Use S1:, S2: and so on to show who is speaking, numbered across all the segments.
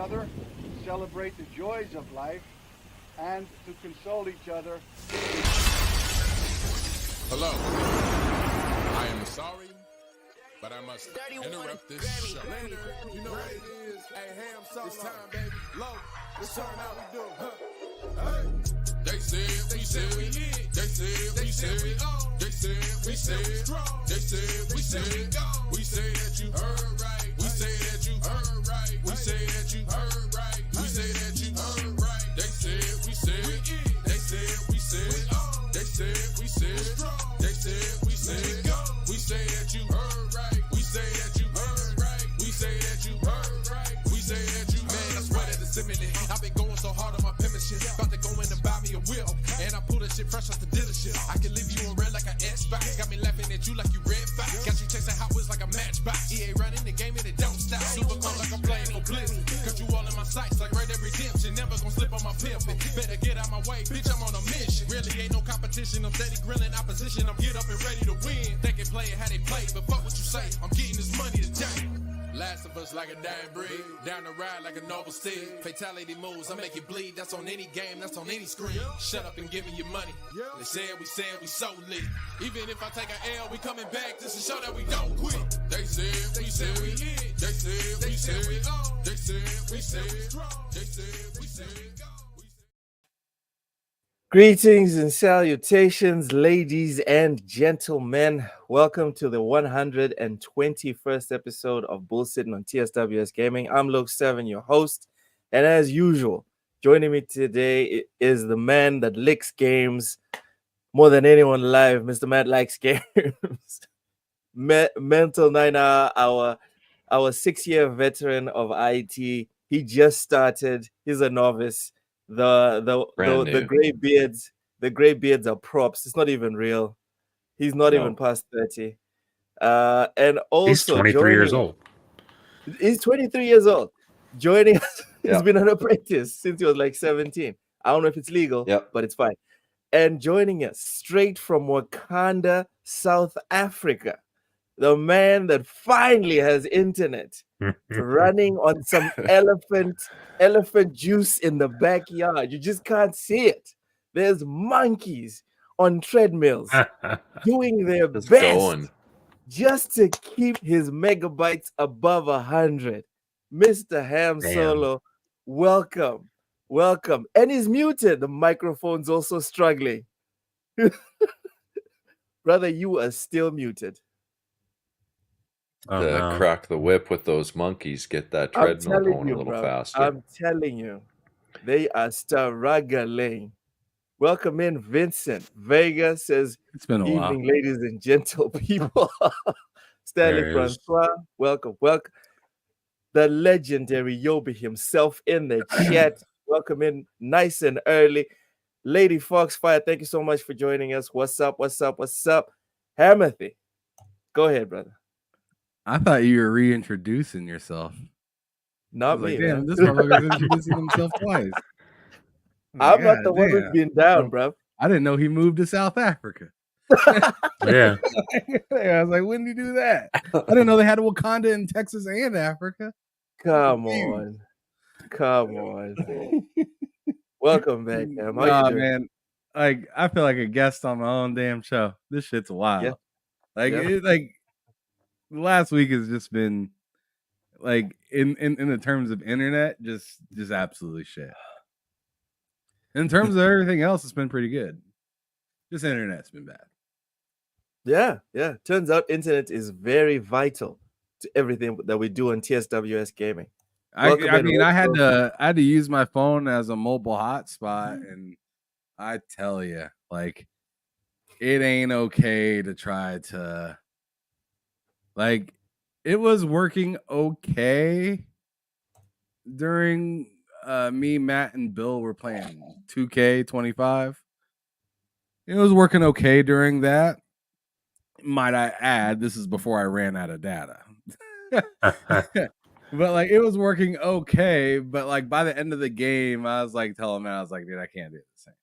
S1: other, celebrate the joys of life, and to console each other.
S2: Hello. I am sorry, but I must interrupt this show.
S3: You know what it is? Hey, ham solo. It's time, baby. Low. Let's turn how we do. Hey.
S2: They said, we said, we lit. They said, we said, we on. They said, we said, we strong. They said, we said, we gone. We say that you heard right. We say that you heard right. We say that you heard right. We say that you heard right. They said, we said, we in. They said, we said, we on. They said, we said, strong. They said, we said, we gone. We say that you heard right. We say that you heard right. We say that you heard right. We say that you heard right. I swear that it's imminent. I've been going so hard on my penmanship. About to go in and buy me a whip. And I pull that shit fresh off the dealership. I can leave you in red like an Xbox. Got me laughing at you like you red fox. Got you chasing Hot Wheels like a matchbox. EA running the game and it don't stop. Super cold like I'm playing for Blizzard. Got you all in my sights like Red Dead Redemption. Never gonna slip on my pimpin'. Better get out my way, bitch, I'm on a mission. Really ain't no competition. I'm steady grilling opposition. I'm get up and ready to win. They can play it how they play, but fuck what you say. I'm getting this money today. Last of us like a dying breed. Down the ride like a noble steed. Fatality moves, I make it bleed. That's on any game, that's on any screen. Shut up and give me your money. They said we so lit. Even if I take an L, we coming back just to show that we don't quit. They said we said we lit. They said we said we on. They said we said we strong. They said we said we gone.
S4: Greetings and salutations, ladies and gentlemen. Welcome to the 121st episode of BullSittin on TSWS Gaming. I'm Luke7, your host. And as usual, joining me today is the man that licks games more than anyone alive, Mr. Matt Likes Games. Mental 9 our 6-year veteran of IT. He just started. He's a novice. The gray beards are props. It's not even real. He's not even past 30. And also
S5: he's 23 years old.
S4: He's 23 years old. Joining us, he's been an apprentice since he was like 17. I don't know if it's legal, but it's fine. And joining us straight from Wakanda, South Africa, the man that finally has internet, running on some elephant juice in the backyard. You just can't see it. There's monkeys on treadmills doing their best just to keep his megabytes above 100. Mr. Ham Solo, welcome. And he's muted. The microphone's also struggling. Brother, you are still muted.
S6: Crack the whip with those monkeys, get that treadmill going a little faster.
S4: I'm telling you, they are struggling. Welcome in, Vincent. Vega says,
S7: it's been a while.
S4: Evening, ladies and gentle people. Stanley Francois, welcome. The legendary Yobi himself in the chat. Welcome in nice and early. Lady Foxfire, thank you so much for joining us. What's up? Hamathy, go ahead, brother.
S7: I thought you were reintroducing yourself.
S4: Not me.
S7: Damn, this motherfucker's introducing himself twice.
S4: I'm not the one who's been down, bro.
S7: I didn't know he moved to South Africa.
S5: Yeah.
S7: I was like, when did he do that? I didn't know they had Wakanda in Texas and Africa.
S4: Come on. Welcome back, man. How you doing?
S7: Man. Like, I feel like a guest on my own damn show. This shit's wild. Yeah. Last week has just been like in the terms of internet, just absolutely shit. In terms of everything else, it's been pretty good. Just internet's been bad.
S4: Yeah. Turns out internet is very vital to everything that we do on TSWS Gaming.
S7: I had to use my phone as a mobile hotspot, and I tell you, like, it ain't okay to try to. Like, it was working okay during me, Matt, and Bill were playing 2K25. It was working okay during that. Might I add, this is before I ran out of data. But like, it was working okay. But like, by the end of the game, I was like telling Matt, I was like, dude, I can't do it the same.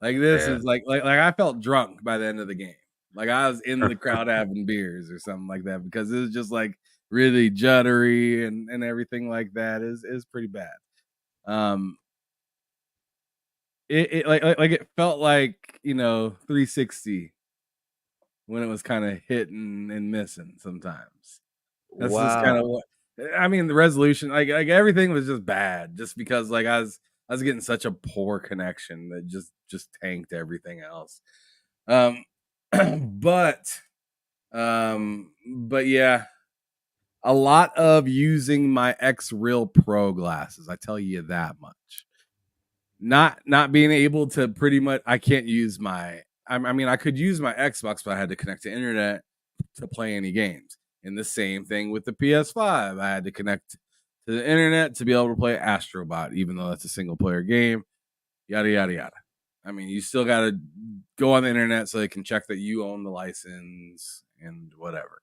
S7: Like this is like I felt drunk by the end of the game. Like I was in the crowd having beers or something like that, because it was just like really juddery and everything like that is pretty bad. It like it felt like 360 when it was kind of hitting and missing sometimes. That's just kind of what I mean. The resolution, like everything was just bad, just because like I was getting such a poor connection that just tanked everything else. But yeah, a lot of using my X Real Pro glasses. I tell you that much. Not being able to pretty much. I can't use my. I mean, I could use my Xbox, but I had to connect to internet to play any games. And the same thing with the PS5. I had to connect to the internet to be able to play Astrobot, even though that's a single player game. Yada yada yada. I mean, you still got to go on the internet so they can check that you own the license and whatever.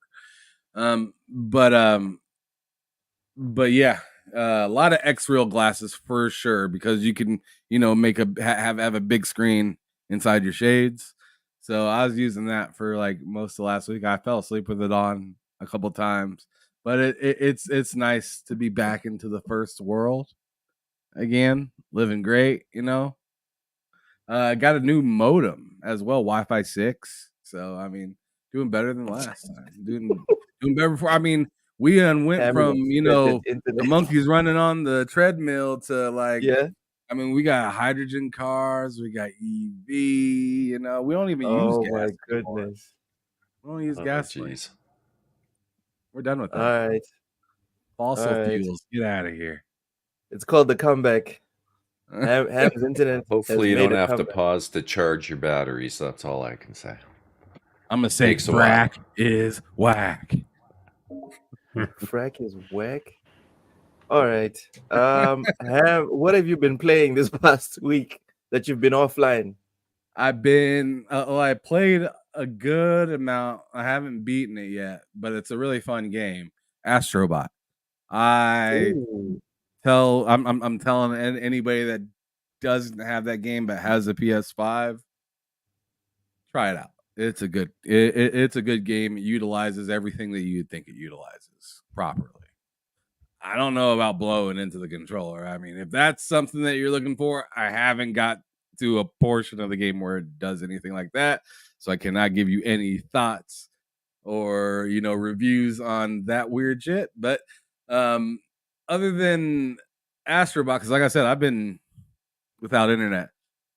S7: But yeah, a lot of X Real glasses for sure, because you can make have a big screen inside your shades. So I was using that for like most of last week. I fell asleep with it on a couple times, but it's nice to be back into the first world again, living great. Got a new modem as well, Wi-Fi 6. So I mean, doing better than last time. Doing better before. I mean, we went from the monkeys running on the treadmill to like I mean, we got hydrogen cars, we got EV. We don't even use gas. Oh my
S4: goodness,
S7: we don't use gas.
S6: Jeez,
S7: we're done with that.
S4: All right,
S7: fossil fuels, get out of here.
S4: It's called the comeback. Ham's internet.
S6: Hopefully, you don't have to pause to charge your batteries. That's all I can say.
S7: I'm gonna say frack is whack.
S4: Frack is whack. All right. Ham, what have you been playing this past week that you've been offline?
S7: I've been. I played a good amount. I haven't beaten it yet, but it's a really fun game. Astrobot. I'm telling anybody that doesn't have that game but has a PS5, try it out. It's a good it's a good game. It utilizes everything that you'd think it utilizes properly. I don't know about blowing into the controller. I mean, if that's something that you're looking for, I haven't got to a portion of the game where it does anything like that, so I cannot give you any thoughts or reviews on that weird shit. But other than Astrobot, because like I said, I've been without internet.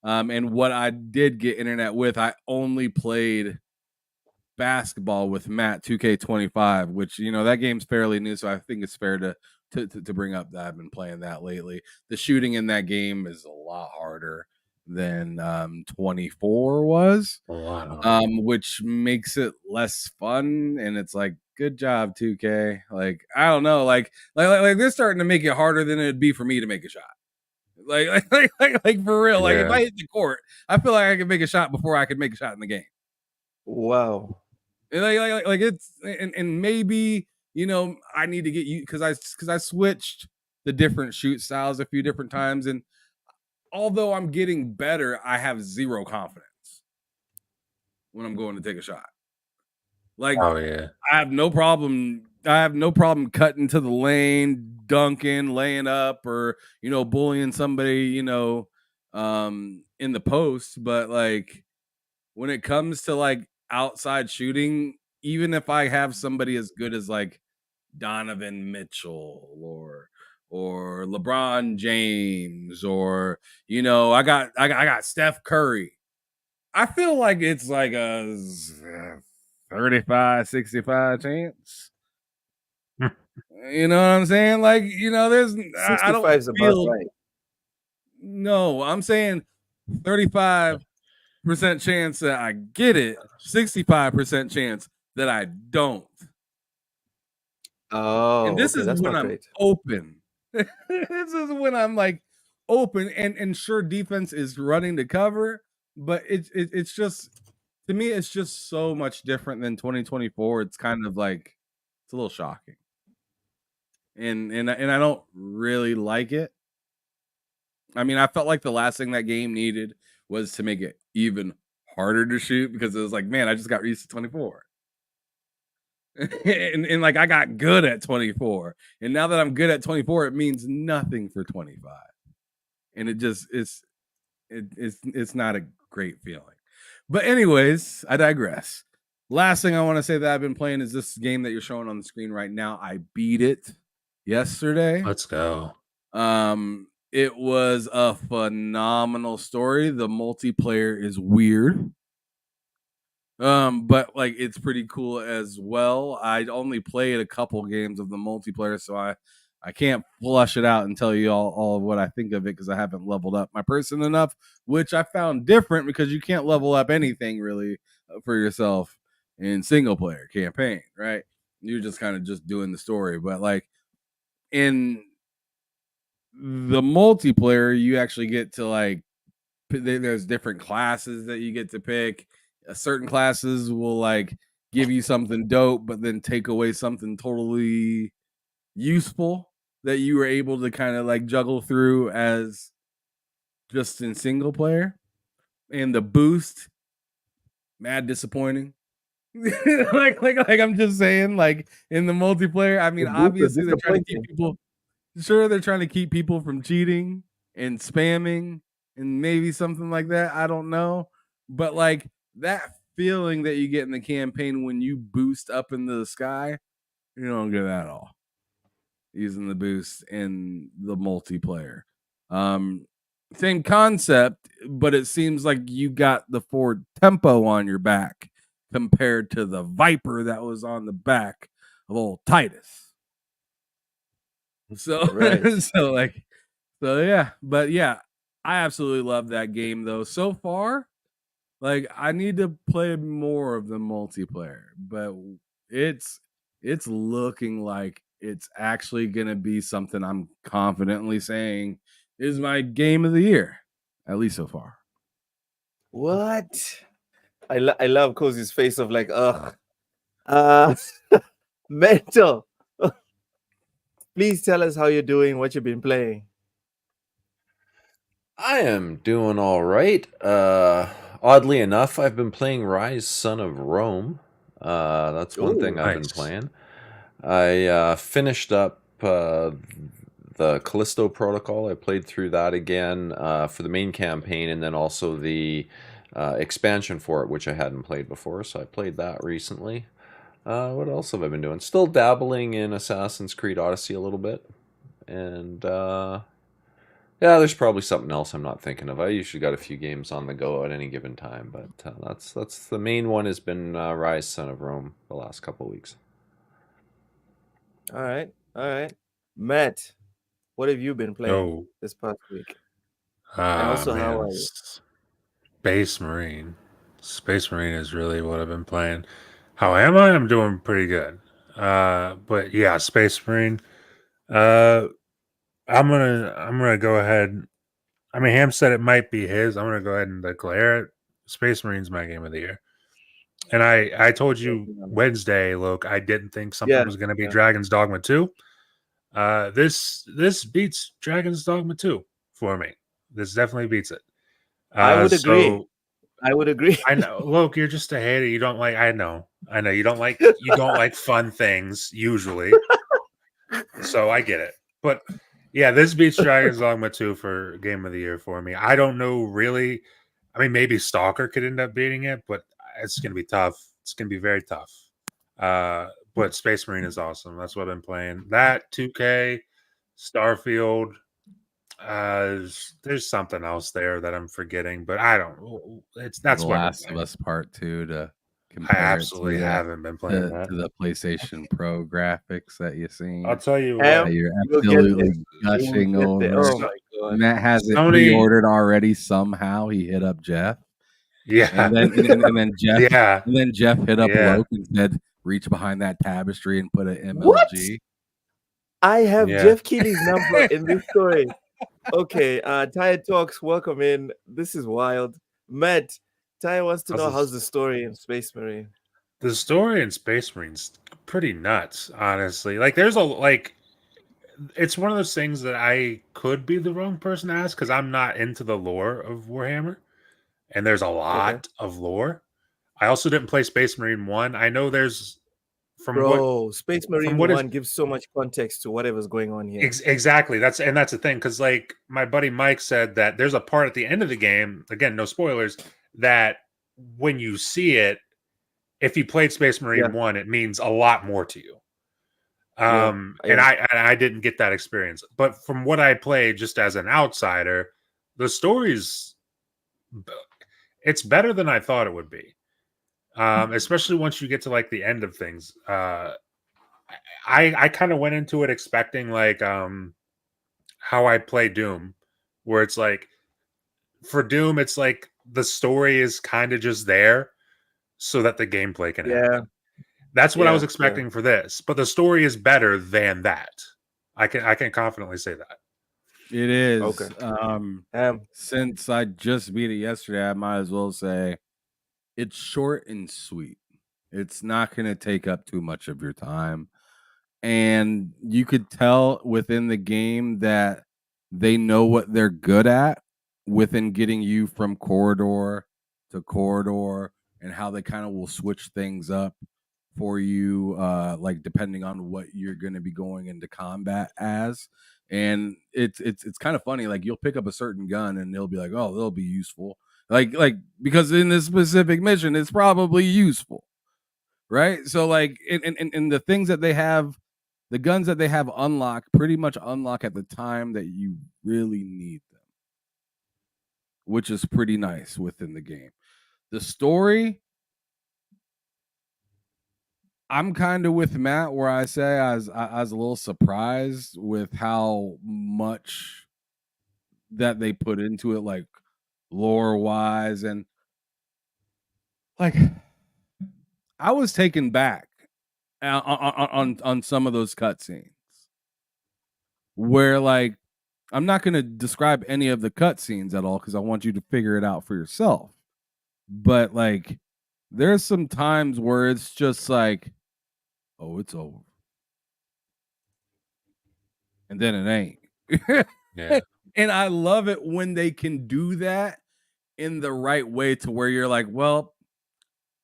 S7: And what I did get internet with, I only played basketball with Matt 2K25, which that game's fairly new, so I think it's fair to bring up that I've been playing that lately. The shooting in that game is a lot harder than 24 was, which makes it less fun. And it's like, good job 2K. Like, I don't know, like they're starting to make it harder than it'd be for me to make a shot. Like for real. Like if I hit the court, I feel like I can make a shot before I could make a shot in the game.
S4: Wow.
S7: And like it's and maybe I need to get you because I switched the different shoot styles a few different times, and although I'm getting better, I have zero confidence when I'm going to take a shot. Like, I have no problem. I have no problem cutting to the lane, dunking, laying up, or bullying somebody, in the post. But like when it comes to like outside shooting, even if I have somebody as good as like Donovan Mitchell or LeBron James, or I got Steph Curry, I feel like it's like a 35-65 chance. You know what I'm saying? Like, there's
S4: 65 I don't feel right.
S7: No, I'm saying 35% chance that I get it, 65% chance that I don't.
S4: Oh,
S7: and this is when I'm open. This is when I'm like open, and sure, defense is running to cover, but it's just, to me, it's just so much different than 2024. It's kind of like, it's a little shocking. And I don't really like it. I mean, I felt like the last thing that game needed was to make it even harder to shoot, because it was like, man, I just got used to 24. and like I got good at 24, and now that I'm good at 24, it means nothing for 25, and it's not a great feeling. But anyways, I digress. Last thing I want to say that I've been playing is this game that you're showing on the screen right now. I beat it yesterday.
S5: Let's go.
S7: It was a phenomenal story. The multiplayer is weird. But like it's pretty cool as well. I only played a couple games of the multiplayer, so I can't flush it out and tell you all of what I think of it because I haven't leveled up my person enough, which I found different because you can't level up anything really for yourself in single player campaign, right? You're just kind of just doing the story, but like in the multiplayer, you actually get to like there's different classes that you get to pick. Certain classes will like give you something dope, but then take away something totally useful that you were able to kind of like juggle through as just in single player. And the boost, mad disappointing. like I'm just saying, like in the multiplayer, I mean, obviously they're trying to keep people. Sure, they're trying to keep people from cheating and spamming and maybe something like that. I don't know, but like that feeling that you get in the campaign when you boost up into the sky, you don't get that at all using the boost in the multiplayer. Same concept, but it seems like you got the Ford Tempo on your back compared to the Viper that was on the back of old Titus. So,
S4: right.
S7: so yeah, but yeah, I absolutely love that game though. So far, like I need to play more of the multiplayer, but it's looking like it's actually gonna be something I'm confidently saying is my game of the year, at least so far.
S4: What? I love Cozy's face of like, mental. Please tell us how you're doing, what you've been playing.
S6: I am doing all right. Oddly enough, I've been playing Rise, Son of Rome. That's one thing I've been playing. I finished up the Callisto Protocol. I played through that again for the main campaign, and then also the expansion for it, which I hadn't played before. So I played that recently. What else have I been doing? Still dabbling in Assassin's Creed Odyssey a little bit. And yeah, there's probably something else I'm not thinking of. I usually got a few games on the go at any given time, but that's the main one has been Rise, Son of Rome the last couple of weeks.
S4: All right. Matt, what have you been playing this past week? And also, how are you?
S5: Space Marine. Space Marine is really what I've been playing. How am I? I'm doing pretty good. But yeah, Space Marine. I'm gonna go ahead. I mean, Ham said it might be his. I'm gonna go ahead and declare it. Space Marine's my game of the year. And I told you Wednesday, look, I didn't think something was gonna be Dragon's Dogma 2. This beats Dragon's Dogma 2 for me. This definitely beats it.
S4: I would agree.
S5: I know. Look, you're just a hater. You don't like. I know. You don't like fun things usually. So I get it. But yeah, this beats Dragon's Dogma 2 for Game of the Year for me. I don't know really. I mean, maybe Stalker could end up beating it, but it's going to be tough. It's going to be very tough. But Space Marine is awesome. That's what I'm playing. That 2K, Starfield. There's something else there that I'm forgetting, but I don't. That's what
S7: Last of Us Part 2 to compare.
S5: I absolutely haven't been playing that
S7: to the PlayStation Pro graphics that you've seen.
S5: I'll tell you what,
S7: you're absolutely gushing over. Oh my God. Matt has it pre-ordered already. Somehow he hit up Jeff.
S5: Yeah,
S7: and then Jeff. Yeah, and then Jeff hit up Loke and said, "Reach behind that tapestry and put an MLG."
S4: What? I have Jeff Keighley's number in this story. Okay, Tired Talks, welcome in. This is wild. Matt, Ty wants to know how's the story in Space Marine.
S5: The story in Space Marine's pretty nuts, honestly. Like, it's one of those things that I could be the wrong person to ask because I'm not into the lore of Warhammer, and there's a lot of lore. I also didn't play Space Marine 1. I know there's
S4: Space Marine 1 gives so much context to whatever's going on here.
S5: Exactly. That's the thing, because like my buddy Mike said that there's a part at the end of the game, again, no spoilers, that when you see it, if you played Space Marine 1, it means a lot more to you. And I didn't get that experience. But from what I played just as an outsider, the story's it's better than I thought it would be. Especially once you get to like the end of things. I kind of went into it expecting like how I play Doom, where it's like for Doom, it's like the story is kind of just there so that the gameplay can happen. That's what I was expecting for this, but the story is better than that. I can confidently say that.
S7: It is.
S4: Okay.
S7: Since I just beat it yesterday, I might as well say it's short and sweet. It's not going to take up too much of your time. And you could tell within the game that they know what they're good at within getting you from corridor to corridor, and how they kind of will switch things up for you, like depending on what you're going to be going into combat as. And it's kind of funny. Like you'll pick up a certain gun and they'll be like, oh, they'll be useful. Like because in this specific mission, it's probably useful, right? So like in the things that they have, the guns that they have unlocked, pretty much unlock at the time that you really need them, which is pretty nice within the game. The story, I'm kind of with Matt where I say I was a little surprised with how much that they put into it, like lore wise, and like I was taken back on some of those cutscenes where like I'm not going to describe any of the cutscenes at all because I want you to figure it out for yourself. But like there's some times where it's just like, oh, it's over. And then it ain't.
S5: Yeah.
S7: And I love it when they can do that in the right way to where you're like, well,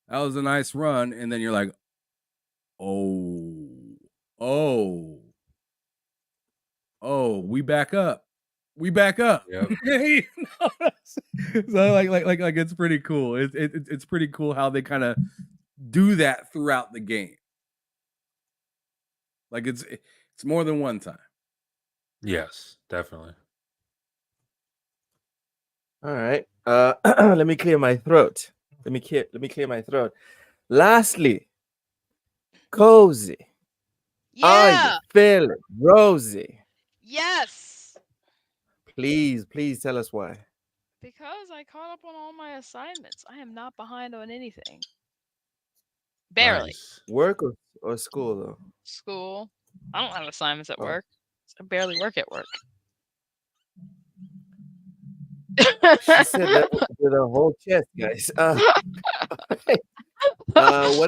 S7: that was a nice run. And then you're like, oh, we back up. Yep. You know? So like it's pretty cool. It's pretty cool how they kind of do that throughout the game. Like it's more than one time.
S5: Yes, definitely.
S4: All right. Let me clear my throat. Let me clear my throat. Lastly, Cozy. Are you feeling rosy?
S8: Yes.
S4: Please tell us why.
S8: Because I caught up on all my assignments. I am not behind on anything. Barely.
S5: Nice.
S4: Work or school though?
S8: School. I don't have assignments at work. I barely work at work.
S4: She said that with her whole chest, guys. What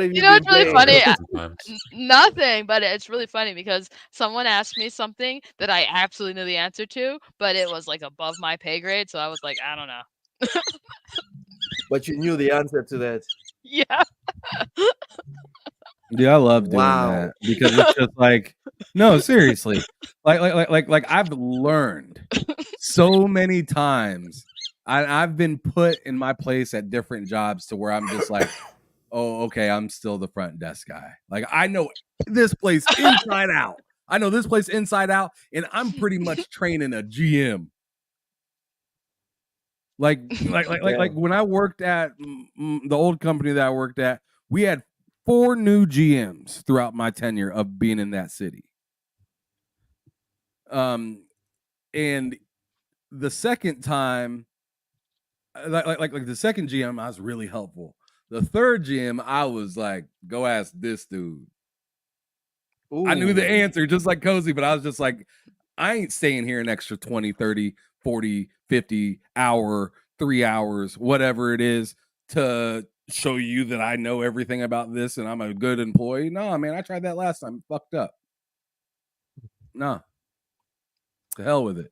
S4: have you
S8: know, it's really funny.
S5: Sometimes.
S8: Nothing, but it's really funny because someone asked me something that I absolutely knew the answer to, but it was like above my pay grade, so I was like, I don't know.
S4: But you knew the answer to that.
S8: Yeah.
S7: Yeah, I love doing that because it's just like, no, seriously, like I've learned so many times. I've been put in my place at different jobs to where I'm just like, oh, okay, I'm still the front desk guy. Like I know this place inside out. And I'm pretty much training a GM. Like when I worked at the old company that I worked at, we had 4 new GMs throughout my tenure of being in that city. And the second time, like the second GM, I was really helpful. The third GM, I was like, go ask this dude. Ooh. I knew the answer just like Cozy, but I was just like, I ain't staying here an extra 20, 30, 40, 50 hour, 3 hours, whatever it is to show you that I know everything about this and I'm a good employee. No, man, I tried that last time. It fucked up. No. To hell with it.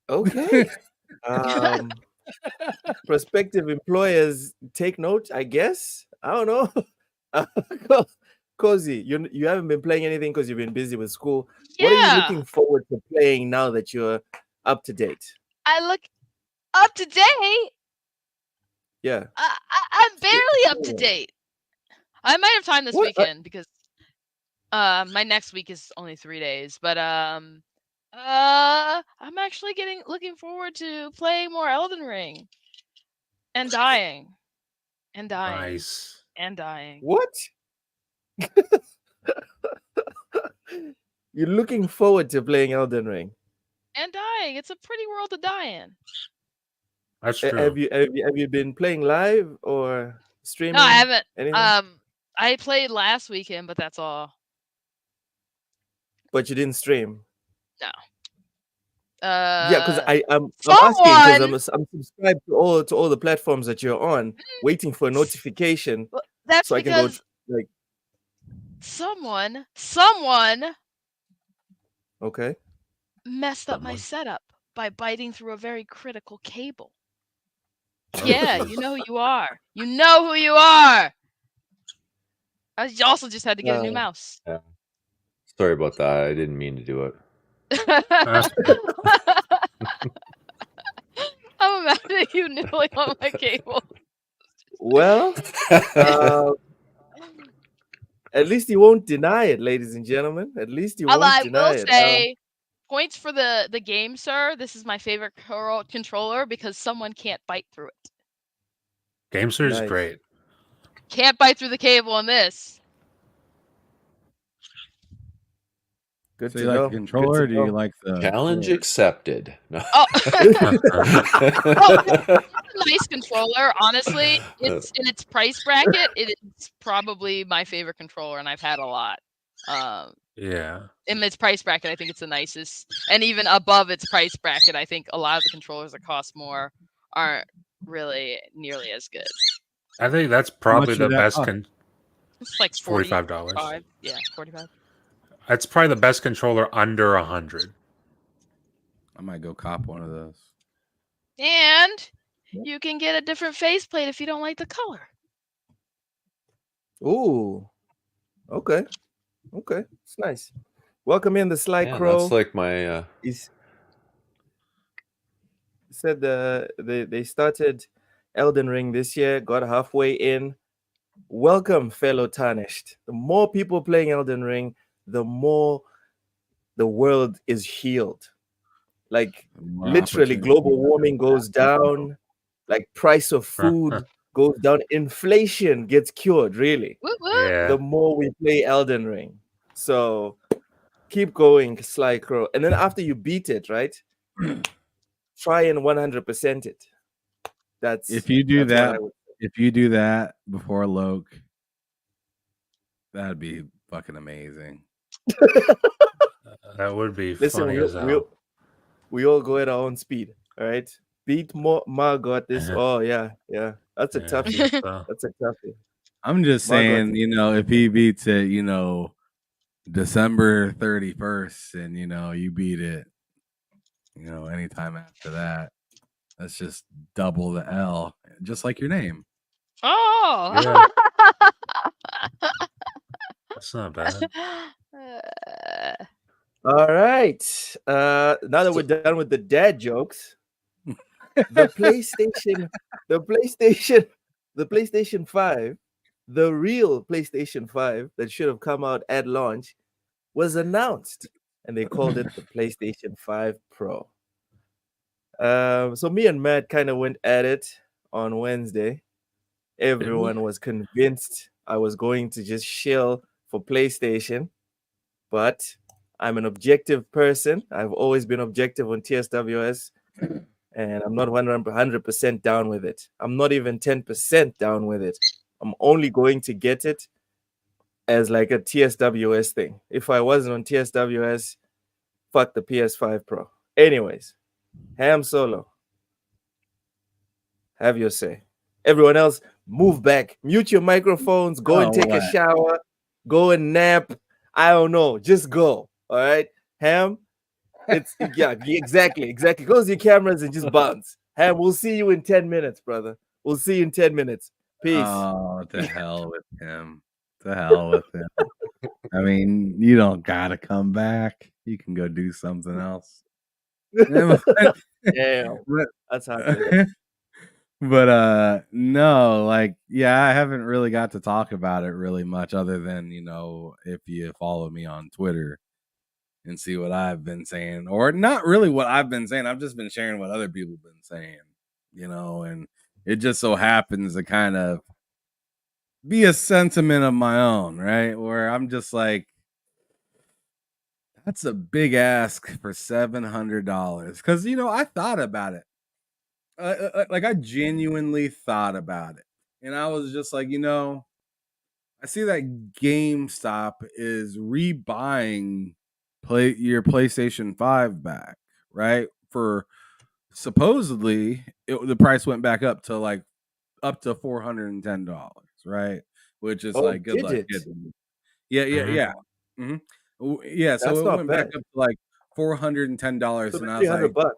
S4: Okay. Prospective employers take note, I guess. I don't know. Cozy, you haven't been playing anything because you've been busy with school. What are you
S8: Yeah.
S4: looking forward to playing now that you're up to date?
S8: I look up to date.
S4: Yeah.
S8: I'm barely up to date. I might have time this
S4: What?
S8: weekend because my next week is only 3 days, but I'm actually looking forward to playing more Elden Ring and dying and dying
S5: Nice.
S8: and dying.
S4: What? You're looking forward to playing Elden Ring.
S8: And dying. It's a pretty world to die in.
S5: That's true.
S4: Have you been playing live or streaming?
S8: No, I haven't.
S4: Anything?
S8: I played last weekend, but that's all.
S4: But you didn't stream.
S8: No.
S4: Yeah, because I'm asking because I'm subscribed to all the platforms that you're on, waiting for a notification.
S8: Well, that's
S4: so
S8: because
S4: I can go
S8: someone
S4: okay,
S8: messed up my setup by biting through a very critical cable. Yeah, you know who you are. You know who you are. I also just had to get a new mouse.
S6: Yeah. Sorry about that. I didn't mean to do it.
S8: I'm imagining you nibbling on my cable.
S4: Well, at least you won't deny it, ladies and gentlemen. At least you won't deny it.
S8: I will say, points for the game, sir. This is my favorite controller because someone can't bite through it.
S5: GameSir is great.
S8: Can't bite through the cable on this.
S4: Good
S7: so
S4: to
S7: you
S4: know.
S7: like the controller, or do you like the
S6: challenge accepted? No.
S8: Oh, it's a nice controller. Honestly, it's in its price bracket. It's probably my favorite controller, and I've had a lot.
S5: Yeah.
S8: In its price bracket, I think it's the nicest, and even above its price bracket, I think a lot of the controllers that cost more aren't really nearly as good.
S5: I think that's probably the best.
S8: It's like
S5: $45.
S8: Yeah, 45.
S5: That's probably the best controller under 100.
S7: I might go cop one of those.
S8: And you can get a different faceplate if you don't like the color.
S4: Ooh. Okay. It's nice. Welcome in the Sly Crow.
S6: That's like my
S4: He said they started Elden Ring this year, got halfway in. Welcome, fellow Tarnished. The more people playing Elden Ring, the more the world is healed. Like literally global warming goes down, like price of food goes down, inflation gets cured, really.
S5: Yeah.
S4: The more we play Elden Ring. So keep going, Sly Crow. And then after you beat it, right? Try and 100% it. That's
S7: if you do that before Loke, that'd be fucking amazing.
S5: That would be funny as hell.
S4: We all go at our own speed, all right? Beat Margot this. Oh yeah. That's a toughie. That's a toughie.
S7: I'm just saying, if he beats it, December 31st, and you beat it, anytime after that, that's just double the L, just like your name.
S8: Oh.
S5: Yeah. That's not bad.
S4: All right. Now that we're done with the dad jokes, the PlayStation 5, the real PlayStation 5 that should have come out at launch, was announced, and they called it the PlayStation 5 Pro. So me and Matt kind of went at it on Wednesday. Everyone was convinced I was going to just shill for PlayStation, but I'm an objective person. I've always been objective on TSWS, and I'm not 100% down with it. I'm not even 10% down with it. I'm only going to get it as like a TSWS thing. If I wasn't on TSWS, fuck the PS5 Pro. Anyways, Ham Solo, have your say. Everyone else, move back. Mute your microphones. Go and take a shower. Go and nap. I don't know. Just go. All right, Ham. It's exactly. Close your cameras and just bounce. Ham, we'll see you in 10 minutes, brother. We'll see you in 10 minutes. Peace.
S7: Oh, to hell with him. To hell with it. I mean, you don't gotta come back. You can go do something else.
S4: Damn,
S7: But,
S4: that's happening.
S7: but no, like, yeah, I haven't really got to talk about it really much, other than, if you follow me on Twitter and see what I've been saying, or not really what I've been saying. I've just been sharing what other people have been saying, and it just so happens to kind of be a sentiment of my own, right? Where I'm just like, that's a big ask for $700. Because, I thought about it. Like, I genuinely thought about it. And I was just like, I see that GameStop is rebuying your PlayStation 5 back, right? For supposedly the price went back up to like up to $410, right? Which is like, good luck getting. Yeah. Yeah, so
S4: That's
S7: it
S4: not
S7: went back
S4: bad.
S7: up to like $410,
S4: So
S7: and I was like,
S4: $300.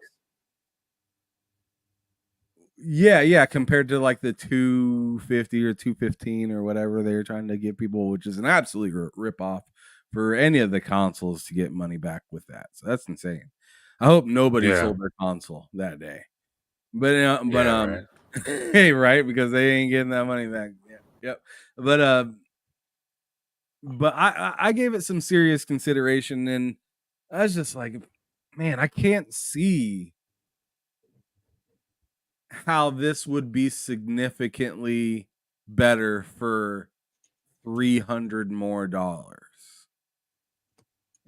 S7: yeah, compared to like the 250 or 215 or whatever they were trying to get people, which is an absolute rip off for any of the consoles to get money back with that. So that's insane. I hope nobody sold their console that day. But
S5: right.
S7: hey, right, because they ain't getting that money back. Yeah, yep. But I gave it some serious consideration, and I was just like, man, I can't see how this would be significantly better for $300 more.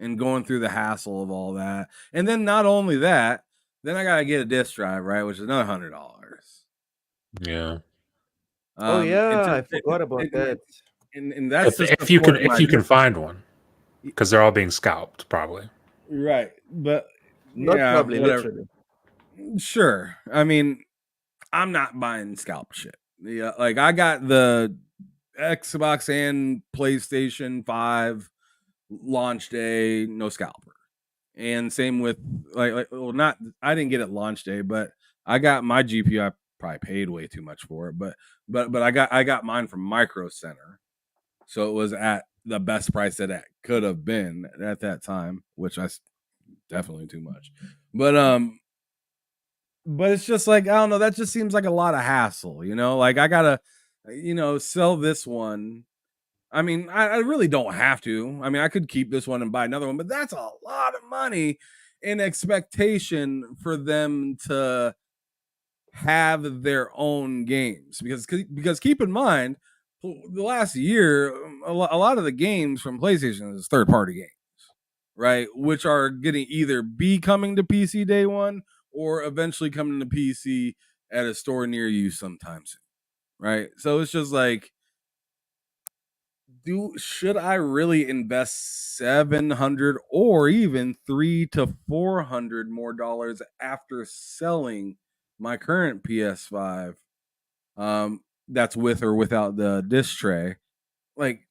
S7: And going through the hassle of all that. And then not only that, then I gotta get a disc drive, right? Which is another $100.
S5: Yeah.
S4: Oh yeah, I forgot about that.
S7: And that's just
S5: if you can find one, because they're all being scalped, probably.
S7: Right, but
S4: Not
S7: yeah,
S4: probably,
S7: whatever.
S4: literally.
S7: Sure. I mean, I'm not buying scalp shit. Yeah, like I got the Xbox and PlayStation 5 launch day, no scalper. And same with not I didn't get it launch day, but I got my GPU. I probably paid way too much for it, but I got mine from Micro Center. So it was at the best price that it could have been at that time, which I definitely too much. But it's just like, I don't know, that just seems like a lot of hassle, like I gotta, sell this one. I mean, I really don't have to. I mean, I could keep this one and buy another one, but that's a lot of money in expectation for them to have their own games. Because keep in mind, the last year, a lot of the games from PlayStation is third-party games, right? Which are getting either coming to PC day one or eventually coming to PC at a store near you sometime soon, right? So it's just like, should I really invest $700 or even $300 to $400 more after selling my current PS5? That's with or without the disc tray. Like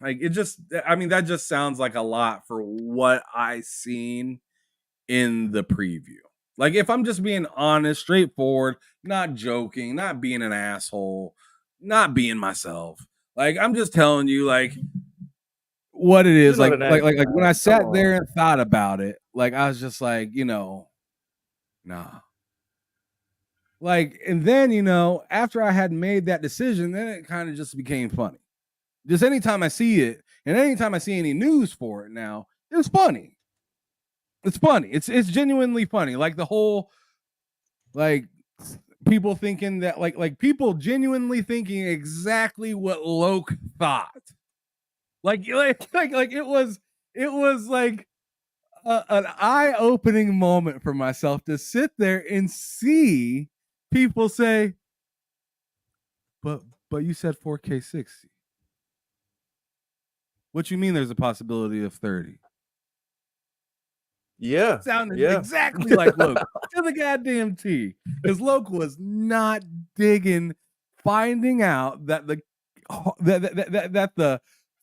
S7: it just, I mean, that just sounds like a lot for what I seen in the preview. Like, if I'm just being honest, straightforward, not joking, not being an asshole, not being myself. Like, I'm just telling you, like, what it is. Like when I sat there and thought about it, like, I was just like, nah. Like, and then, after I had made that decision, then it kind of just became funny. Just anytime I see it, and anytime I see any news for it now, it's funny. It's funny. It's genuinely funny. Like the whole, like, people thinking that, like people genuinely thinking exactly what Loke thought. Like it was like an eye-opening moment for myself to sit there and see people say, but you said 4K 60. What you mean there's a possibility of 30?
S4: Yeah.
S7: Sounded exactly like Loke to the goddamn T. Because Loke was not digging finding out that the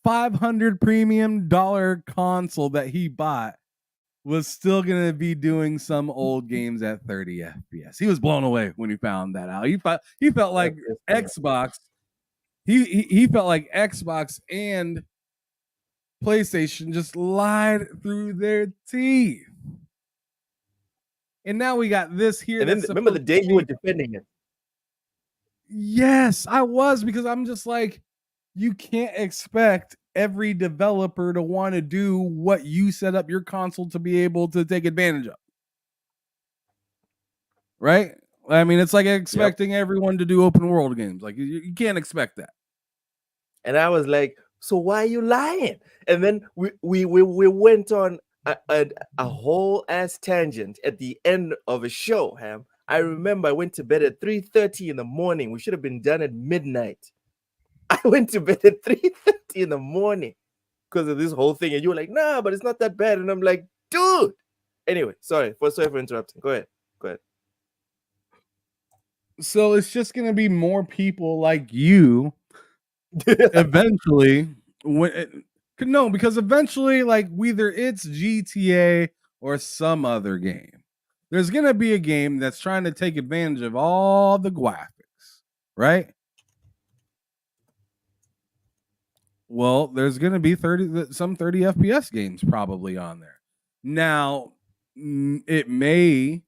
S7: $500 premium console that he bought was still gonna be doing some old games at 30 FPS. He was blown away when he found that out. He felt like Xbox. he felt like Xbox and PlayStation just lied through their teeth. And now we got this here.
S4: And then remember the day you were defending it.
S7: Yes, I was, because I'm just like, you can't expect every developer to want to do what you set up your console to be able to take advantage of. Right? I mean, it's like expecting everyone to do open world games. Like, you can't expect that.
S4: And I was like, so why are you lying? And then we went on a whole ass tangent at the end of a show, Ham. I remember I went to bed at 3:30 in the morning. We should have been done at midnight. I went to bed at 3:30 in the morning because of this whole thing. And you were like, nah, but it's not that bad. And I'm like, dude. Anyway, sorry for interrupting. Go ahead.
S7: So it's just going to be more people like you eventually. Because eventually, like, whether it's GTA or some other game, there's going to be a game that's trying to take advantage of all the graphics, right? Well, there's going to be some 30 FPS games probably on there. Now, it may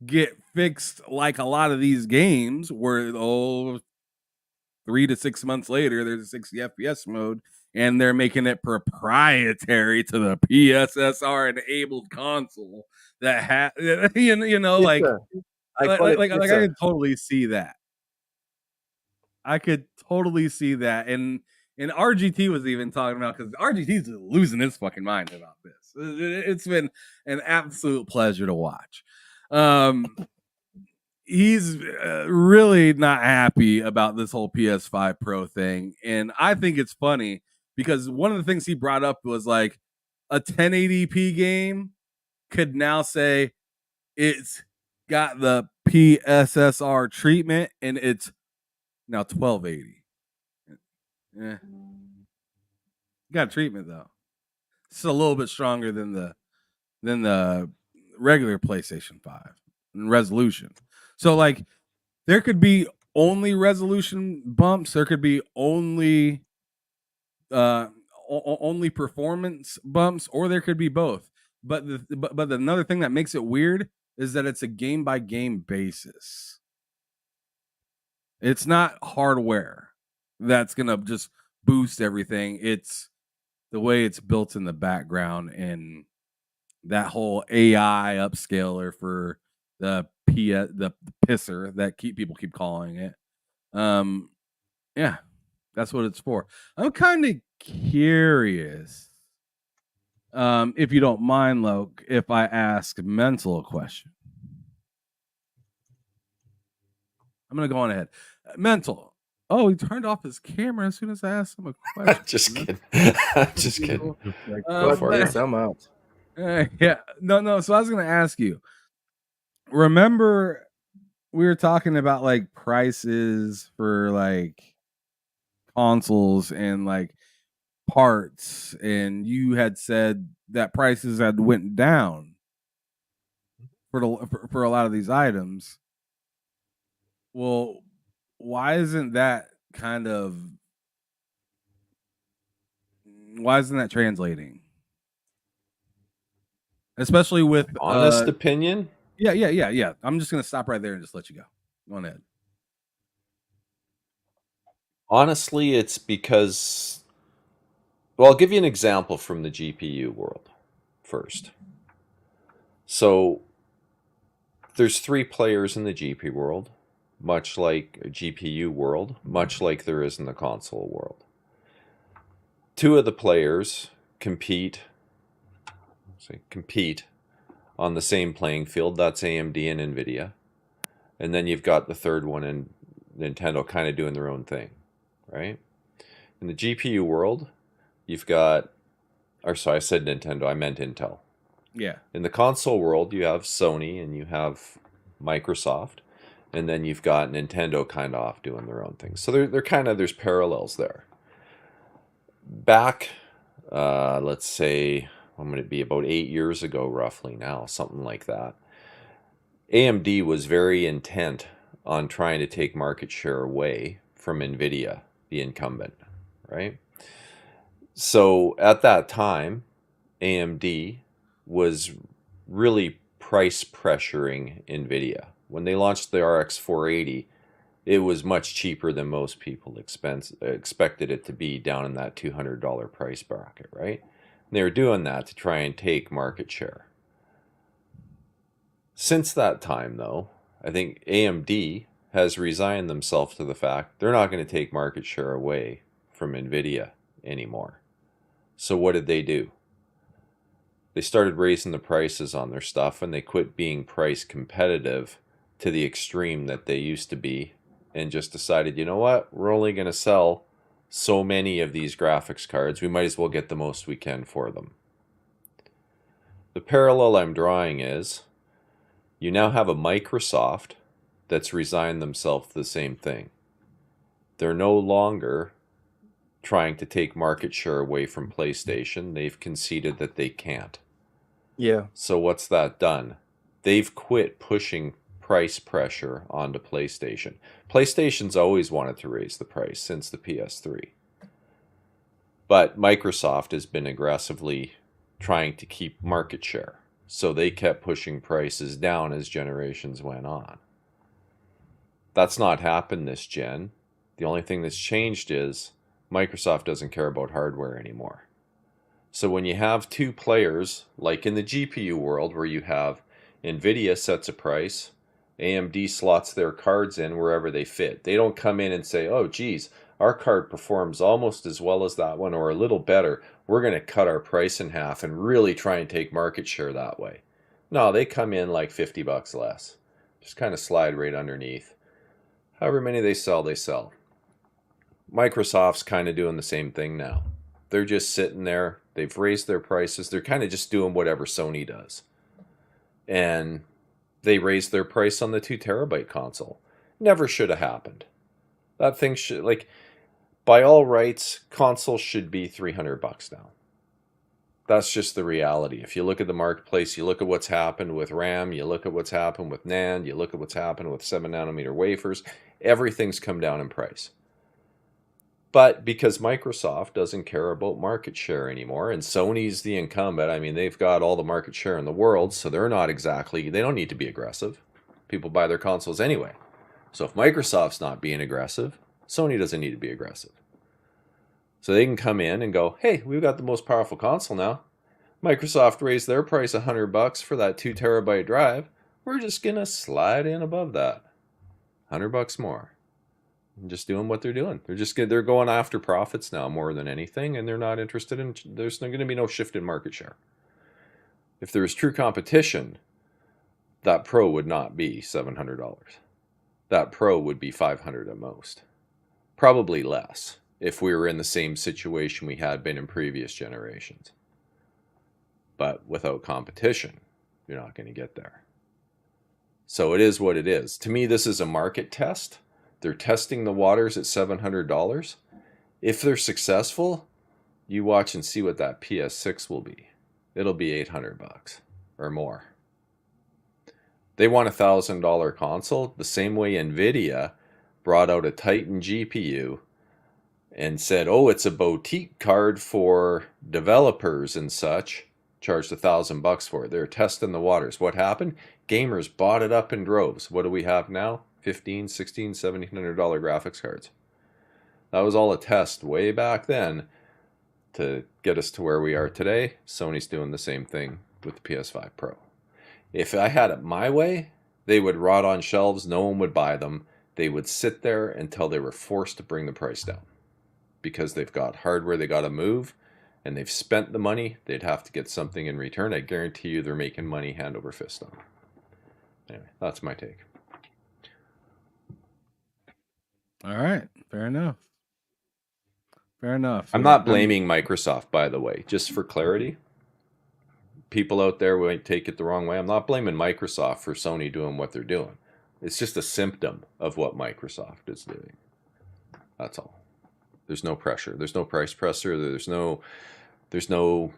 S7: get fixed like a lot of these games where 3 to 6 months later there's a 60 FPS mode and they're making it proprietary to the PSSR enabled console that I could totally see that. I could totally see that. And RGT was even talking about, because RGT's losing his fucking mind about this. It's been an absolute pleasure to watch. He's really not happy about this whole PS5 Pro thing. And I think it's funny because one of the things he brought up was like a 1080p game could now say it's got the PSSR treatment and it's now 1280. Yeah. Got treatment though. It's a little bit stronger than the regular PlayStation 5 in resolution. So like there could be only resolution bumps, there could be only performance bumps, or there could be both. But another thing that makes it weird is that it's a game by game basis. It's not hardware that's gonna just boost everything. It's the way it's built in the background and that whole AI upscaler for the pisser that people keep calling it. Yeah, that's what it's for. I'm kind of curious, if you don't mind, Loke, if I ask Mental a question. I'm gonna go on ahead. Mental. Oh, he turned off his camera as soon as I asked him a question.
S6: Just kidding. Just kidding.
S4: I'm out.
S7: Yeah. No. So I was gonna ask you. Remember, we were talking about like prices for like consoles and like parts, and you had said that prices had went down for a lot of these items. Well, why isn't that translating? Especially with
S6: honest opinion?
S7: Yeah. I'm just gonna stop right there and just let you go. Go on ahead.
S6: Honestly, it's because, well, I'll give you an example from the GPU world first. So there's 3 players in the GPU world, much like a GPU world, much like there is in the console world. 2 of the players compete on the same playing field. That's AMD and NVIDIA. And then you've got the third one in Nintendo kind of doing their own thing, right? In the GPU world, you've got, or sorry, I said Nintendo, I meant Intel.
S7: Yeah.
S6: In the console world, you have Sony and you have Microsoft, and then you've got Nintendo kind of off doing their own thing. So they're kind of, there's parallels there. Back, let's say, when would it be, about 8 years ago roughly now, something like that, AMD was very intent on trying to take market share away from NVIDIA the incumbent, right? So at that time, AMD was really price pressuring NVIDIA. When they launched the RX 480, it was much cheaper than most people expected it to be, down in that $200 price bracket, right? And they were doing that to try and take market share. Since that time, though, I think AMD has resigned themselves to the fact they're not going to take market share away from NVIDIA anymore. So what did they do? They started raising the prices on their stuff, and they quit being price competitive to the extreme that they used to be, and just decided, you know what, we're only going to sell so many of these graphics cards. We might as well get the most we can for them. The parallel I'm drawing is, you now have a Microsoft that's resigned themselves to the same thing. They're no longer trying to take market share away from PlayStation. They've conceded that they can't.
S4: Yeah.
S6: So what's that done? They've quit pushing price pressure onto PlayStation. PlayStation's always wanted to raise the price since the PS3. But Microsoft has been aggressively trying to keep market share. So they kept pushing prices down as generations went on. That's not happened this gen. The only thing that's changed is Microsoft doesn't care about hardware anymore. So when you have two players, like in the GPU world, where you have NVIDIA sets a price, AMD slots their cards in wherever they fit. They don't come in and say, oh, geez, our card performs almost as well as that one or a little better. We're going to cut our price in half and really try and take market share that way. No, they come in like $50 less. Just kind of slide right underneath. However many they sell, they sell. Microsoft's kind of doing the same thing now. They're just sitting there. They've raised their prices. They're kind of just doing whatever Sony does. And they raised their price on the 2 terabyte console. Never should have happened. That thing should, like, by all rights, consoles should be $300 now. That's just the reality. If you look at the marketplace, you look at what's happened with RAM, you look at what's happened with NAND, you look at what's happened with 7nm wafers, everything's come down in price. But because Microsoft doesn't care about market share anymore, and Sony's the incumbent, I mean, they've got all the market share in the world, so they're not exactly, they don't need to be aggressive. People buy their consoles anyway. So if Microsoft's not being aggressive, Sony doesn't need to be aggressive. So they can come in and go, hey, we've got the most powerful console now. Microsoft raised their price $100 for that 2 terabyte drive. We're just going to slide in above that. $100 more. And just doing what they're doing. They're going after profits now more than anything, and they're not interested in, there's going to be no shift in market share. If there was true competition, that Pro would not be $700. That Pro would be $500 at most. Probably less if we were in the same situation we had been in previous generations. But without competition, you're not going to get there. So it is what it is. To me, this is a market test. They're testing the waters at $700. If they're successful, you watch and see what that PS6 will be. It'll be $800 or more. They want a $1,000 console, the same way NVIDIA brought out a Titan GPU and said, oh, it's a boutique card for developers and such, charged $1,000 for it. They're testing the waters. What happened? Gamers bought it up in droves. What do we have now? $1,500, $1,600, $1,700 graphics cards. That was all a test way back then to get us to where we are today. Sony's doing the same thing with the PS5 Pro. If I had it my way, they would rot on shelves. No one would buy them. They would sit there until they were forced to bring the price down. Because they've got hardware they got to move, and they've spent the money, they'd have to get something in return. I guarantee you they're making money hand over fist on it. Anyway, that's my take.
S7: All right, fair enough. Fair enough.
S6: I'm not blaming Microsoft, by the way, just for clarity. People out there might take it the wrong way. I'm not blaming Microsoft for Sony doing what they're doing. It's just a symptom of what Microsoft is doing. That's all. There's no pressure. There's no price pressure. There's no,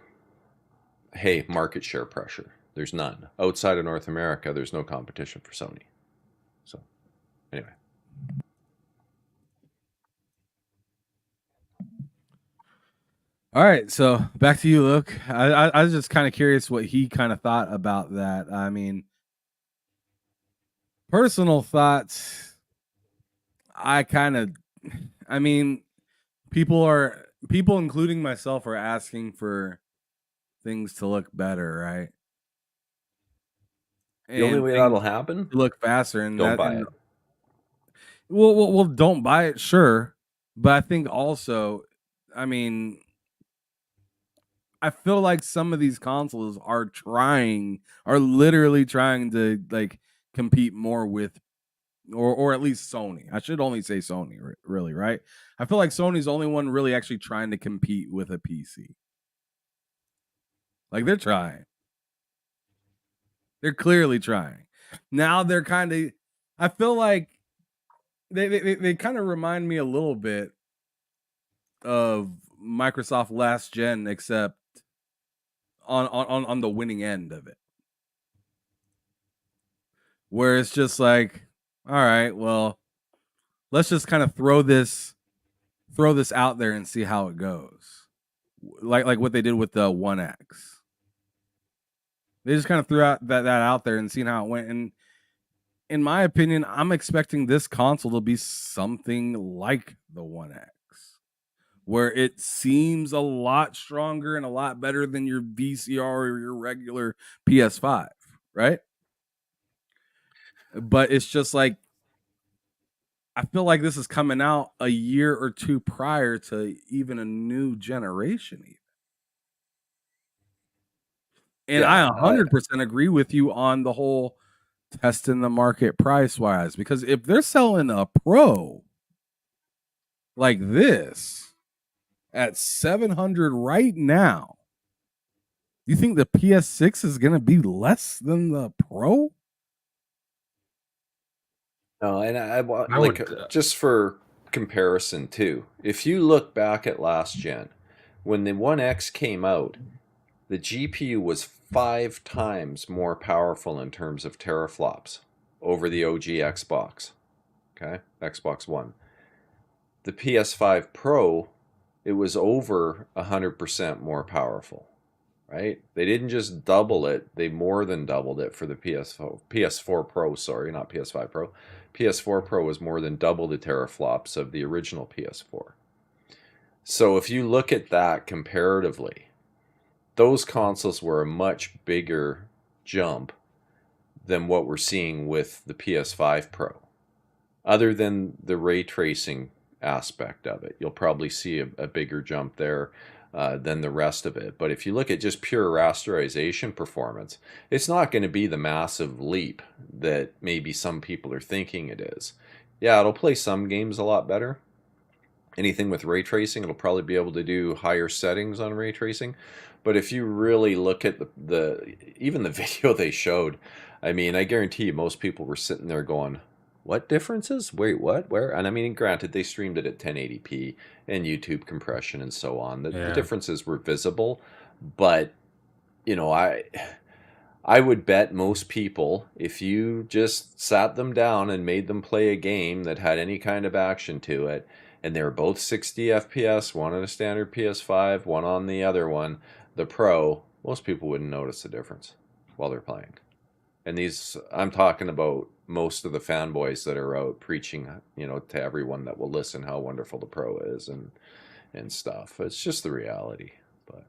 S6: hey, market share pressure. There's none. Outside of North America, there's no competition for Sony. So, anyway.
S7: All right, so back to you, Luke. I was just kind of curious what he kind of thought about that. I mean, personal thoughts. I mean, people, including myself, are asking for things to look better, right?
S6: The only way that'll happen,
S7: look faster, and
S6: don't buy it.
S7: Well, don't buy it, sure, but I think also, I mean, I feel like some of these consoles are literally trying to like compete more with, or at least Sony. I should only say Sony, really, right? I feel like Sony's the only one really actually trying to compete with a PC. Like they're trying. They're clearly trying. Now they're kind of, I feel like they kind of remind me a little bit of Microsoft last gen, except on the winning end of it, where it's just like, all right, well, let's just kind of throw this out there and see how it goes, like what they did with the One X. They just kind of threw out that out there and seen how it went. And in my opinion, I'm expecting this console to be something like the One X, where it seems a lot stronger and a lot better than your VCR or your regular PS5, right? But it's just like, I feel like this is coming out a year or two prior to even a new generation, even. And yeah, I 100% agree with you on the whole testing the market price wise, because if they're selling a Pro like this at $700 right now, you think the PS6 is going to be less than the Pro?
S6: No, and I like, just for comparison too, if you look back at last gen, when the One X came out, the GPU was 5 times more powerful in terms of teraflops over the OG Xbox. Okay, Xbox One. The PS5 Pro, it was over 100% more powerful, right? They didn't just double it, they more than doubled it for the PS4 Pro, sorry, not PS5 Pro. PS4 Pro was more than double the teraflops of the original PS4. So if you look at that comparatively, those consoles were a much bigger jump than what we're seeing with the PS5 Pro. Other than the ray tracing aspect of it, you'll probably see a bigger jump there than the rest of it. But if you look at just pure rasterization performance, it's not going to be the massive leap that maybe some people are thinking it is. Yeah, it'll play some games a lot better. Anything with ray tracing, it'll probably be able to do higher settings on ray tracing. But if you really look at even the video they showed, I mean, I guarantee you most people were sitting there going, what differences? Wait, what? Where? And I mean, granted, they streamed it at 1080p and YouTube compression and so on. The differences were visible, but you know, I would bet most people, if you just sat them down and made them play a game that had any kind of action to it, and they were both 60 FPS, one on a standard PS5, one on the other one, the Pro, most people wouldn't notice the difference while they're playing. And these, I'm talking about most of the fanboys that are out preaching, you know, to everyone that will listen how wonderful the Pro is and stuff. It's just the reality. But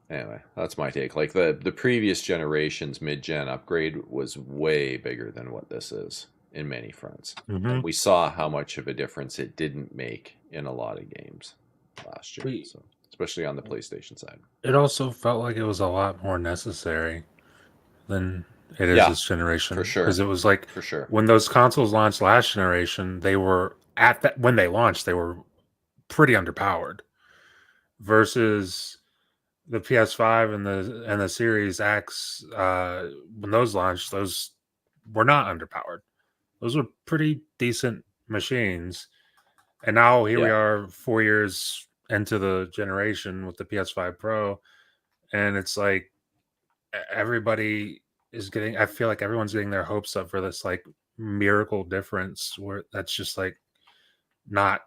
S6: anyway, that's my take. Like the previous generation's mid-gen upgrade was way bigger than what this is in many fronts. We saw how much of a difference it didn't make in a lot of games last year, so, especially on the PlayStation side.
S5: It also felt like it was a lot more necessary than it is this generation.
S6: For sure.
S5: Because it was like,
S6: for sure,
S5: when those consoles launched last generation, they were when they launched, they were pretty underpowered. Versus the PS5 and the Series X, when those launched, those were not underpowered. Those were pretty decent machines. And now here we are 4 years into the generation with the PS5 Pro, and it's like everybody is getting, I feel like everyone's getting their hopes up for this like miracle difference where that's just like not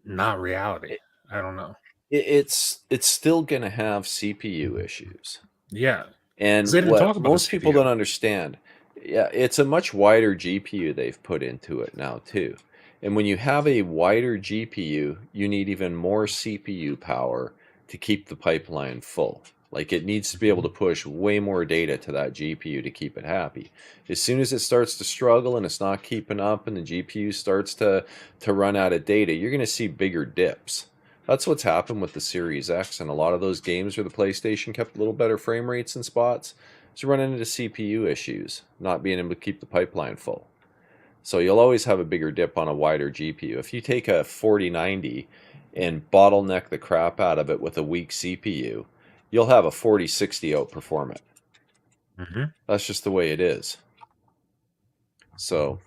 S5: reality. I don't know.
S6: it's still going to have CPU issues.
S5: Yeah.
S6: And
S5: They didn't
S6: what
S5: talk about
S6: most
S5: the
S6: people
S5: CPU.
S6: don't understand, yeah, it's a much wider GPU they've put into it now too. And when you have a wider GPU, you need even more CPU power to keep the pipeline full. Like it needs to be able to push way more data to that GPU to keep it happy. As soon as it starts to struggle and it's not keeping up and the GPU starts to run out of data, you're going to see bigger dips. That's what's happened with the Series X and a lot of those games where the PlayStation kept a little better frame rates in spots. It's running into CPU issues, not being able to keep the pipeline full. So you'll always have a bigger dip on a wider GPU. If you take a 4090 and bottleneck the crap out of it with a weak CPU, you'll have a 4060 outperform it.
S5: Mm-hmm.
S6: That's just the way it is. So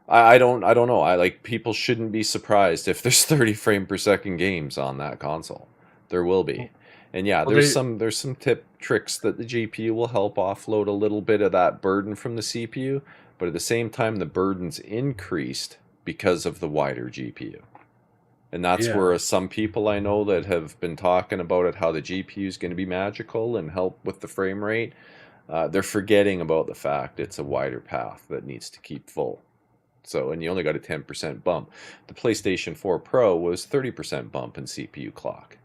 S6: I don't know. I like people shouldn't be surprised if there's 30 frame per second games on that console. There will be. And yeah,
S5: Well,
S6: there's some tricks that the GPU will help offload a little bit of that burden from the CPU, but at the same time the burden's increased because of the wider GPU. And that's where some people I know that have been talking about it, how the GPU is going to be magical and help with the frame rate. They're forgetting about the fact it's a wider path that needs to keep full. So, and you only got a 10% bump. The PlayStation 4 Pro was 30% bump in CPU clock,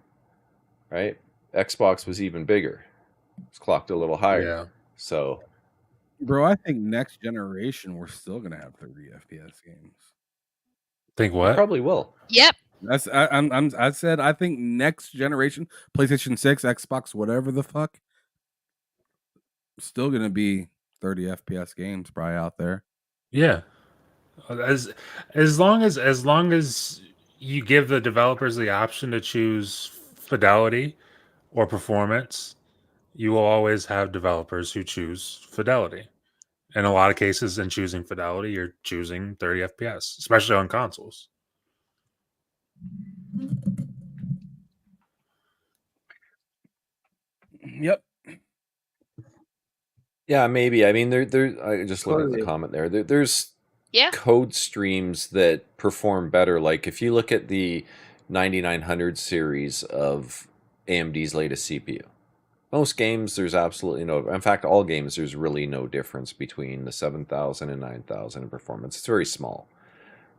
S6: right? Xbox was even bigger. It's clocked a little higher.
S5: Yeah.
S6: So,
S7: bro, I think next generation we're still gonna have 30 FPS games.
S5: Think what?
S6: Probably will.
S8: Yep.
S7: That's I said I think next generation PlayStation 6, Xbox, whatever the fuck, still gonna be 30 FPS games probably out there.
S5: Yeah. As long as you give the developers the option to choose fidelity or performance, you will always have developers who choose fidelity. In a lot of cases, in choosing fidelity, you're choosing 30 FPS, especially on consoles.
S7: Yep.
S6: Yeah, maybe. I mean, there. I just looked at the comment there. There's code streams that perform better. Like if you look at the 9900 series of AMD's latest CPU, most games there's absolutely no. In fact, all games there's really no difference between the 7000 and 9000 in performance. It's very small,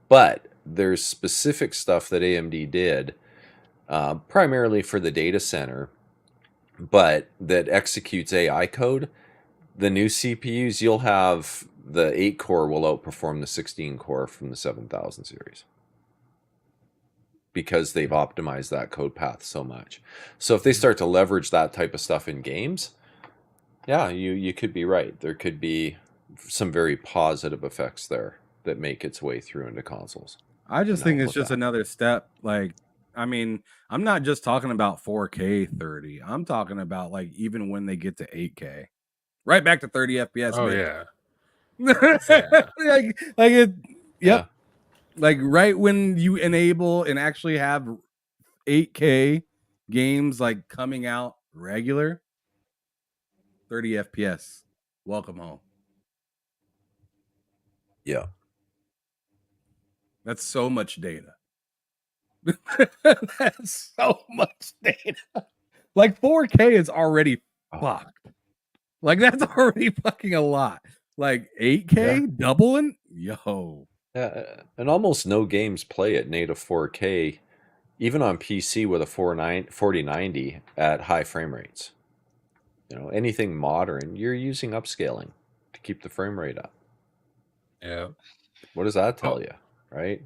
S6: but there's specific stuff that AMD did, primarily for the data center, but that executes AI code. The new CPUs, you'll have the 8-core will outperform the 16-core from the 7000 series because they've optimized that code path so much. So if they start to leverage that type of stuff in games, yeah, you could be right. There could be some very positive effects there that make its way through into consoles.
S7: I just think it's just another step. Like, I mean, I'm not just talking about 4K 30. I'm talking about like even when they get to 8K. Right back to 30 FPS.
S5: Oh,
S7: man.
S5: yeah.
S7: like it. Yep. Yeah. Like right when you enable and actually have 8K games like coming out regular, 30 FPS. Welcome home.
S6: Yeah.
S7: That's so much data. That's so much data. Like 4K is already fucked. Like that's already fucking a lot. Like 8K doubling, yo.
S6: And almost no games play at native 4K, even on PC with a 4090 at high frame rates. You know, anything modern, you're using upscaling to keep the frame rate up.
S5: Yeah.
S6: What does that tell you, right?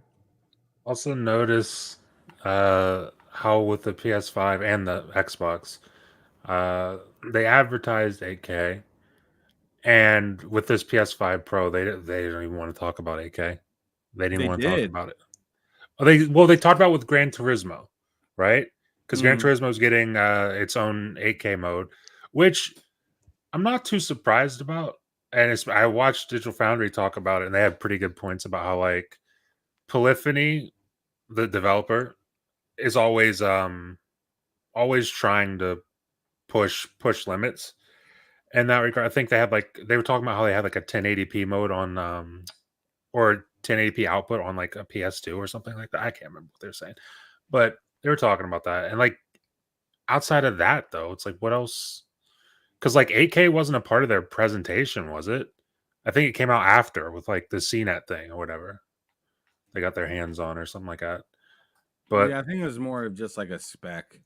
S5: Also notice how with the PS5 and the Xbox, they advertised 8K, and with this PS5 Pro, they don't even want to talk about 8K. They didn't want to talk about it. They talked about it with Gran Turismo, right? Because Gran Turismo is getting its own 8K mode, which I'm not too surprised about. And I watched Digital Foundry talk about it, and they have pretty good points about how like Polyphony, the developer, is always trying to push limits in that regard. I think they were talking about how they had like a 1080p mode on or 1080p output on like a PS2 or something like that. I can't remember what they're saying, but They were talking about that, and like outside of that, though, it's like what else? Because like 8K wasn't a part of their presentation, was it? I think it came out after with like the CNET thing or whatever they got their hands on or something like that. But
S7: yeah, I think it was more of just like a spec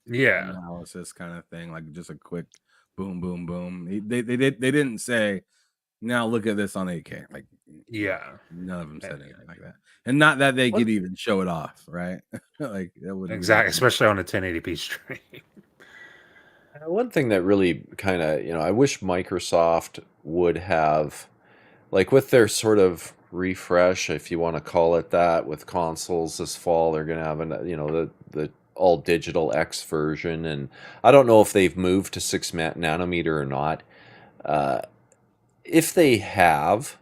S7: analysis kind of thing, like just a quick boom, boom, boom. They didn't say, now look at this on 8K. Like, none of them said anything like that, and not that they could even show it off, right? Like that would
S5: exactly, especially on a 1080p stream.
S6: One thing that really kind of, I wish Microsoft would have, like with their sort of refresh, if you want to call it that, with consoles this fall, they're going to have the all digital X version, and I don't know if they've moved to 6 nanometer or not. If they have,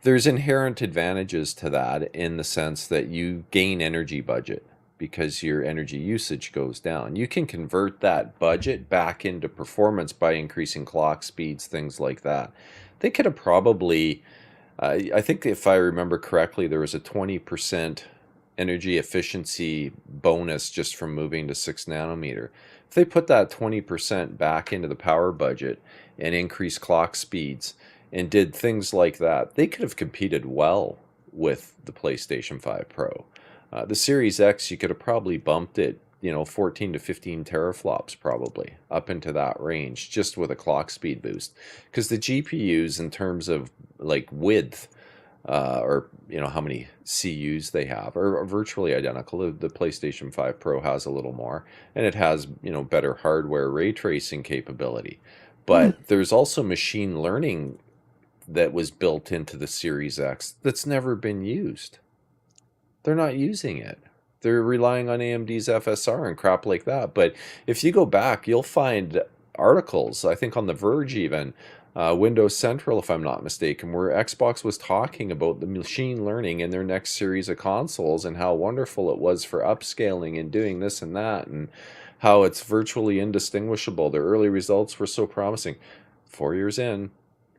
S6: there's inherent advantages to that in the sense that you gain energy budget because your energy usage goes down. You can convert that budget back into performance by increasing clock speeds, things like that. They could have probably, I think if I remember correctly, there was a 20% energy efficiency bonus just from moving to 6 nanometer. If they put that 20% back into the power budget and increased clock speeds and did things like that, they could have competed well with the PlayStation 5 Pro. The Series X, you could have probably bumped it, 14 to 15 teraflops probably up into that range just with a clock speed boost. Because the GPUs in terms of like width or how many CUs they have are virtually identical. The PlayStation 5 Pro has a little more, and it has better hardware ray tracing capability. But there's also machine learning that was built into the Series X that's never been used. They're not using it. They're relying on AMD's FSR and crap like that. But if you go back, you'll find articles, I think on The Verge even, Windows Central, if I'm not mistaken, where Xbox was talking about the machine learning in their next series of consoles and how wonderful it was for upscaling and doing this and that, and how it's virtually indistinguishable. Their early results were so promising. 4 years in,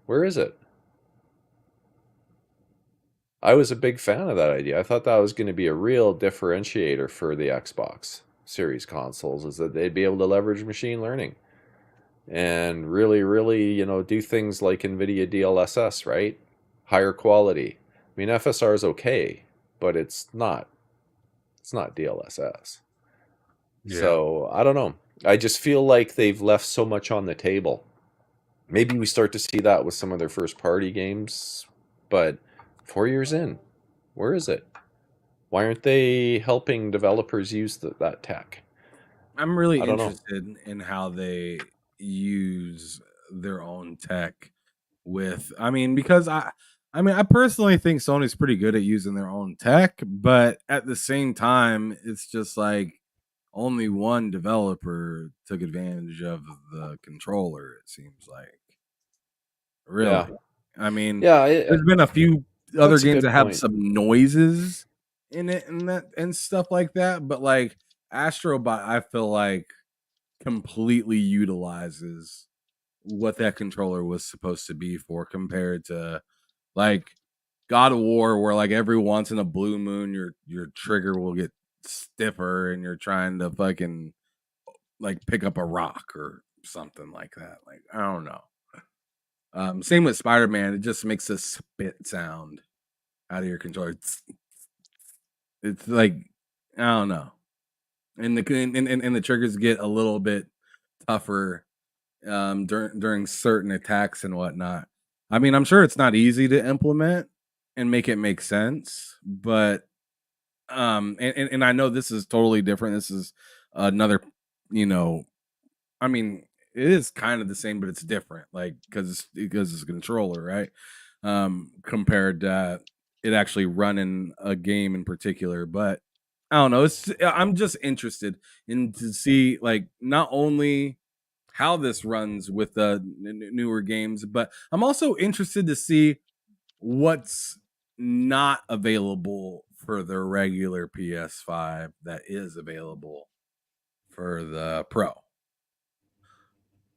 S6: where is it? I was a big fan of that idea. I thought that was going to be a real differentiator for the Xbox series consoles, is that they'd be able to leverage machine learning and really, really, do things like NVIDIA DLSS, right? Higher quality. I mean, FSR is okay, but it's not DLSS. Yeah. So I don't know. I just feel like they've left so much on the table. Maybe we start to see that with some of their first party games, but 4 years in, where is it? Why aren't they helping developers use that tech?
S7: I'm really interested in how they use their own tech because I personally think Sony's pretty good at using their own tech, but at the same time, it's just like only one developer took advantage of the controller, it seems like. Really?
S6: Yeah.
S7: There's been a few other games that have some noises in it and stuff like that, but like Astrobot, I feel like completely utilizes what that controller was supposed to be for, compared to like God of War, where like every once in a blue moon your trigger will get stiffer and you're trying to fucking like pick up a rock or something like that. Like, I don't know. Same with Spider-Man. It just makes a spit sound out of your controller. It's like, I don't know. And the triggers get a little bit tougher during certain attacks and whatnot. I mean, I'm sure it's not easy to implement and make it make sense, but and I know this is totally different. This is another, I mean, it is kind of the same, but it's different, like because it's a controller, right? Compared to it actually running a game in particular. But I don't know. I'm just interested in to see like not only how this runs with the newer games, but I'm also interested to see what's not available for the regular PS5 that is available for the Pro.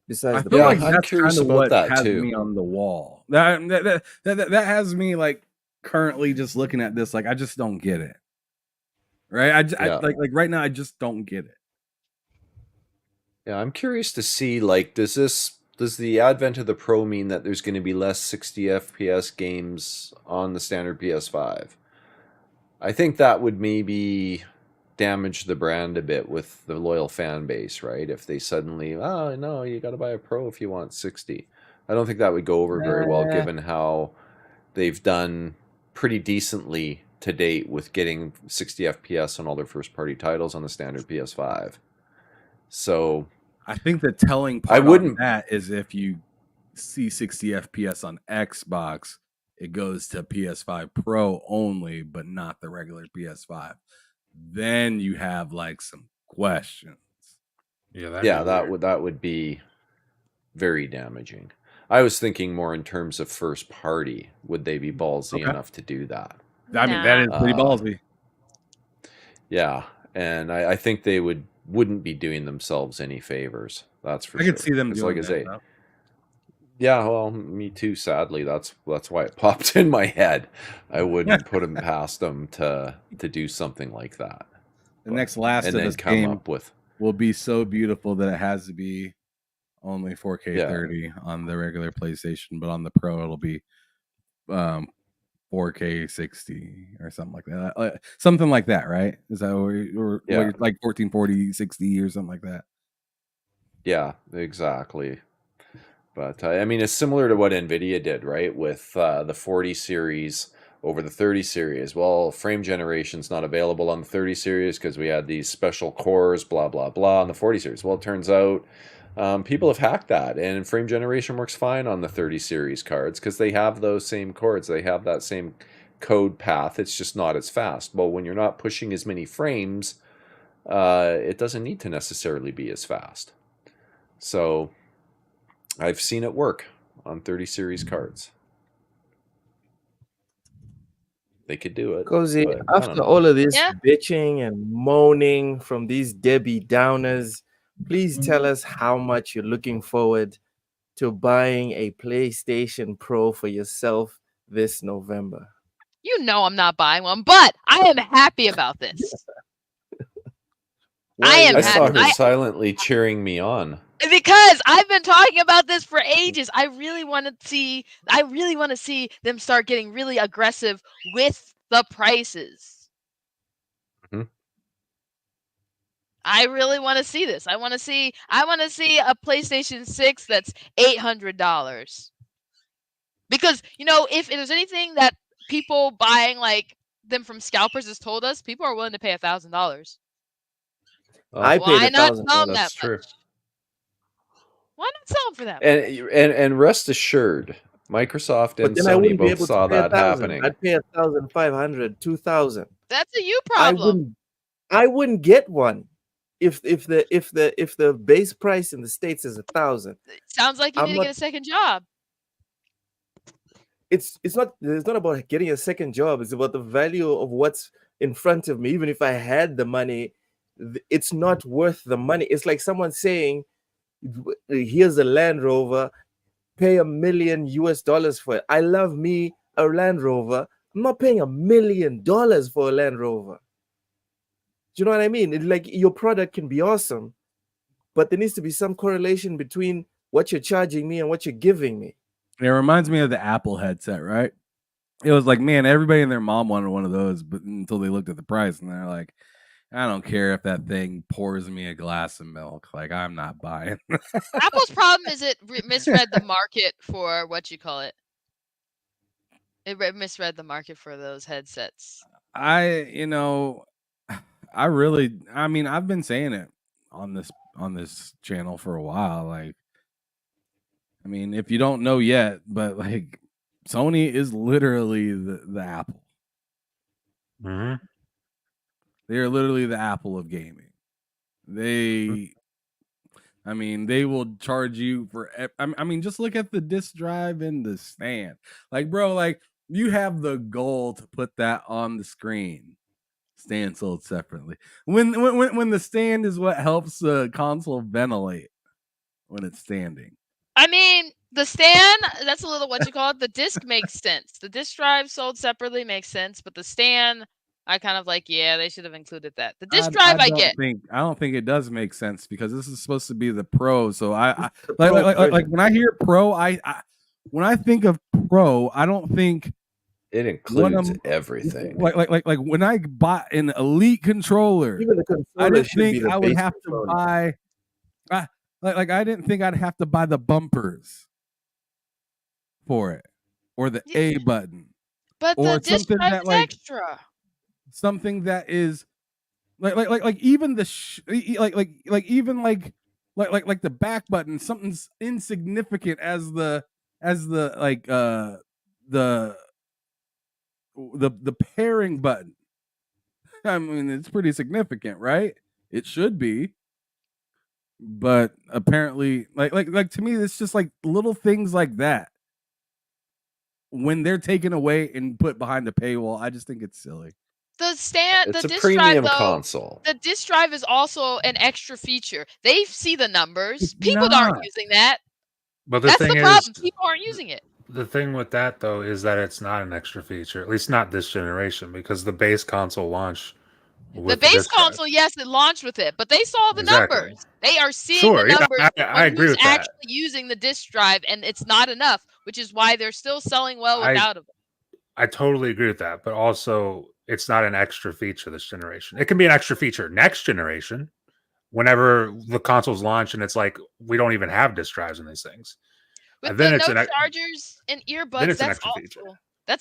S4: Besides,
S7: I feel like
S6: I'm
S7: that's
S6: curious
S7: kind of
S6: about
S7: what
S6: that
S7: has
S6: too.
S7: me on the wall. That has me like currently just looking at this, like I just don't get it. right? I like right now I just don't get it.
S6: Yeah, I'm curious to see, like, does the advent of the Pro mean that there's going to be less 60 FPS games on the standard PS5? I think that would maybe damage the brand a bit with the loyal fan base, right? If they suddenly, oh no, you got to buy a Pro if you want 60. I don't think that would go over very well, given how they've done pretty decently to date with getting 60 FPS on all their first-party titles on the standard PS5. So
S7: I think the telling part on that is if you see 60 FPS on Xbox, it goes to PS5 Pro only, but not the regular PS5. Then you have like some questions.
S6: Yeah, that would be very damaging. I was thinking more in terms of first party. Would they be ballsy enough to do that?
S7: I mean, that is pretty ballsy.
S6: Yeah, and I think they wouldn't be doing themselves any favors. That's for sure.
S7: I could see them doing that.
S6: Yeah, well, me too. Sadly, that's why it popped in my head. I wouldn't put them past them to do something like that.
S7: The next Last of Us game will be so beautiful that it has to be only 4K 30 on the regular PlayStation, but on the Pro it'll be 4K 60 or something like that. Something like that, right? Is that or like 1440 60 or something like that?
S6: Yeah, exactly. But I mean, it's similar to what NVIDIA did, right? With the 40 series over the 30 series. Well, frame generation's not available on the 30 series because we had these special cores, blah, blah, blah, on the 40 series. Well, it turns out people have hacked that, and frame generation works fine on the 30 series cards because they have those same cores. They have that same code path. It's just not as fast. Well, when you're not pushing as many frames, it doesn't need to necessarily be as fast. So I've seen it work on 30 series cards. They could do it.
S4: Cozy, after all of this bitching and moaning from these Debbie Downers, please tell us how much you're looking forward to buying a PlayStation Pro for yourself this November.
S8: You know I'm not buying one, but I am happy about this.
S6: I saw her silently cheering me on.
S8: Because I've been talking about this for ages. I really want to see them start getting really aggressive with the prices.
S6: Mm-hmm.
S8: I really want to see this. I want to see a PlayStation 6 that's $800. Because, if there's anything that people buying like them from scalpers has told us, people are willing to pay $1,000.
S4: I paid $1,000.
S6: That's true.
S8: Why not sell them for that?
S6: And rest assured, Microsoft and Sony both saw that happening.
S4: I'd pay $1,500, $2,000.
S8: That's a you problem.
S4: I wouldn't get one if the base price in the States is $1,000.
S8: Sounds like you need to get a second job.
S4: It's not about getting a second job. It's about the value of what's in front of me. Even if I had the money, it's not worth the money. It's like someone saying, here's a Land Rover, pay $1 million for it. I love me a Land Rover. I'm not paying $1 million for a Land Rover. Do you know what I mean? It's like your product can be awesome, but there needs to be some correlation between what you're charging me and what you're giving me.
S7: It reminds me of the Apple headset, right? It was like, man, everybody and their mom wanted one of those, but until they looked at the price and they're like, I don't care if that thing pours me a glass of milk. Like, I'm not buying.
S8: Apple's problem is it misread the market for what you call it. It misread the market for those headsets.
S7: I've been saying it on this channel for a while. Like, I mean, if you don't know yet, but like, Sony is literally the Apple.
S5: Mm-hmm.
S7: They are literally the Apple of gaming. They will charge you for. I mean, just look at the disc drive and the stand. Like, bro, like you have the goal to put that on the screen. Stand sold separately. When the stand is what helps the console ventilate when it's standing.
S8: I mean, the stand, that's a little what you call it. The disc makes sense. The disc drive sold separately makes sense, but the stand I kind of like, yeah, they should have included that. The disk drive, I get.
S7: I don't think it does make sense because this is supposed to be the Pro. So I like when I hear Pro, when I think of Pro, I don't think
S6: it includes everything.
S7: Like when I bought an Elite controller,
S4: Even the controller
S7: I didn't
S4: should be
S7: think
S4: the
S7: I would
S4: base
S7: have
S4: controller.
S7: to buy. I didn't think I'd have to buy the bumpers for it or the A button.
S8: But
S7: or
S8: the disk
S7: something
S8: drive
S7: that
S8: is
S7: like
S8: extra.
S7: something that is like even the even like the back button, something's insignificant as the like the pairing button. I mean, it's pretty significant, right? It should be. But apparently, like to me, it's just like little things like that. When they're taken away and put behind the paywall, I just think it's silly.
S6: It's
S8: The
S6: a
S8: disk
S6: premium
S8: drive, though,
S6: console.
S8: the disk drive is also an extra feature. They see the numbers.
S7: It's
S8: People
S7: not.
S8: aren't using that.
S5: But the
S8: That's
S5: thing
S8: the
S5: is,
S8: problem. People aren't using it.
S5: the thing with that though is that it's not an extra feature, at least not this generation, because the base console launched with
S8: The base
S5: disk drive.
S8: console, yes, it launched with it, but they saw the
S5: Exactly.
S8: numbers. They are seeing
S5: Sure,
S8: the
S5: yeah,
S8: numbers
S5: I
S8: on
S5: agree
S8: who's
S5: with that.
S8: actually using the disk drive, and it's not enough, which is why they're still selling well without it.
S5: I totally agree with that, but also it's not an extra feature this generation. It can be an extra feature next generation, whenever the consoles launch, and it's like we don't even have disk drives in these things.
S8: With
S5: And then
S8: the
S5: it's
S8: no
S5: an
S8: chargers and
S5: then
S8: earbuds,
S5: it's an
S8: that's
S5: extra feature.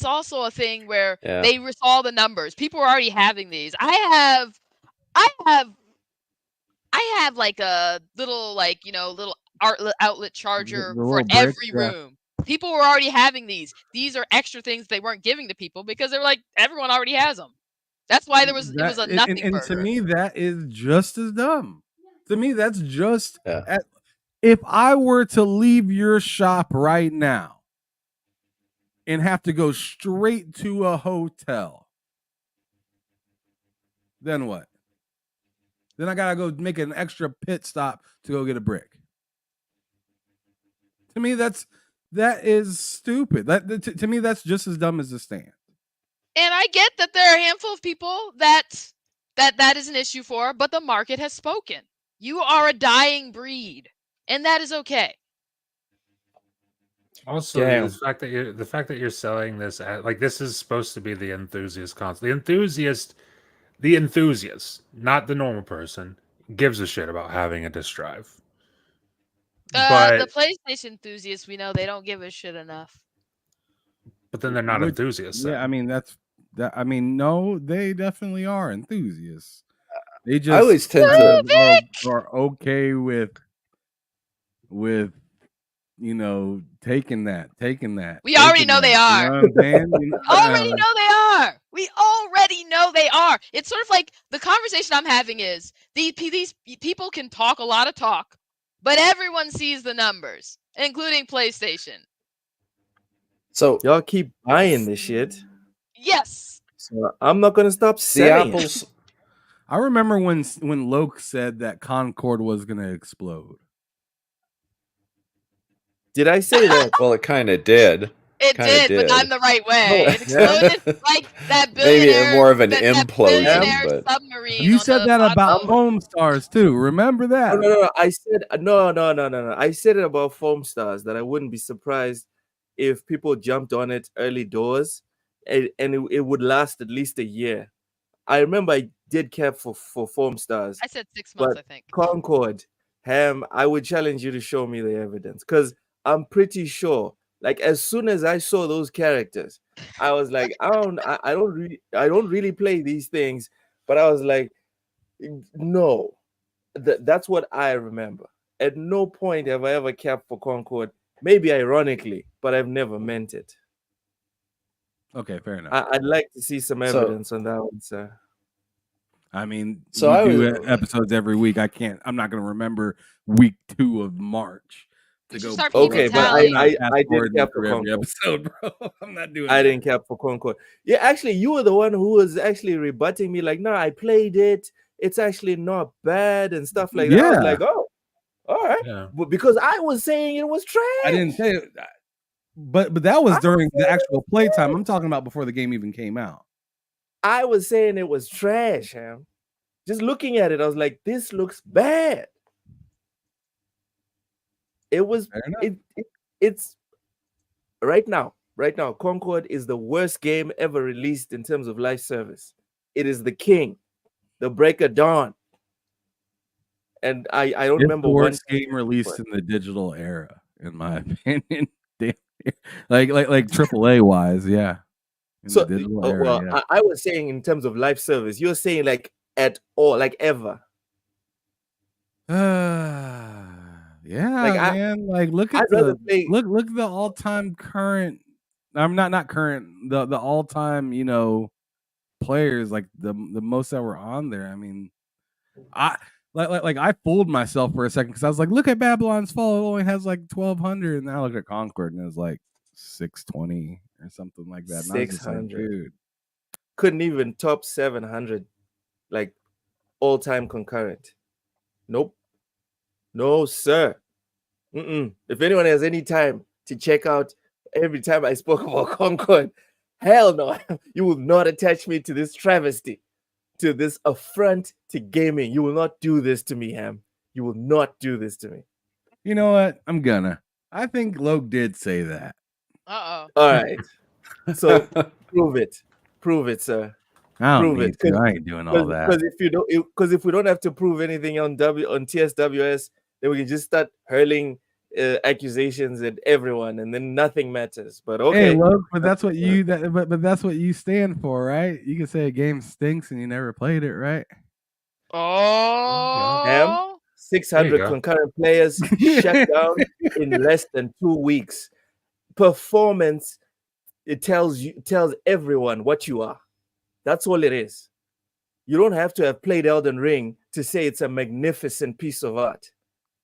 S8: also a thing where
S6: Yeah.
S8: they saw the numbers. People were already having these. I have like a little little outlet charger
S7: The
S8: for
S7: little brick,
S8: every
S7: yeah.
S8: room. People were already having these. These are extra things they weren't giving to people because they were like, everyone already has them. That's why it was a nothing
S7: and
S8: burger.
S7: to me, that is just as dumb. To me, that's just
S6: Yeah.
S7: if I were to leave your shop right now and have to go straight to a hotel, then what? Then I gotta go make an extra pit stop to go get a brick. To me, that is stupid. To me, that's just as dumb as the stand.
S8: And I get that there are a handful of people that is an issue for, but the market has spoken. You are a dying breed, and that is okay.
S5: Also,
S4: Damn.
S5: the fact that you're selling this like this is supposed to be the enthusiast console. The enthusiast, not the normal person, gives a shit about having a disk drive.
S8: The PlayStation enthusiasts, we know they don't give a shit enough.
S5: But then they're not enthusiasts.
S7: Yeah,
S5: then.
S7: I mean no, they definitely are enthusiasts. They just
S6: I always tend to
S7: are okay with taking that.
S8: We already know they are.
S7: You know what I'm saying?
S8: Already know they are. We already know they are. It's sort of like the conversation I'm having is these people can talk a lot of talk, but everyone sees the numbers, including PlayStation.
S6: So
S4: y'all keep buying this shit.
S8: Yes.
S4: So I'm not gonna stop
S6: the
S4: selling it.
S6: Apple's
S7: I remember when Loke said that Concord was gonna explode.
S4: Did I say that?
S6: Well, it kind of did.
S8: It
S6: Kinda
S8: did, but not in the right way.
S4: No.
S8: It exploded like that
S6: Maybe
S8: billionaire.
S6: more of an
S8: that
S6: implosion,
S8: billionaire
S6: but
S8: submarine.
S7: You
S8: on
S7: said
S8: the
S7: that
S8: bottom
S7: about
S8: of-
S7: Foam Stars too. Remember that?
S4: No. I said no. I said it about Foam Stars that I wouldn't be surprised if people jumped on it early doors, and it would last at least a year. I remember I did care for Foam Stars.
S8: I said 6 months,
S4: But
S8: I think.
S4: Concord, I would challenge you to show me the evidence because I'm pretty sure. Like as soon as I saw those characters, I was like, I don't really play these things, but I was like, no, that's what I remember. At no point have I ever capped for Concord. Maybe ironically, but I've never meant it.
S7: Okay, fair enough.
S4: I'd like to see some evidence on that one, sir.
S7: I mean,
S6: So
S7: we
S6: I
S7: do
S6: was-
S7: episodes every week. I'm not going to remember week 2 of March to
S8: You should
S7: go.
S8: start
S4: Okay,
S8: keeping
S4: but
S8: tally.
S4: I did
S7: fast-forwarding
S4: cap for
S7: through every
S4: Concord.
S7: episode, bro. I'm not doing.
S4: I
S7: that.
S4: didn't cap for Concord. Yeah, actually, you were the one who was actually rebutting me, like, no, I played it. It's actually not bad and stuff like that. I was
S7: Yeah.
S4: like, oh, all right.
S5: Yeah.
S4: But because I was saying it was trash.
S7: I didn't say it, but that was during the actual playtime. I'm talking about before the game even came out.
S4: I was saying it was trash, Ham. Just looking at it, I was like, this looks bad. It was it's right now, Concord is the worst game ever released in terms of live service. It is the king, the break of dawn. And I don't remember
S7: the worst game released in the digital era, in my opinion. like AAA wise, yeah. In
S4: so
S7: the digital era,
S4: well,
S7: yeah.
S4: I was saying in terms of live service, you're saying like at all, like ever.
S7: Yeah,
S4: Like
S7: man. Like look at look the all-time current. I'm not current. The all-time, players, like the most that were on there. I mean, I fooled myself for a second because I was like, look at Babylon's Fall. It only has like 1,200, and then I looked at Concord and it was like 620 or something like that.
S4: 600,
S7: dude,
S4: couldn't even top 700, like all-time concurrent. Nope. No, sir. If anyone has any time to check out every time I spoke about Concord, hell no, you will not attach me to this travesty, to this affront to gaming. You will not do this to me, Ham. You will not do this to me.
S7: You know what? I'm gonna. I think Loke did say that.
S8: Uh-oh.
S4: All right. So prove it. Prove it, sir.
S7: I don't need to. I ain't doing all that.
S4: Because if we don't have to prove anything on TSWS, then we can just start hurling accusations at everyone, and then nothing matters. But okay,
S7: hey, look, but that's what you but that's what you stand for, right? You can say a game stinks and you never played it, right?
S8: Oh,
S4: 600 concurrent players shut down in less than 2 weeks. Performance, it tells everyone what you are. That's all it is. You don't have to have played Elden Ring to say it's a magnificent piece of art.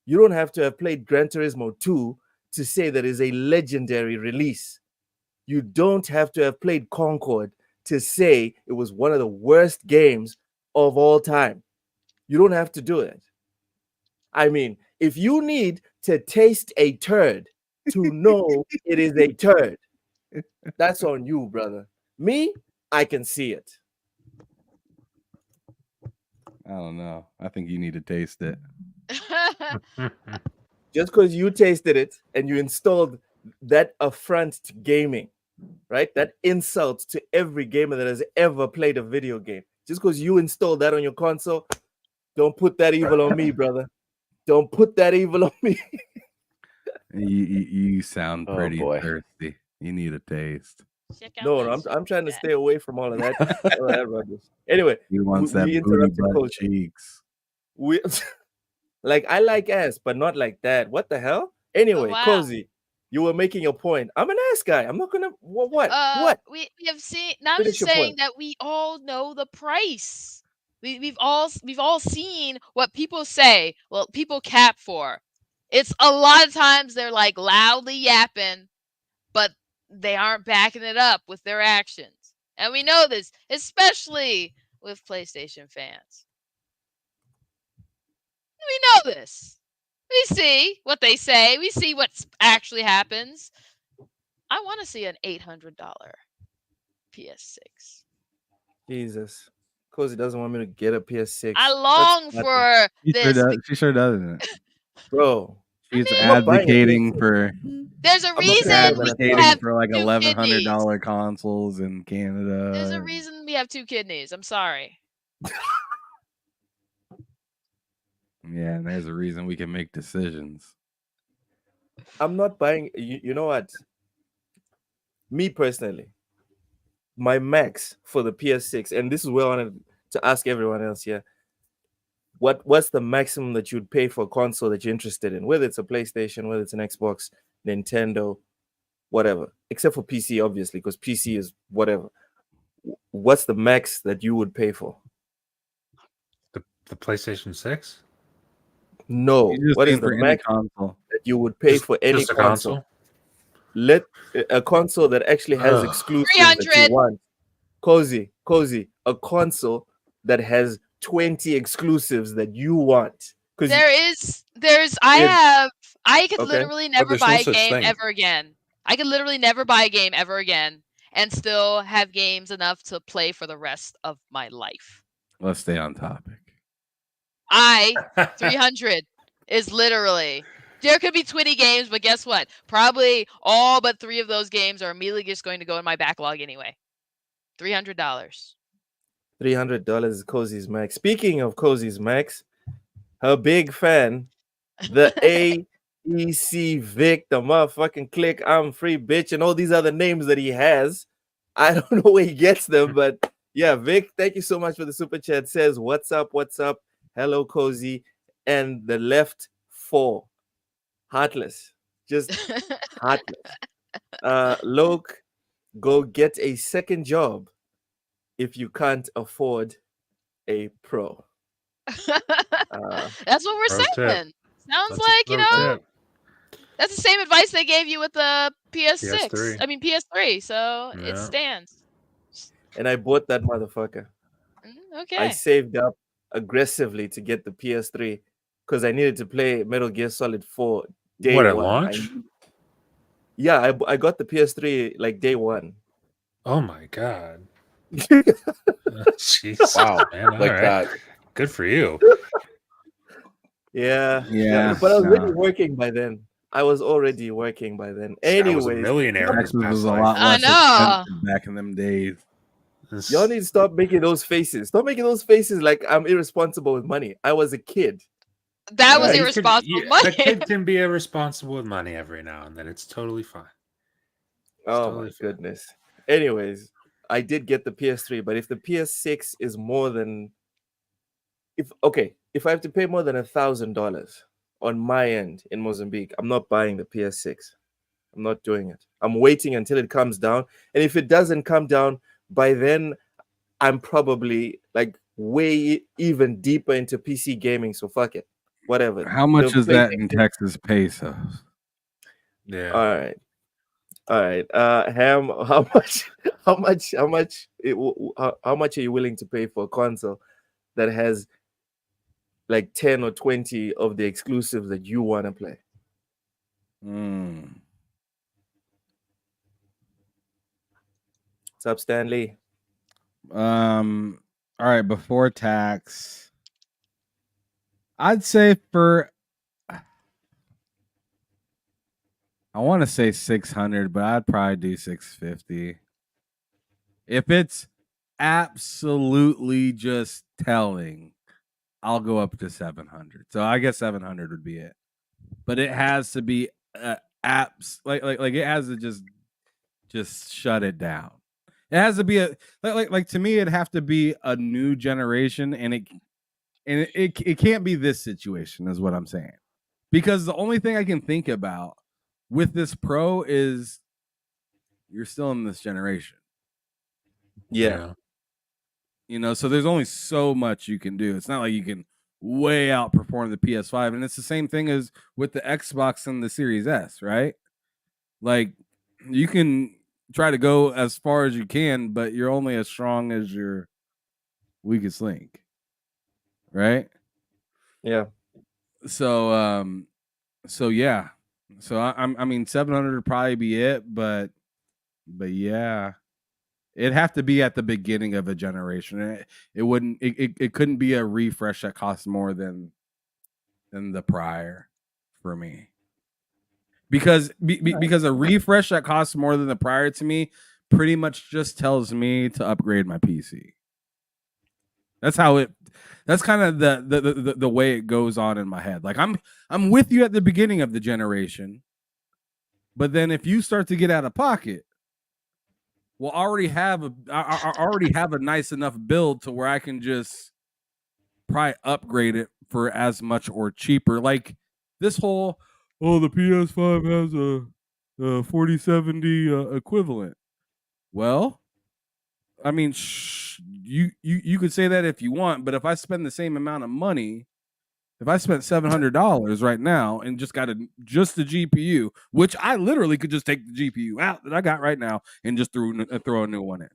S4: You don't have to have played Gran Turismo 2 to say that it's a legendary release. You don't have to have played Concord to say it was one of the worst games of all time. You don't have to do it. I mean, if you need to taste a turd to know it is a turd, that's on you, brother. Me, I can see it.
S7: I don't know. I think you need to taste it.
S4: Just because you tasted it and you installed that affront to gaming, right? That insult to every gamer that has ever played a video game. Just because you installed that on your console, don't put that evil on me, brother. Don't put that evil on me.
S7: You sound pretty thirsty. You need a taste.
S4: No, I'm trying to stay away from all of that. Anyway,
S7: he wants that booty butt cheeks.
S4: Like I like ass, but not like that. What the hell? Anyway, Cozy, you were making a point. I'm an ass guy. I'm not gonna what?
S8: We have seen. Now I'm just saying that we all know the price. We've all seen what people say. Well, people cap for. It's a lot of times they're like loudly yapping, but they aren't backing it up with their actions. And we know this, especially with PlayStation fans. We know this. We see what they say. We see what actually happens. I want to see an $800 PS6.
S4: Jesus. Cozy doesn't want me to get a PS6.
S8: I long for this.
S7: She sure doesn't.
S4: Bro.
S7: She's advocating for.
S8: There's a reason we have
S7: for like $1,100 consoles in Canada.
S8: There's a reason we have two kidneys. I'm sorry.
S7: Yeah, and there's a reason we can make decisions.
S4: I'm not buying. You know what? Me personally, my max for the PS6, and this is where I wanted to ask everyone else here. What's the maximum that you'd pay for a console that you're interested in? Whether it's a PlayStation, whether it's an Xbox, Nintendo, whatever. Except for PC, obviously, because PC is whatever. What's the max that you would pay for?
S5: The PlayStation 6?
S4: No. What is the max
S7: console
S4: that you would pay for any console? Let a console that actually has exclusives that you want. Cozy, a console that has 20 exclusives that you want.
S8: I could literally never buy a game ever again. I could literally never buy a game ever again. and still have games enough to play for the rest of my life.
S7: Let's stay on topic.
S8: 300 is literally, there could be 20 games, but guess what? Probably all but 3 of those games are immediately just going to go in my backlog anyway. $300.
S4: $300 is Cozy's Max. Speaking of Cozy's Max, her big fan, the AEC Vic, the motherfucking click, I'm free bitch, and all these other names that he has. I don't know where he gets them, but yeah, Vic, thank you so much for the super chat. Says, what's up? Hello, Cozy. And the left 4. Heartless. Just heartless. Loke, go get a second job if you can't afford a pro.
S8: That's what we're saying.
S5: Tip.
S8: Sounds like, that's the same advice they gave you with the PS6. I mean, PS3. So it stands.
S4: And I bought that motherfucker.
S8: Okay.
S4: I saved up aggressively to get the PS3 because I needed to play Metal Gear Solid 4 day one.
S5: At launch?
S4: Yeah, I got the PS3 like day one.
S5: Oh my god. Jeez.
S6: Wow,
S5: man.
S6: like that.
S5: Good for you.
S4: Yeah. But I was already working by then. Anyways,
S5: I was a millionaire.
S7: Texas was a lot less expensive back in them days.
S4: Y'all need to stop making those faces. Stop making those faces like I'm irresponsible with money. I was a kid.
S8: That was irresponsible with money.
S5: The kid can be irresponsible with money every now and then. It's totally fine.
S4: My goodness. Anyways, I did get the PS3, but if the PS6 is more than if I have to pay more than $1,000 on my end in Mozambique, I'm not buying the PS6. I'm not doing it. I'm waiting until it comes down. And if it doesn't come down, by then I'm probably like way even deeper into PC gaming. So fuck it. Whatever.
S7: How much is that in Texas pesos?
S5: Yeah.
S4: All right. Ham, how much are you willing to pay for a console that has like 10 or 20 of the exclusives that you want to play? What's up, Stanley?
S7: All right, before tax, I'd say I want to say 600, but I'd probably do 650. If it's absolutely just telling, I'll go up to 700. So I guess 700 would be it. But it has to be apps like it has to just shut it down. It has to be like to me, it'd have to be a new generation, and it can't be this situation, is what I'm saying. Because the only thing I can think about with this Pro is you're still in this generation.
S4: Yeah.
S7: You know, so there's only so much you can do. It's not like you can way outperform the PS5. And it's the same thing as with the Xbox and the Series S, right? Like, you can try to go as far as you can, but you're only as strong as your weakest link. Right?
S4: Yeah.
S7: So yeah. So I mean 700 would probably be it, but yeah. It'd have to be at the beginning of a generation. It couldn't be a refresh that costs more than the prior for me. Because a refresh that costs more than the prior to me pretty much just tells me to upgrade my PC. That's kind of the way it goes on in my head. Like I'm with you at the beginning of the generation, but then if you start to get out of pocket, I already have a nice enough build to where I can just probably upgrade it for as much or cheaper. Like this whole, the PS5 has a 4070 equivalent. Well, I mean, you could say that if you want, but if I spend the same amount of money, if I spent $700 right now and just got just the GPU, which I literally could just take the GPU out that I got right now and just throw a new one in.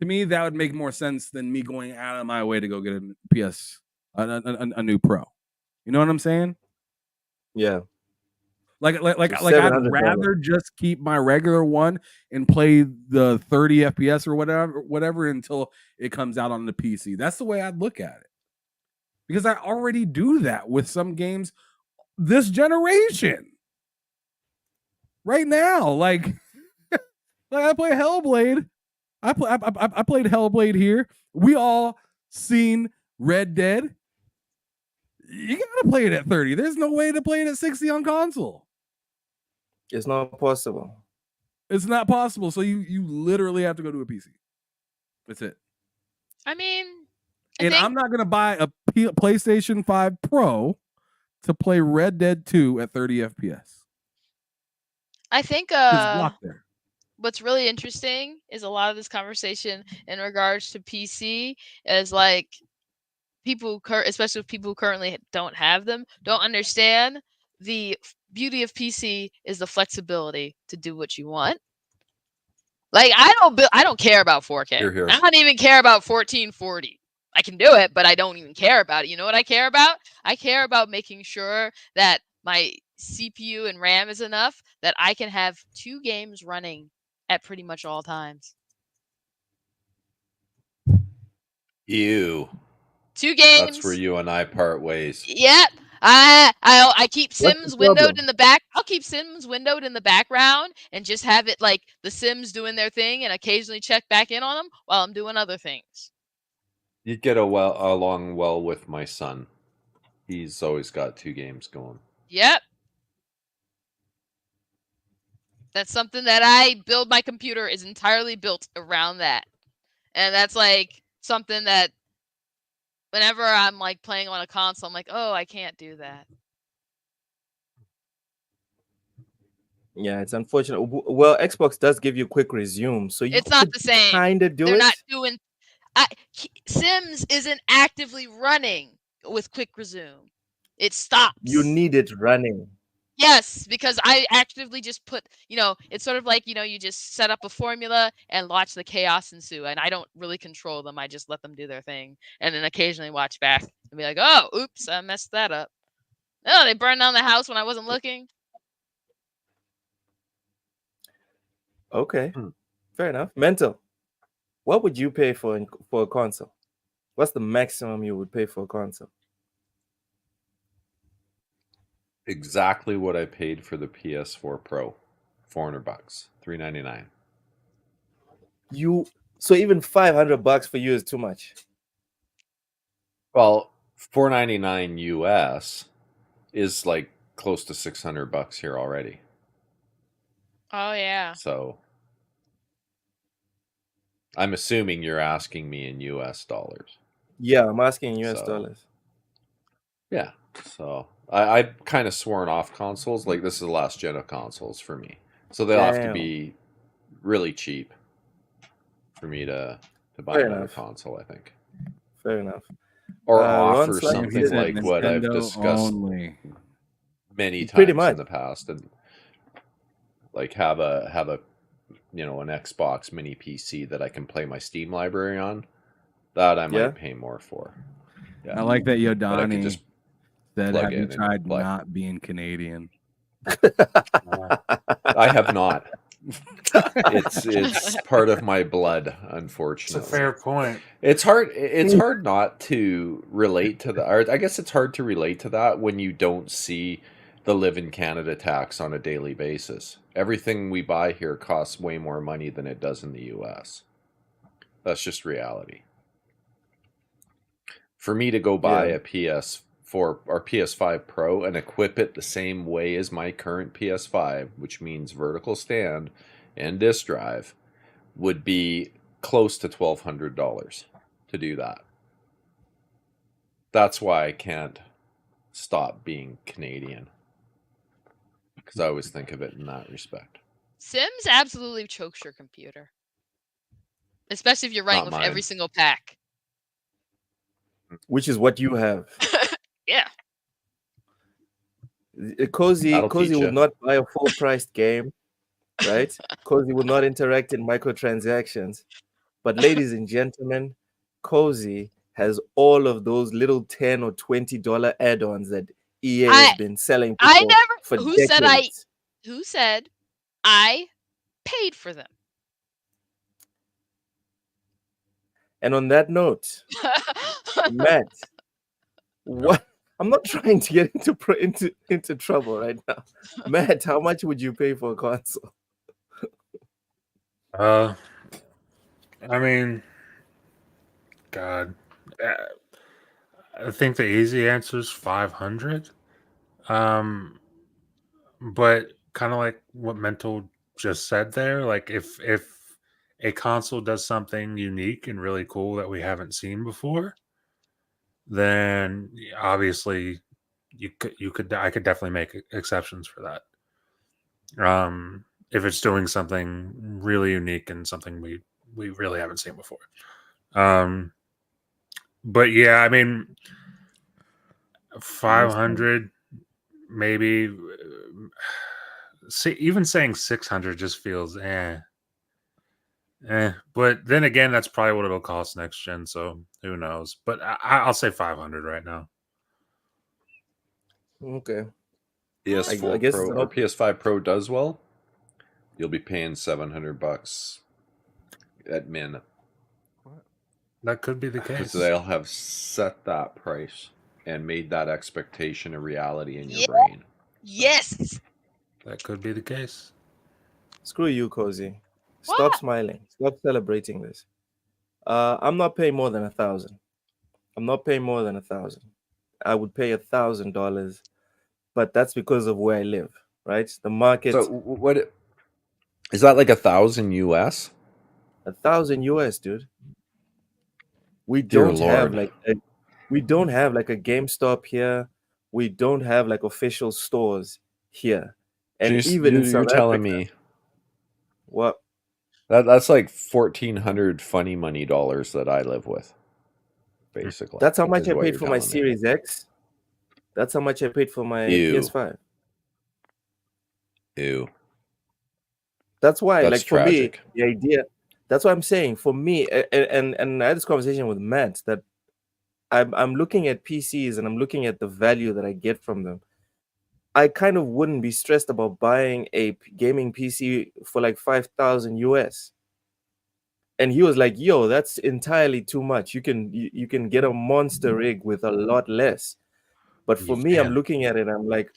S7: To me, that would make more sense than me going out of my way to go get a new Pro. You know what I'm saying?
S4: Yeah.
S7: Like I'd
S4: $700.
S7: rather just keep my regular one and play the 30 FPS or whatever until it comes out on the PC. That's the way I'd look at it. Because I already do that with some games this generation. Right now, like I play Hellblade. I played Hellblade here. We all seen Red Dead. You gotta play it at 30. There's no way to play it at 60 on console.
S4: It's not possible.
S7: It's not possible. So you literally have to go to a PC. That's it.
S8: I mean,
S7: I'm not gonna buy a PlayStation 5 Pro to play Red Dead 2 at 30 FPS.
S8: I think
S7: It's blocked there.
S8: What's really interesting is a lot of this conversation in regards to PC is like people, especially people who currently don't have them, don't understand the beauty of PC is the flexibility to do what you want. Like I don't care about 4K.
S6: Here.
S8: I don't even care about 1440. I can do it, but I don't even care about it. You know what I care about? I care about making sure that my CPU and RAM is enough that I can have 2 games running at pretty much all times.
S6: Ew.
S8: 2 games.
S6: That's where you and I part ways.
S8: Yep. I keep
S4: What's
S8: Sims
S4: the
S8: windowed
S4: problem?
S8: in the back. I'll keep Sims windowed in the background and just have it like the Sims doing their thing and occasionally check back in on them while I'm doing other things.
S6: You'd get along well with my son. He's always got 2 games going.
S8: Yep. That's something that I build. My computer is entirely built around that. And that's like something that whenever I'm like playing on a console, I'm like, oh, I can't do that.
S4: Yeah, it's unfortunate. Well, Xbox does give you quick resume, so you
S8: It's not the same.
S4: kind of do
S8: They're
S4: it.
S8: not doing. Sims isn't actively running with quick resume. It stops.
S4: You need it running.
S8: Yes, because I actively just put, it's sort of like, you just set up a formula and watch the chaos ensue. And I don't really control them. I just let them do their thing. And then occasionally watch back and be like, oh, oops, I messed that up. Oh, they burned down the house when I wasn't looking.
S4: Okay, fair enough. Mental. What would you pay for a console? What's the maximum you would pay for a console?
S6: Exactly what I paid for the PS4 Pro. $400, $399.
S4: So even $500 for you is too much.
S6: Well, $499 US is like close to $600 here already.
S8: Oh yeah.
S6: So I'm assuming you're asking me in US dollars.
S4: Yeah, I'm asking US dollars.
S6: Yeah. So I've kind of sworn off consoles. Like this is the last gen of consoles for me. So they'll have to be really cheap for me to buy another console, I think.
S4: Fair enough.
S6: Or offer something like what I've discussed many times in the past, and like have a an Xbox mini PC that I can play my Steam library on. That I might pay more for. Yeah.
S7: I like that Yodani said, have you tried not being Canadian?
S6: I have not. It's part of my blood, unfortunately.
S5: It's a fair point.
S6: It's hard not to relate to that. Or I guess it's hard to relate to that when you don't see the Live in Canada tax on a daily basis. Everything we buy here costs way more money than it does in the US. That's just reality. For me to go buy a PS4 or PS5 Pro and equip it the same way as my current PS5, which means vertical stand and disk drive, would be close to $1,200 to do that. That's why I can't stop being Canadian, because I always think of it in that respect.
S8: Sims absolutely chokes your computer, especially if you're running with every single pack.
S4: Which is what you have.
S8: Yeah.
S4: Cozy would not buy a full-priced game, right? Cozy would not interact in microtransactions. But ladies and gentlemen, Cozy has all of those little $10 or $20 add-ons that EA has been selling for
S8: who
S4: decades.
S8: said I paid for them?
S4: And on that note, Matt, what? I'm not trying to get into trouble right now. Matt, how much would you pay for a console?
S5: I mean, God, I think the easy answer is 500. But kind of like what Mental just said there, like if a console does something unique and really cool that we haven't seen before, then obviously I could definitely make exceptions for that. If it's doing something really unique and something we really haven't seen before. But yeah, I mean, 500 maybe. See, even saying 600 just feels but then again, that's probably what it'll cost next gen, so who knows. But I'll say 500 right now.
S4: Okay.
S6: PS4
S4: I guess
S6: Pro or PS5 Pro does well, you'll be paying $700 at min.
S5: That could be the case.
S6: So they'll have set that price and made that expectation a reality in your brain.
S8: Yes.
S5: That could be the case.
S4: Screw you, Cozy. Stop smiling. Stop celebrating this. I'm not paying more than $1,000. I'm not paying more than $1,000. I would pay $1,000, but that's because of where I live, right? The market.
S6: So what is that, like $1,000 US?
S4: $1,000 US, dude. We don't have like a GameStop here. We don't have like official stores here. And
S6: so
S4: even in
S6: you're
S4: South
S6: telling
S4: Africa,
S6: me
S4: what?
S6: That's like 1,400 funny money dollars that I live with, basically.
S4: That's how much I paid for my Series X. That's how much I paid for my PS5.
S6: Ew.
S4: That's why,
S6: That's
S4: like,
S6: tragic.
S4: For me, the idea. That's what I'm saying. For me, and I had this conversation with Matt that I'm looking at PCs and I'm looking at the value that I get from them. I kind of wouldn't be stressed about buying a gaming PC for like 5,000 US. And he was like, "Yo, that's entirely too much. You can get a monster rig with a lot less." But for me, I'm looking at it. I'm like,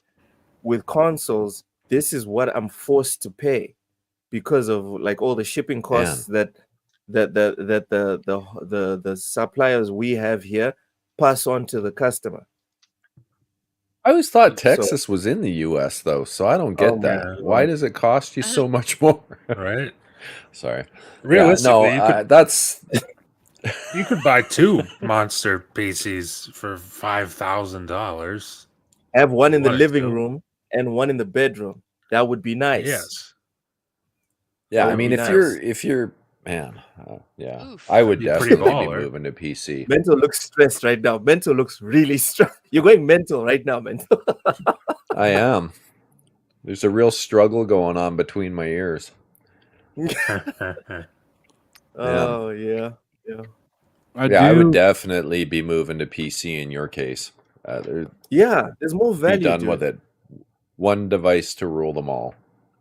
S4: with consoles, this is what I'm forced to pay because of like all the shipping costs that the suppliers we have here pass on to the customer.
S6: I always thought Texas was in the US though, so I don't get that. Why does it cost you so much more?
S5: Right.
S6: Sorry.
S5: Realistically,
S6: that's
S5: you could buy 2 monster PCs for $5,000.
S4: Have one in the living room and one in the bedroom. That would be nice.
S5: Yes.
S6: Yeah, I mean, if you're man, I would definitely be moving to PC.
S4: Mental looks stressed right now. Mental looks really stressed. You're going mental right now, Mental.
S6: I am. There's a real struggle going on between my ears.
S4: Oh yeah.
S6: I would definitely be moving to PC in your case.
S4: There's more value.
S6: Be done with it. One device to rule them all.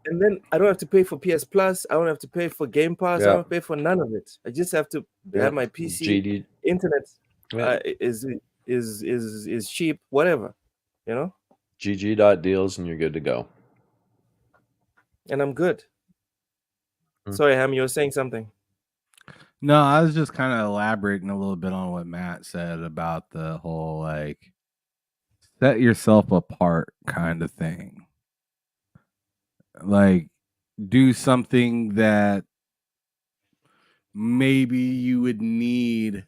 S4: And then I don't have to pay for PS Plus. I don't have to pay for Game Pass. I don't have to pay for none of it. I just have to have my PC. Internet is cheap, whatever, you know.
S6: GG.deals and you're good to go.
S4: And I'm good. Sorry, Ham, you were saying something.
S7: No, I was just kind of elaborating a little bit on what Matt said about the whole like set yourself apart kind of thing. Like, do something that maybe you would need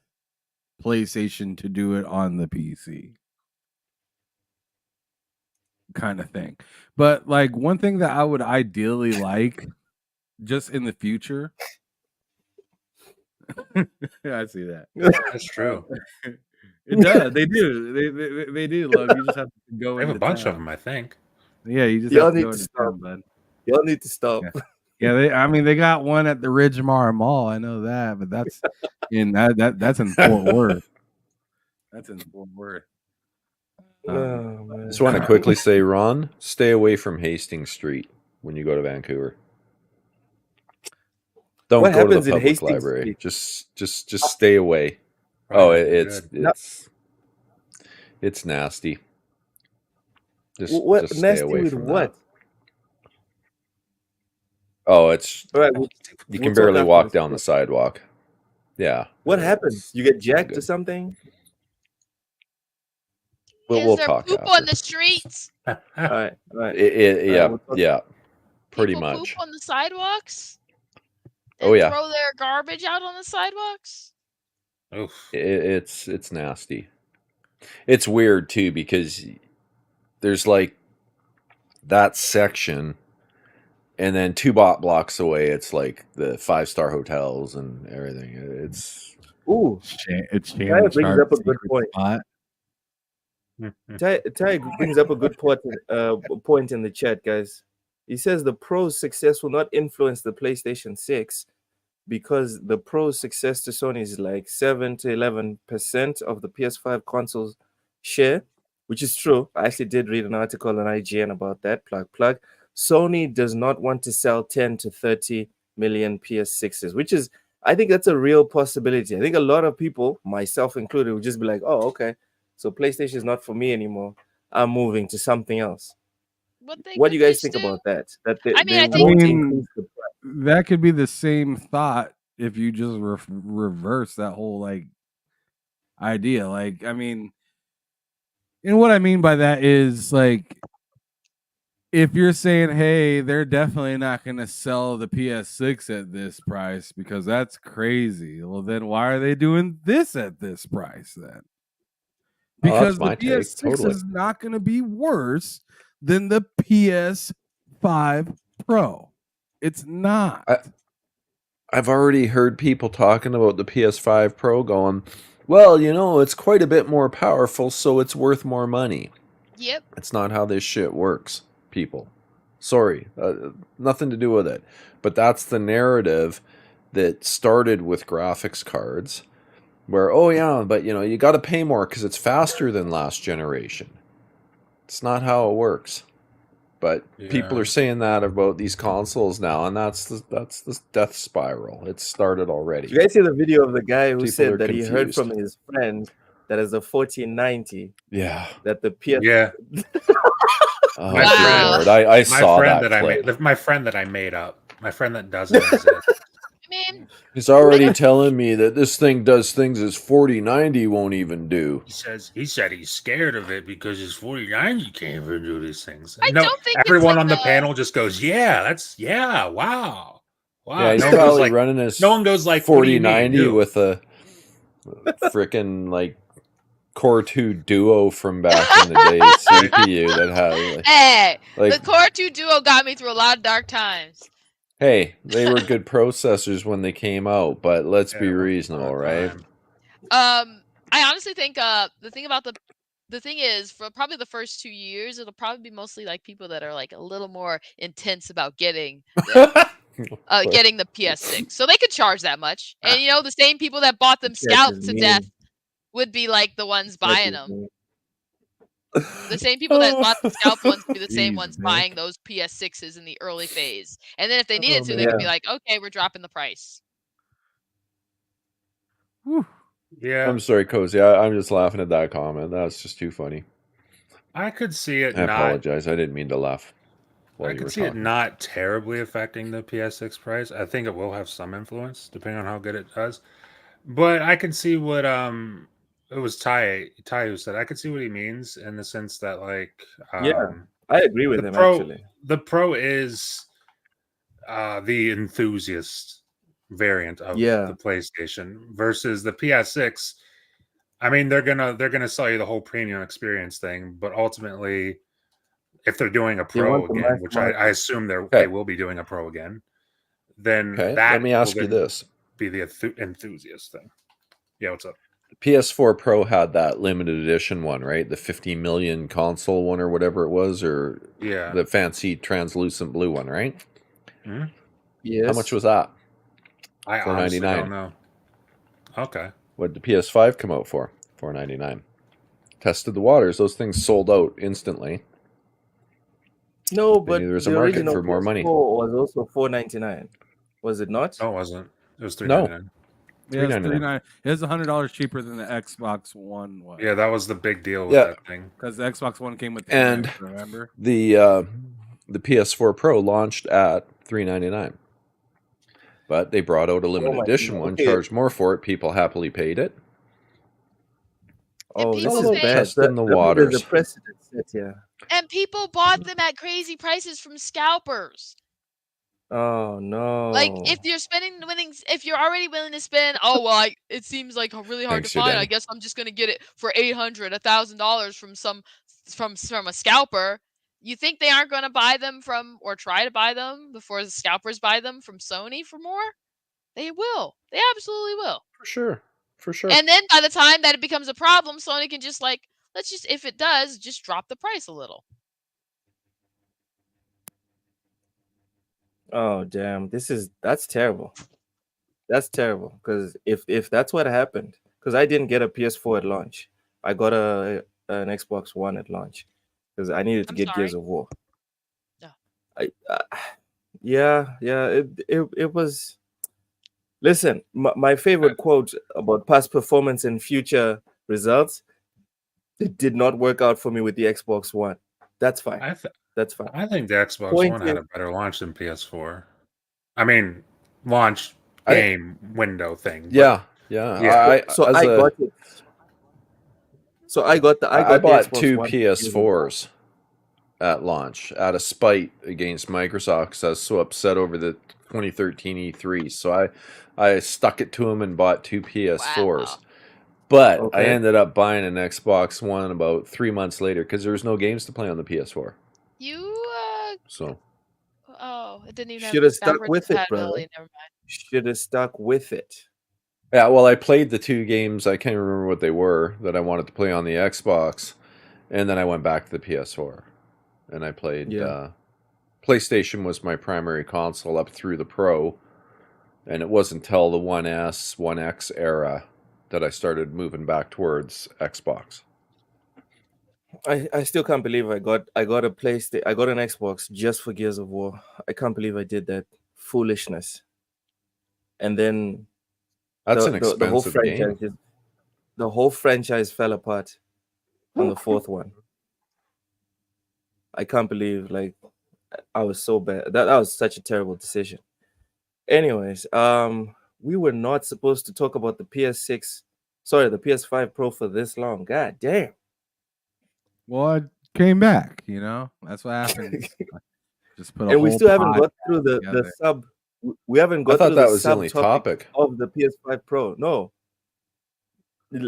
S7: PlayStation to do it on the PC. Kind of thing. But like one thing that I would ideally like just in the future. I see that.
S5: That's true.
S7: It does. They do. They do. Love. You just have to go.
S5: I have a bunch of them, I think.
S7: Yeah, you just have to go into town, bud.
S4: Y'all need to stop.
S7: Yeah, they got one at the Ridgemar Mall. I know that, but that's in that's in Fort Worth. That's in Fort Worth.
S4: man.
S6: Just want to quickly say, Ron, stay away from Hastings Street when you go to Vancouver. Don't
S4: What
S6: go to
S4: happens
S6: the
S4: in
S6: public
S4: Hastings
S6: library.
S4: Street?
S6: Just stay away. Oh, it's nasty.
S4: What
S6: just stay
S4: nasty
S6: away
S4: with
S6: from
S4: what?
S6: that. Oh, it's
S4: All right,
S6: you
S4: we'll
S6: can
S4: talk
S6: barely
S4: after
S6: walk
S4: this.
S6: down the sidewalk. Yeah.
S4: What happens? You get jacked or
S6: good.
S4: something?
S6: We'll
S8: Is there
S6: talk
S8: poop
S6: after.
S8: on the streets?
S4: All right.
S6: Yeah,
S4: we'll talk-
S6: yeah. Pretty
S8: People
S6: much.
S8: poop on the sidewalks?
S6: Oh, yeah.
S8: Throw their garbage out on the sidewalks?
S5: Oof.
S6: It's nasty. It's weird too because there's like that section, and then 2 blocks away, it's like the 5-star hotels and everything. It's
S7: It's
S4: Ty brings up a good point.
S7: Spot.
S4: Ty brings up a good point in the chat, guys. He says the Pro's success will not influence the PlayStation 6 because the Pro's success to Sony is like 7 to 11% of the PS5 console's share, which is true. I actually did read an article on IGN about that. Plug. Sony does not want to sell 10 to 30 million PS6s, which is, I think that's a real possibility. I think a lot of people, myself included, would just be like, oh, okay, so PlayStation is not for me anymore. I'm moving to something else. What do you guys think about that?
S8: I think
S7: that could be the same thought if you just reverse that whole like idea. Like, I mean, and what I mean by that is like, if you're saying, hey, they're definitely not going to sell the PS6 at this price because that's crazy. Well, then why are they doing this at this price then? Because the PS6 is not going to be worse than the PS5 Pro. It's not.
S6: I've already heard people talking about the PS5 Pro going, well, you know, it's quite a bit more powerful, so it's worth more money.
S8: Yep.
S6: It's not how this shit works, people. Sorry, nothing to do with it. But that's the narrative that started with graphics cards, where, oh yeah, but you know, you got to pay more because it's faster than last generation. It's not how it works. But people are saying that about these consoles now, and that's the death spiral. It's started already.
S4: You guys see the video of the guy who
S6: People
S4: said
S6: are
S4: that
S6: confused.
S4: he heard from his friend that is a 1490.
S6: Yeah.
S4: That the PS.
S5: Yeah.
S6: Oh, wow. Lord. I saw that.
S5: My friend that I made up. My friend that doesn't exist.
S6: He's already telling me that this thing does things as 4090 won't even do.
S5: He said he's scared of it because his 4090 can't even do these things.
S8: I don't think
S5: everyone on the panel just goes, wow.
S6: Yeah, he's probably running his
S5: no one goes like
S6: 4090 with a freaking like Core 2 Duo from back in the day CPU that had
S8: hey, the Core 2 Duo got me through a lot of dark times.
S6: Hey, they were good processors when they came out, but let's be reasonable, right?
S8: I honestly think the thing is, for probably the first 2 years, it'll probably be mostly like people that are like a little more intense about getting the PS6, so they could charge that much. And you know, the same people that bought them scalped to death would be like the ones buying them. The same people that bought the scalp ones would be the same ones buying those PS6s in the early phase. And then if they needed to, they could be like, okay, we're dropping the price.
S5: Yeah.
S6: I'm sorry, Cozy. I'm just laughing at that comment. That's just too funny.
S5: I could see it
S6: I apologize. I didn't mean to laugh.
S5: I could see it not terribly affecting the PS6 price. I think it will have some influence, depending on how good it does. But I can see what it was Ty who said, I could see what he means in the sense that, like,
S4: I agree with him, actually.
S5: The Pro is the enthusiast variant of the PlayStation versus the PS6. I mean, they're gonna sell you the whole premium experience thing, but ultimately, if they're doing a Pro again, which I assume they will be doing a Pro again, then that
S6: let me ask you this:
S5: be the enthusiast thing. Yeah, what's up?
S6: PS4 Pro had that limited edition one, right? The 50 million console one or whatever it was, or the fancy translucent blue one, right?
S5: Mm-hmm.
S4: Yes.
S6: How much was that?
S5: I honestly don't know. Okay.
S6: What did the PS5 come out for? $499. tested the waters. Those things sold out instantly.
S4: No, but
S6: there was a
S4: the
S6: market
S4: original
S6: for more money.
S4: PS4 was also $499. Was it not?
S5: No, it wasn't. It was $399.
S6: No.
S7: Yeah, it's
S6: $399.
S7: It was $100 cheaper than the Xbox One was.
S5: Yeah, that was the big deal with
S6: Yeah.
S5: that thing.
S7: Because the Xbox One came with the
S6: And
S7: Kinect, remember?
S6: the PS4 Pro launched at $399. But they brought out a limited
S4: my
S6: edition
S4: God.
S6: one,
S4: Okay.
S6: charged more for it. People happily paid it.
S8: And
S4: Oh, this
S8: people
S4: is
S8: paid-
S4: bad.
S6: Testing the
S4: There's
S6: waters.
S4: a precedent set here.
S8: And people bought them at crazy prices from scalpers.
S4: Oh no!
S8: Like if you're if you're already willing to spend, oh well, it seems like really hard
S6: Thanks,
S8: to
S6: you're
S8: find.
S6: Danny.
S8: I guess I'm just gonna get it for $800, $1,000 from a scalper. You think they aren't gonna buy them from or try to buy them before the scalpers buy them from Sony for more? They will. They absolutely will.
S6: For sure. For sure.
S8: And then by the time that it becomes a problem, Sony can just if it does, just drop the price a little.
S4: Oh damn! That's terrible. That's terrible. Because if that's what happened, because I didn't get a PS4 at launch, I got an Xbox One at launch because I needed to
S8: I'm
S4: get
S8: sorry.
S4: Gears of War.
S8: Yeah.
S4: It was. Listen, my favorite quote about past performance and future results. It did not work out for me with the Xbox One. That's fine. That's fine.
S5: I think the Xbox
S4: Point
S5: One had
S4: is-
S5: a better launch than PS4. I mean, launch
S6: I-
S5: game window thing. but-
S6: Yeah.
S5: Yeah.
S4: So I got it. So I got the.
S6: I
S4: the
S6: bought
S4: Xbox
S6: 2
S4: One.
S6: PS4s at launch out of spite against Microsoft because I was so upset over the 2013 E3. So I stuck it to them and bought 2 PS4s.
S8: Wow.
S6: But I
S4: Okay.
S6: ended up buying an Xbox One about 3 months later because there was no games to play on the PS4.
S8: You
S6: So
S8: it didn't even
S4: Should
S8: have
S4: have stuck
S8: backwards
S4: with it,
S8: compatibility.
S4: brother.
S8: Never mind.
S4: Should have stuck with it.
S6: yeah, well, I played the 2 games. I can't remember what they were that I wanted to play on the Xbox, and then I went back to the PS4, and I played.
S4: Yeah.
S6: PlayStation was my primary console up through the Pro, and it wasn't until the 1S, 1X era that I started moving back towards Xbox.
S4: I still can't believe I got a PlayStation. I got an Xbox just for Gears of War. I can't believe I did that foolishness. And then
S6: That's an
S4: the whole
S6: expensive
S4: franchise,
S6: game.
S4: the whole franchise fell apart on the 4th one. I can't believe I was so bad. That was such a terrible decision. Anyways, we were not supposed to talk about the PS5 Pro for this long. God damn.
S7: Well, I came back, That's what happened. Just put a
S4: And we
S7: whole
S4: still haven't
S7: pod
S4: got through the
S7: together.
S4: sub. We haven't
S6: I
S4: got
S6: thought
S4: through
S6: that
S4: the
S6: was the only
S4: subtopic
S6: topic.
S4: of the PS5 Pro. No.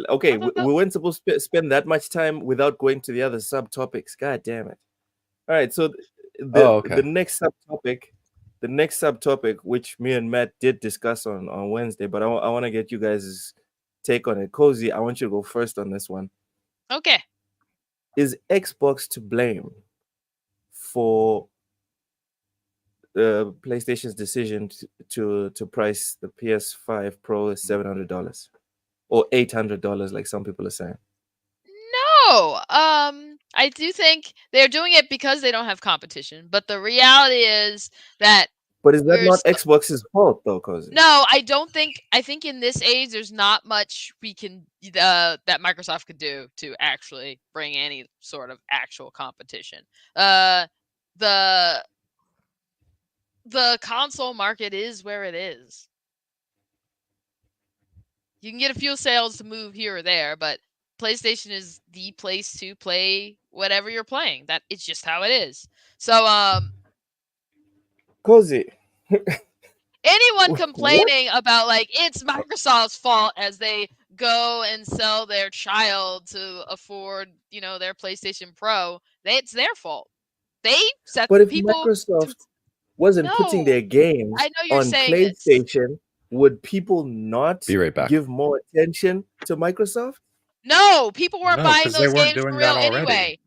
S4: Okay, we weren't supposed to spend that much time without going to the other subtopics. God damn it. All right, so
S6: okay.
S4: the next subtopic, which me and Matt did discuss on Wednesday, but I want to get you guys' take on it. Cozy, I want you to go first on this one.
S8: Okay.
S4: Is Xbox to blame for PlayStation's decision to price the PS5 Pro at $700 or $800, like some people are saying?
S8: No. I do think they're doing it because they don't have competition. But the reality is that.
S4: But is that not Xbox's fault, though, Cozy?
S8: No, I don't think. I think in this age, there's not much we can that Microsoft could do to actually bring any sort of actual competition. The console market is where it is. You can get a few sales to move here or there, but PlayStation is the place to play whatever you're playing. That it's just how it is. So,
S4: Cozy.
S8: anyone complaining about it's Microsoft's fault as they go and sell their child to afford, their PlayStation Pro, it's their fault. They set
S4: But if
S8: people.
S4: Microsoft wasn't putting their games
S8: I know you're
S4: on
S8: saying
S4: PlayStation, would people not
S6: Be right back.
S4: give more attention to Microsoft?
S8: No, people weren't
S5: No,
S8: buying
S5: 'cause they
S8: those
S5: weren't
S8: games for
S5: doing
S8: real
S5: that already.
S8: anyway.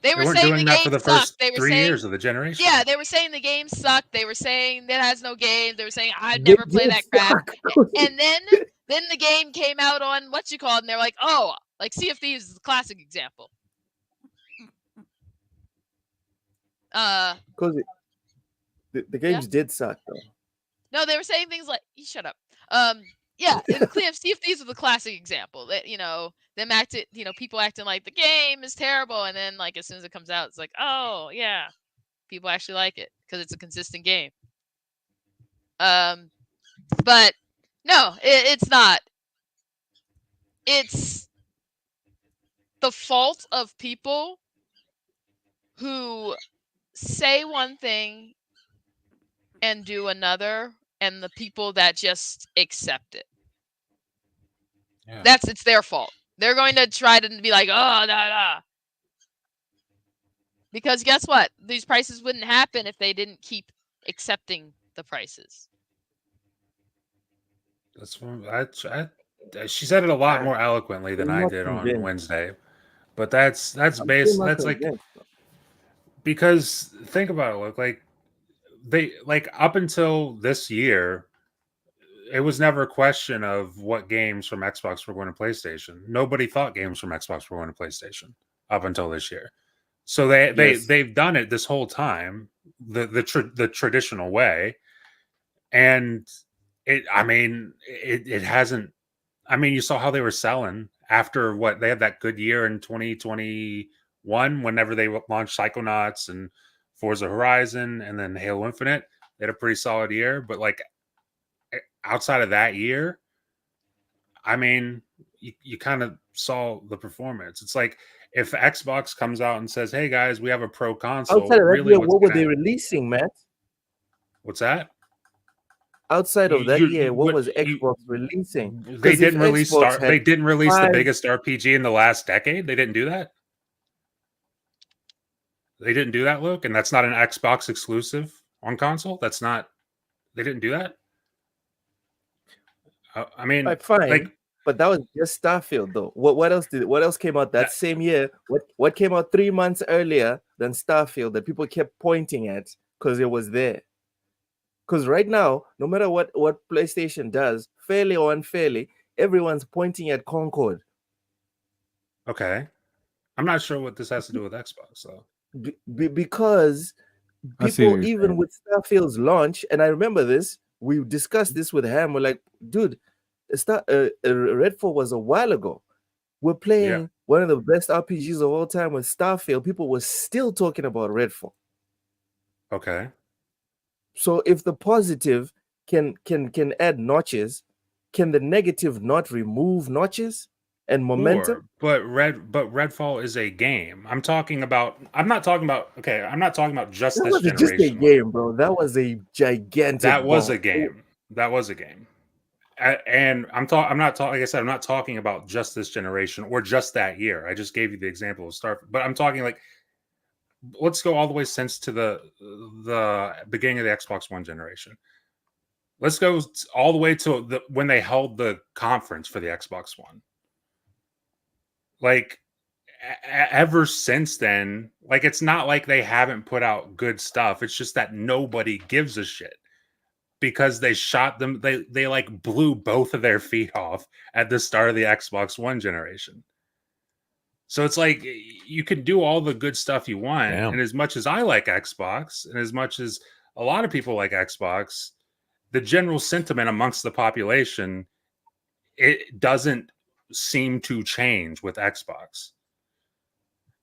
S8: They
S5: They
S8: were
S5: weren't
S8: saying
S5: doing
S8: the
S5: that
S8: game
S5: for the
S8: sucked.
S5: first
S8: They were
S5: 3
S8: saying,
S5: years of the generation.
S8: yeah, they were saying the game sucked. They were saying it has no game. They were saying I'd
S4: They
S8: never play
S4: did
S8: that crap.
S4: suck, Cozy.
S8: And then the game came out on and they're like, oh, Like Sea of Thieves is a classic example.
S4: Because the games did suck though.
S8: No, they were saying things like, "You shut up." Yeah, Sea of Thieves is the classic example. That people acting like the game is terrible, and then like as soon as it comes out, it's like, oh yeah, people actually like it because it's a consistent game. But no, it's not. It's the fault of people who say one thing and do another, and the people that just accept it. Yeah. It's their fault. They're going to try to be like, oh, nah. Because guess what? These prices wouldn't happen if they didn't keep accepting the prices.
S5: That's she said it a lot more eloquently than I did on Wednesday. But that's like because think about it, look, like they like up until this year, it was never a question of what games from Xbox were going to PlayStation. Nobody thought games from Xbox were going to PlayStation up until this year. So they've done it this whole time the traditional way, and it hasn't. I mean, you saw how they were selling after what they had that good year in 2021 whenever they launched Psychonauts and Forza Horizon and then Halo Infinite. They had a pretty solid year, but like outside of that year, I mean, you kind of saw the performance. It's like if Xbox comes out and says, "Hey guys, we have a pro console."
S4: Outside of that year, what were they releasing, Matt?
S5: What's that?
S4: Outside of that year, what was Xbox releasing?
S5: They didn't release They didn't release the biggest RPG in the last decade. They didn't do that. They didn't do that, Luke, and that's not an Xbox exclusive on console. That's not. They didn't do that. I mean,
S4: fine,
S5: like,
S4: but that was just Starfield, though. What else came out that same year? What came out 3 months earlier than Starfield that people kept pointing at because it was there? Because right now, no matter what PlayStation does, fairly or unfairly, everyone's pointing at Concord.
S5: Okay, I'm not sure what this has to do with Xbox, though.
S4: Because people, even with Starfield's launch, and I remember this. We discussed this with Ham. We're like, dude, Redfall was a while ago. We're playing one of the best RPGs of all time with Starfield. People were still talking about Redfall.
S5: Okay.
S4: So if the positive can add notches, can the negative not remove notches and momentum?
S5: But Redfall is a game. I'm not talking about just this generation.
S4: Just a game, bro. That was a gigantic.
S5: That was a game. And I'm not talking about just this generation or just that year. I just gave you the example of Starfield, but I'm talking like, let's go all the way since to the beginning of the Xbox One generation. Let's go all the way to when they held the conference for the Xbox One. Like ever since then, like it's not like they haven't put out good stuff. It's just that nobody gives a shit because they shot them. They like blew both of their feet off at the start of the Xbox One generation. So it's like you can do all the good stuff you want. Damn. And as much as I like Xbox and as much as a lot of people like Xbox, the general sentiment amongst the population, it doesn't seem to change with Xbox.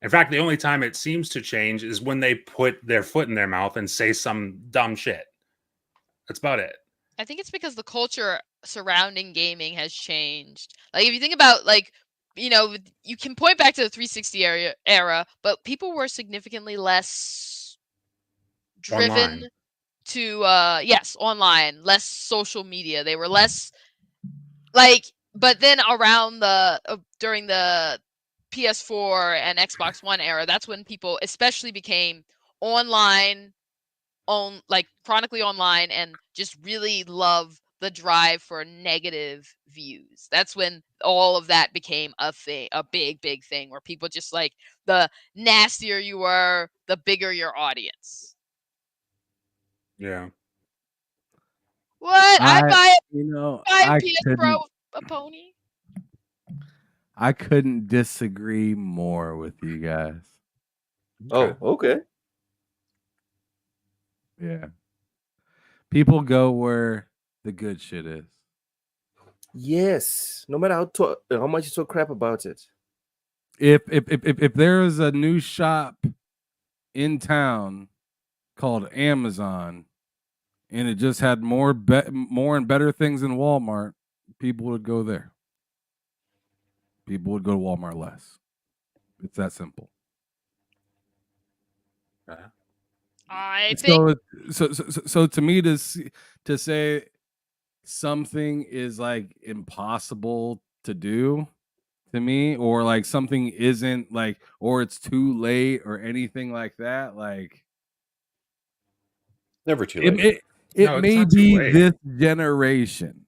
S5: In fact, the only time it seems to change is when they put their foot in their mouth and say some dumb shit. That's about it.
S8: I think it's because the culture surrounding gaming has changed. Like if you think about like, you know, you can point back to the 360 era, but people were significantly less driven online. To online, less social media. They were less like, but then around during the PS4 and Xbox One era, that's when people especially became online, chronically online, and just really love the drive for negative views. That's when all of that became a thing, a big thing, where people just like, the nastier you were, the bigger your audience.
S5: Yeah.
S8: What? I buy a PS Pro a pony.
S7: I couldn't disagree more with you guys.
S4: Oh, okay.
S7: Yeah. People go where the good shit is.
S4: Yes. No matter how much you talk crap about it.
S7: If there is a new shop in town called Amazon, and it just had more and better things than Walmart, people would go there. People would go to Walmart less. It's that simple.
S8: I think
S7: So to me, to say something is like impossible to do to me, or like something isn't like, or it's too late or anything like that, like
S6: never too late.
S7: It may be this generation,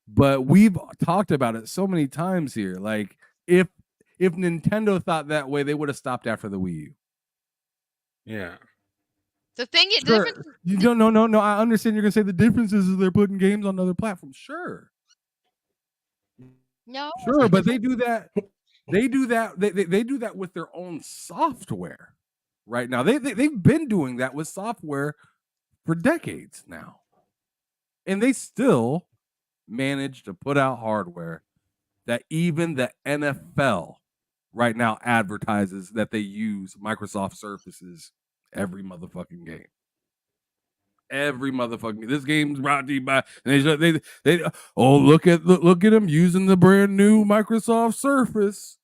S7: but we've talked about it so many times here. Like if Nintendo thought that way, they would have stopped after the Wii U.
S5: Yeah.
S8: the thing is,
S7: Sure. No. I understand you're gonna say the difference is they're putting games on other platforms. Sure.
S8: No.
S7: Sure, but they do that. They do that. They do that with their own software right now. They've been doing that with software for decades now, and they still manage to put out hardware that even the NFL right now advertises that they use Microsoft Surfaces every motherfucking game. Every motherfucking this game's brought to you by they look at them using the brand new Microsoft Surface.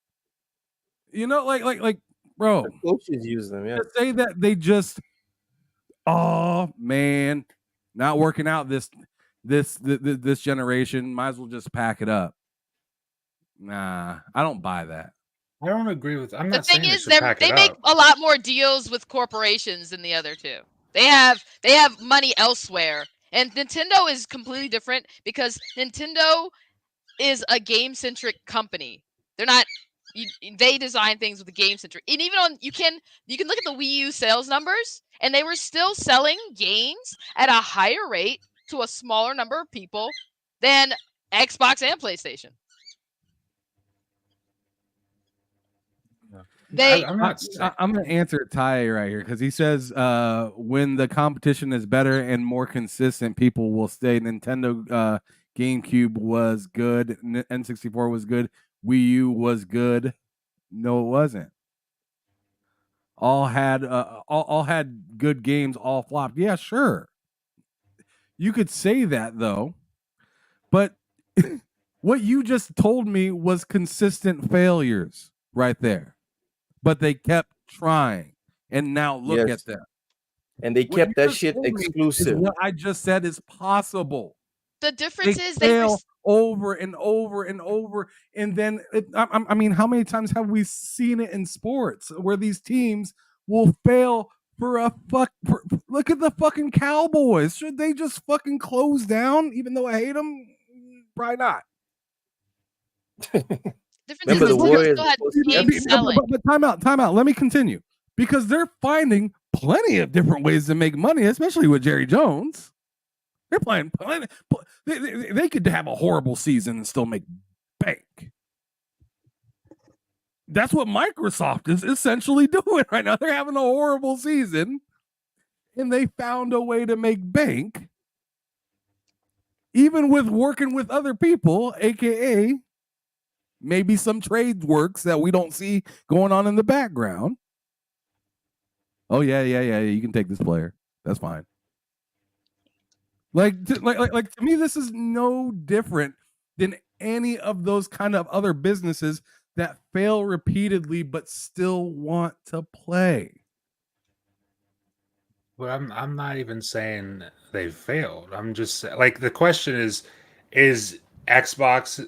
S7: You know, like bro,
S4: the coaches use them. Yeah,
S7: to say that they just oh man, not working out this generation. Might as well just pack it up. Nah, I don't buy that.
S5: I don't agree with. I'm
S8: The
S5: not
S8: thing
S5: saying
S8: is,
S5: they
S8: they make a lot more deals with corporations than the other two. They have money elsewhere, and Nintendo is completely different because Nintendo is a game-centric company. They're not. They design things with a game-centric, and even on you can look at the Wii U sales numbers, and they were still selling games at a higher rate to a smaller number of people than Xbox and PlayStation.
S7: I'm going to answer Ty right here because he says when the competition is better and more consistent, people will stay. Nintendo GameCube was good. N64 was good. Wii U was good. No, it wasn't. All had good games. All flopped. Yeah, sure. You could say that though, but what you just told me was consistent failures right there. But they kept trying, and now look at them.
S4: And they kept that shit exclusive.
S7: What I just said is possible.
S8: The difference is
S7: they fail over and over and over, and then I mean, how many times have we seen it in sports where these teams will fail for look at the fucking Cowboys? Should they just fucking close down? Even though I hate them, probably not.
S4: Remember the Warriors?
S7: But time out. Let me continue because they're finding plenty of different ways to make money, especially with Jerry Jones. They're playing plenty. They could have a horrible season and still make bank. That's what Microsoft is essentially doing right now. They're having a horrible season, and they found a way to make bank, even with working with other people, aka maybe some trade works that we don't see going on in the background. Oh yeah. You can take this player. That's fine. Like to me, this is no different than any of those kind of other businesses that fail repeatedly but still want to play.
S5: Well, I'm not even saying they failed. I'm just like the question is Xbox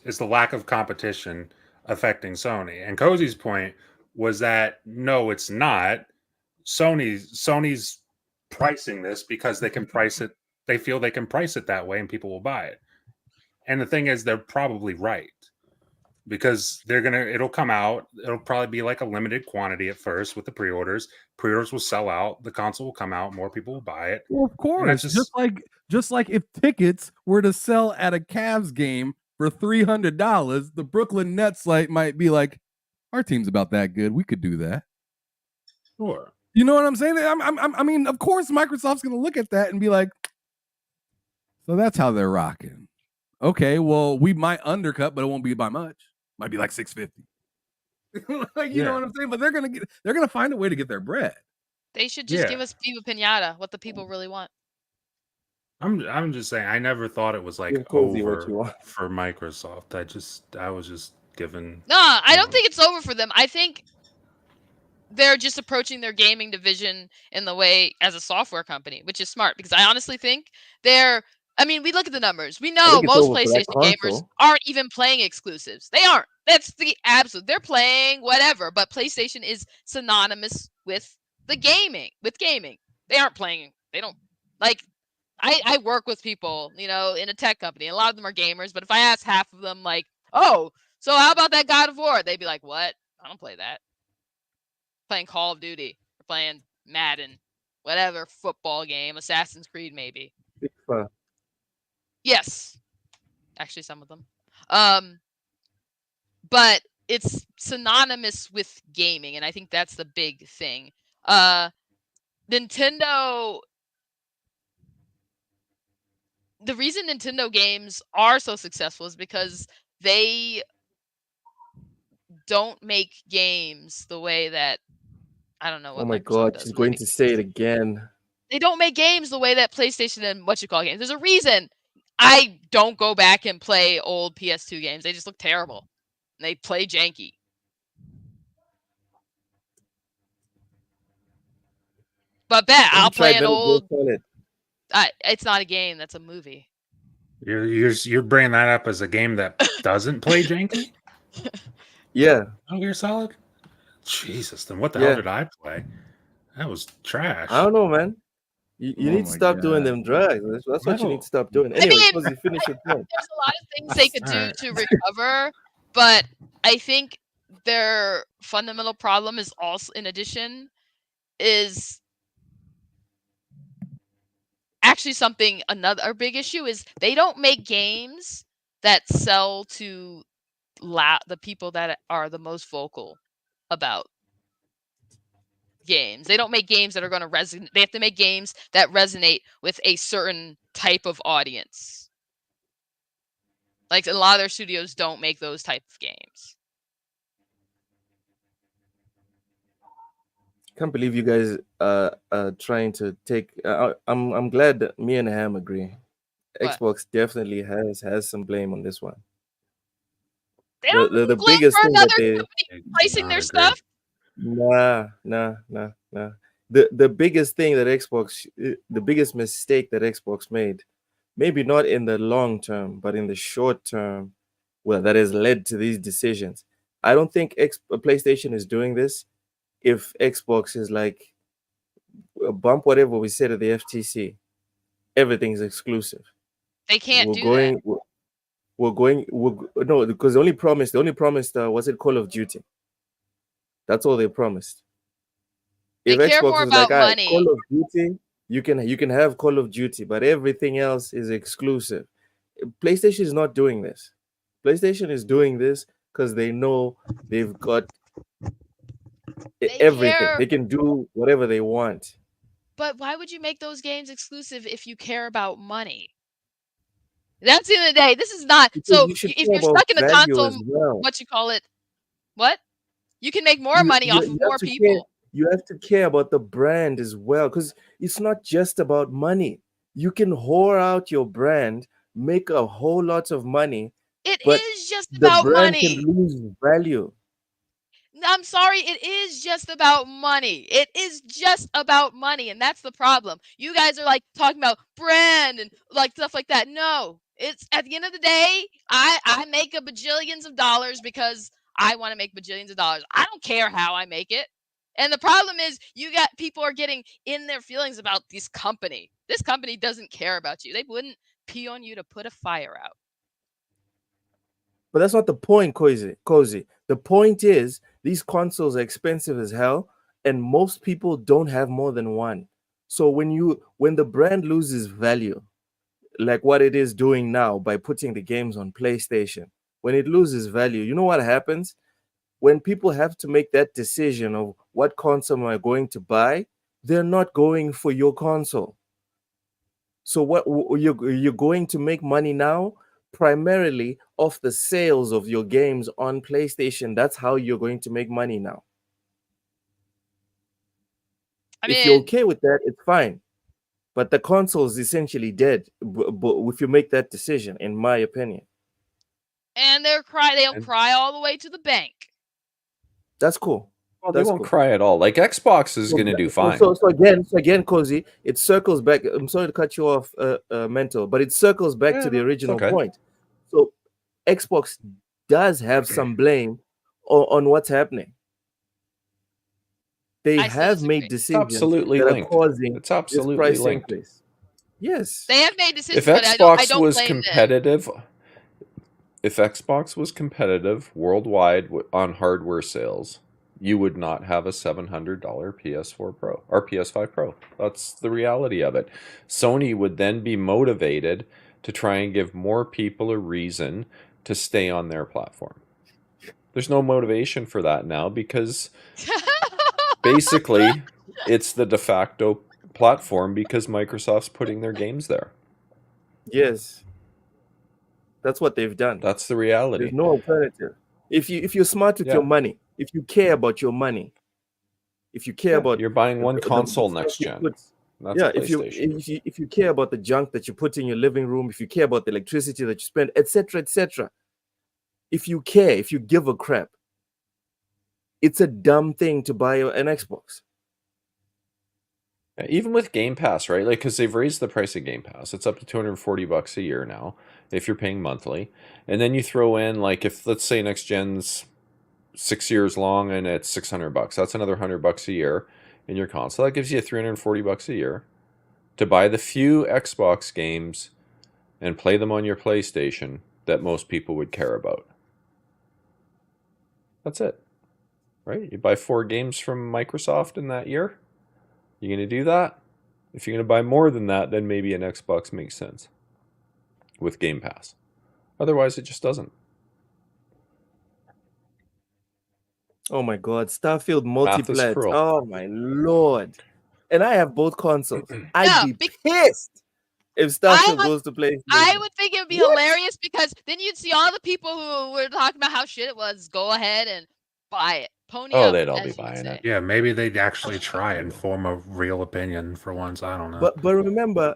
S5: is the lack of competition affecting Sony? And Cozy's point was that no, it's not. Sony's pricing this because they can price it. They feel they can price it that way, and people will buy it. And the thing is, they're probably right because it'll come out. It'll probably be like a limited quantity at first with the pre-orders. Pre-orders will sell out. The console will come out. More people will buy it.
S7: Well, of course, just like if tickets were to sell at a Cavs game for $300, the Brooklyn Nets might be like, our team's about that good. We could do that.
S5: Sure.
S7: You know what I'm saying? I mean, of course, Microsoft's going to look at that and be like, so that's how they're rocking. Okay, well, we might undercut, but it won't be by much. Might be like $650. You know what I'm saying? But they're gonna find a way to get their bread.
S8: They should just give us Viva Pinata, what the people really want.
S5: I'm just saying, I never thought it was like over for Microsoft. I was just given.
S8: No, I don't think it's over for them. I think they're just approaching their gaming division in the way as a software company, which is smart because I honestly think we look at the numbers. We know most PlayStation gamers aren't even playing exclusives. They aren't. That's the absolute. They're playing whatever, but PlayStation is synonymous with gaming. They aren't playing. They don't like. I work with people, in a tech company. A lot of them are gamers, but if I ask half of them, like, oh, so how about that God of War? They'd be like, what? I don't play that. Playing Call of Duty, or playing Madden, whatever football game, Assassin's Creed, maybe. Yes, actually, some of them. But it's synonymous with gaming, and I think that's the big thing. Nintendo. The reason Nintendo games are so successful is because they don't make games the way that I don't know what.
S4: Oh my God, she's going to say it again.
S8: They don't make games the way that PlayStation and games. There's a reason I don't go back and play old PS2 games. They just look terrible. They play janky. But I'll play an old. It's not a game. That's a movie.
S5: You're bringing that up as a game that doesn't play janky?
S4: Yeah.
S5: Metal Gear Solid? Jesus, then what the hell did I play? That was trash.
S4: I don't know, man. You need to stop doing them drugs. That's what you need to stop doing. Anyway, suppose you finish your point.
S8: There's a lot of things they could do to recover, but I think their fundamental problem is also, in addition, is actually another big issue is they don't make games that sell to the people that are the most vocal about games. They don't make games that are going to resonate. They have to make games that resonate with a certain type of audience. Like a lot of their studios don't make those type of games.
S4: Can't believe you guys are trying to take. I'm glad that me and Ham agree.
S8: What?
S4: Xbox definitely has some blame on this one.
S8: They don't
S4: the
S8: blame
S4: biggest
S8: for
S4: thing
S8: another
S4: that they
S8: company pricing their stuff.
S4: Nah. The biggest thing that the biggest mistake that Xbox made, maybe not in the long term, but in the short term, that has led to these decisions. I don't think PlayStation is doing this. If Xbox is like, bump whatever we said at the FTC, everything's exclusive.
S8: They can't do that.
S4: No, because they only promised was it Call of Duty? That's all they promised.
S8: They care more about money.
S4: Call of Duty, you can have Call of Duty, but everything else is exclusive. PlayStation is not doing this. PlayStation is doing this because they know they've got everything. They can do whatever they want.
S8: But why would you make those games exclusive if you care about money? That's the end of the day. This is not. So if you're stuck in a console, what? You can make more money off of more people.
S4: You have to care about the brand as well, because it's not just about money. You can whore out your brand, make a whole lot of money.
S8: It is just about money.
S4: The brand can lose value.
S8: I'm sorry, it is just about money. It is just about money, and that's the problem. You guys are like talking about brand and like stuff like that. No, it's at the end of the day, I make a bajillions of dollars because I want to make bajillions of dollars. I don't care how I make it. And the problem is people are getting in their feelings about this company. This company doesn't care about you. They wouldn't pee on you to put a fire out.
S4: But that's not the point, Cozy. The point is these consoles are expensive as hell, and most people don't have more than one. So when the brand loses value, like what it is doing now by putting the games on PlayStation, when it loses value, you know what happens? When people have to make that decision of what console am I going to buy, they're not going for your console. So what you're going to make money now primarily off the sales of your games on PlayStation. That's how you're going to make money now. If you're okay with that, it's fine. But the console is essentially dead if you make that decision, in my opinion.
S8: And they'll cry all the way to the bank.
S4: That's cool.
S6: Well, they won't cry at all. Like Xbox is going to do fine.
S4: So again, Cozy, it circles back. I'm sorry to cut you off, Mental, but it circles back to the original point. So Xbox does have some blame on what's happening. They have made decisions
S6: absolutely
S4: that
S6: linked.
S4: are causing
S6: It's absolutely
S4: this price
S6: linked.
S4: increase. Yes,
S8: they have made decisions.
S6: If Xbox
S8: I don't
S6: was
S8: blame
S6: competitive, if Xbox was competitive worldwide on hardware sales, you would not have a $700 PS4 Pro or PS5 Pro. That's the reality of it. Sony would then be motivated to try and give more people a reason to stay on their platform. There's no motivation for that now because basically it's the de facto platform because Microsoft's putting their games there.
S4: Yes. That's what they've done.
S6: That's the reality.
S4: There's no alternative. If you're smart with your money, if you care about your money, if you care about
S6: you're buying one console next gen.
S4: If you care about the junk that you put in your living room, if you care about the electricity that you spend, etc., if you care, if you give a crap, it's a dumb thing to buy an Xbox.
S6: Even with Game Pass, right? Like, because they've raised the price of Game Pass. It's up to $240 a year now if you're paying monthly. And then you throw in, like, if let's say next gen's 6 years long and it's $600, that's another $100 a year in your console. That gives you $340 a year to buy the few Xbox games and play them on your PlayStation that most people would care about. That's it, right? You buy 4 games from Microsoft in that year. You going to do that? If you're going to buy more than that, then maybe an Xbox makes sense with Game Pass. Otherwise, it just doesn't.
S4: Oh my God, Starfield multiplayer. Oh my Lord. And I have both consoles. I'd be pissed if Starfield goes to PlayStation.
S8: I would think it would be hilarious because then you'd see all the people who were talking about how shit it was go ahead and buy it. Pony up,
S6: they'd all be buying it.
S5: Yeah, maybe they'd actually try and form a real opinion for once. I don't know.
S4: But remember,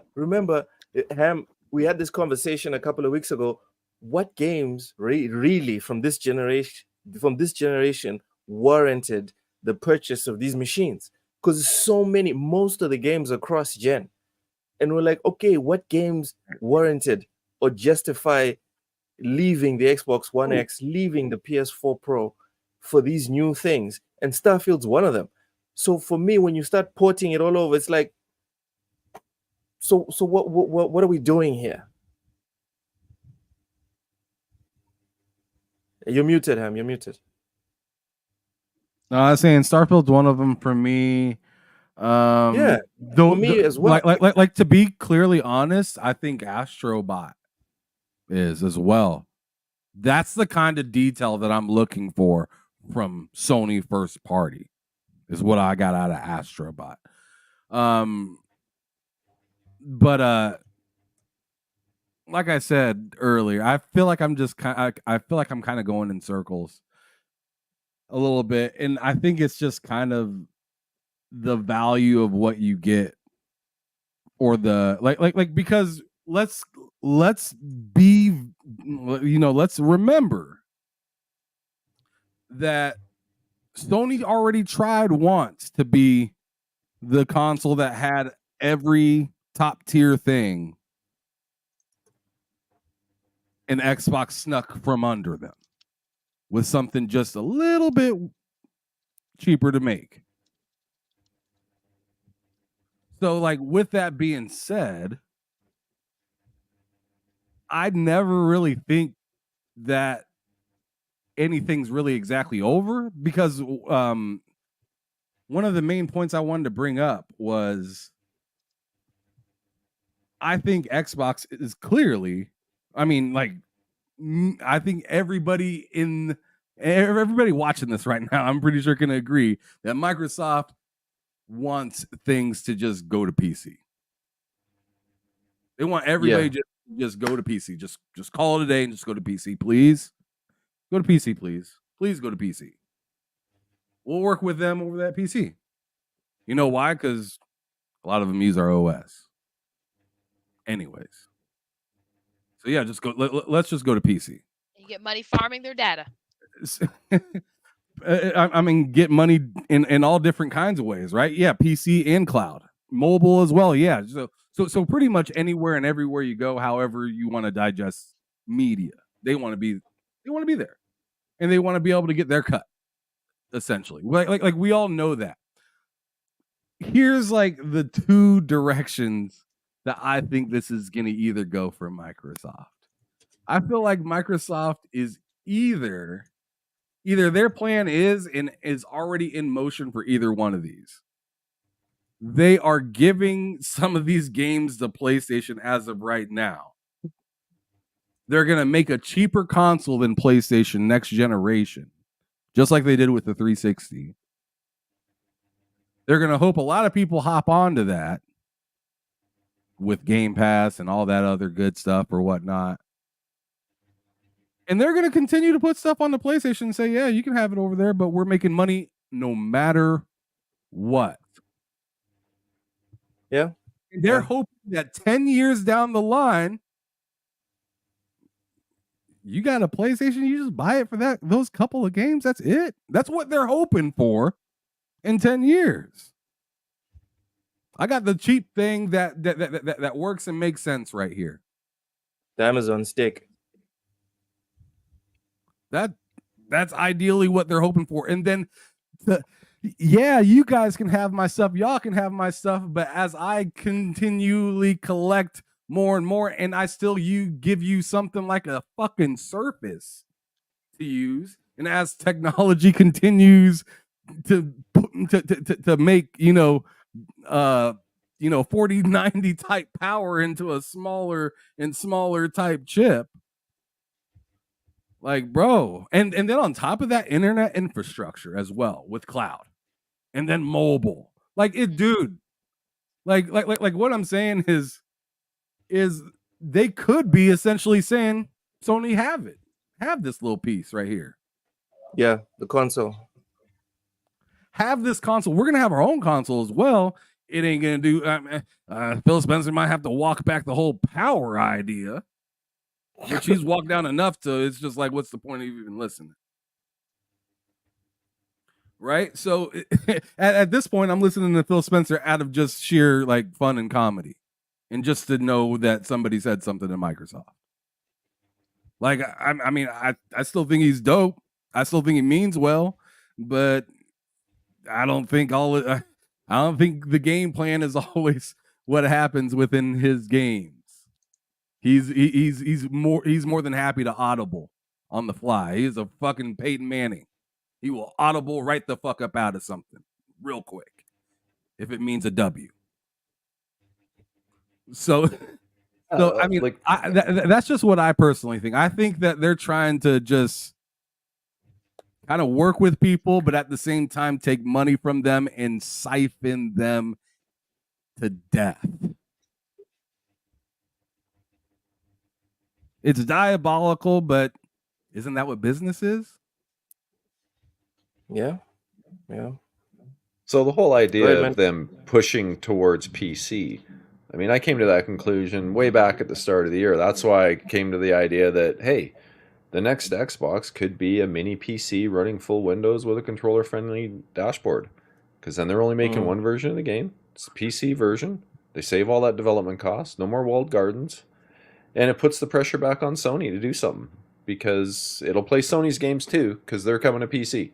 S4: Ham, we had this conversation a couple of weeks ago. What games really from this generation warranted the purchase of these machines? Because most of the games are cross-gen. And we're like, okay, what games warranted or justify leaving the Xbox One X, leaving the PS4 Pro for these new things? And Starfield's one of them. So for me, when you start porting it all over, it's like, so what are we doing here? You're muted, Ham. You're muted.
S7: No, I was saying Starfield's one of them for me.
S4: For me as well.
S7: Like to be clearly honest, I think Astrobot is as well. That's the kind of detail that I'm looking for from Sony first party, is what I got out of Astrobot. But like I said earlier, I feel like I'm kind of going in circles a little bit, and I think it's just kind of the value of what you get, or the like because let's remember that Sony already tried once to be the console that had every top tier thing, and Xbox snuck from under them with something just a little bit cheaper to make. So, like, with that being said, I never really think that anything's really exactly over, because one of the main points I wanted to bring up was I think Xbox is clearly, I mean, like, I think everybody watching this right now, I'm pretty sure can agree that Microsoft wants things to just go to PC. They want everybody just go to PC. Just call it a day and just go to PC, please. Go to PC, please. Please go to PC. We'll work with them over that PC. You know why? Because a lot of them use our OS. Anyways. So yeah, just go. Let's just go to PC.
S8: You get money farming their data.
S7: I mean, get money in all different kinds of ways, right? Yeah, PC and cloud, mobile as well. Yeah, so pretty much anywhere and everywhere you go, however you want to digest media, they want to be there, and they want to be able to get their cut. Essentially, like we all know that. Here's like the two directions that I think this is going to either go for Microsoft. I feel like Microsoft is either their plan is already in motion for either one of these. They are giving some of these games to PlayStation as of right now. They're going to make a cheaper console than PlayStation next generation, just like they did with the 360. They're going to hope a lot of people hop onto that with Game Pass and all that other good stuff or whatnot. And they're going to continue to put stuff on the PlayStation and say, yeah, you can have it over there, but we're making money no matter what.
S4: Yeah.
S7: And they're hoping that 10 years down the line, you got a PlayStation, you just buy it for those couple of games. That's it. That's what they're hoping for in 10 years. I got the cheap thing that works and makes sense right here.
S4: The Amazon stick.
S7: That's ideally what they're hoping for. And then you guys can have my stuff, y'all can have my stuff, but as I continually collect more and more, and I still give you something like a fucking Surface to use, and as technology continues to make 4090 type power into a smaller and smaller type chip, like, bro, and then on top of that, internet infrastructure as well with cloud, and then mobile, like it, dude, like what I'm saying is they could be essentially saying, Sony, have this little piece right here.
S4: Yeah, the console.
S7: Have this console. We're gonna have our own console as well. It ain't gonna do. Phil Spencer might have to walk back the whole power idea, which he's walked down enough to. It's just like, what's the point of even listening? Right. So at this point, I'm listening to Phil Spencer out of just sheer like fun and comedy, and just to know that somebody said something to Microsoft. Like, I mean, I still think he's dope. I still think he means well, but I don't think I don't think the game plan is always what happens within his games. He's more than happy to audible on the fly. He's a fucking Peyton Manning. He will audible right the fuck up out of something real quick if it means a W. So I mean, that's just what I personally think. I think that they're trying to just kind of work with people, but at the same time take money from them and siphon them to death. It's diabolical, but isn't that what business is?
S4: Yeah.
S6: So the whole idea of them pushing towards PC, I mean, I came to that conclusion way back at the start of the year. That's why I came to the idea that, hey, the next Xbox could be a mini PC running full Windows with a controller-friendly dashboard. Because then they're only making one version of the game. It's the PC version. They save all that development cost. No more walled gardens. And it puts the pressure back on Sony to do something. Because it'll play Sony's games too, because they're coming to PC.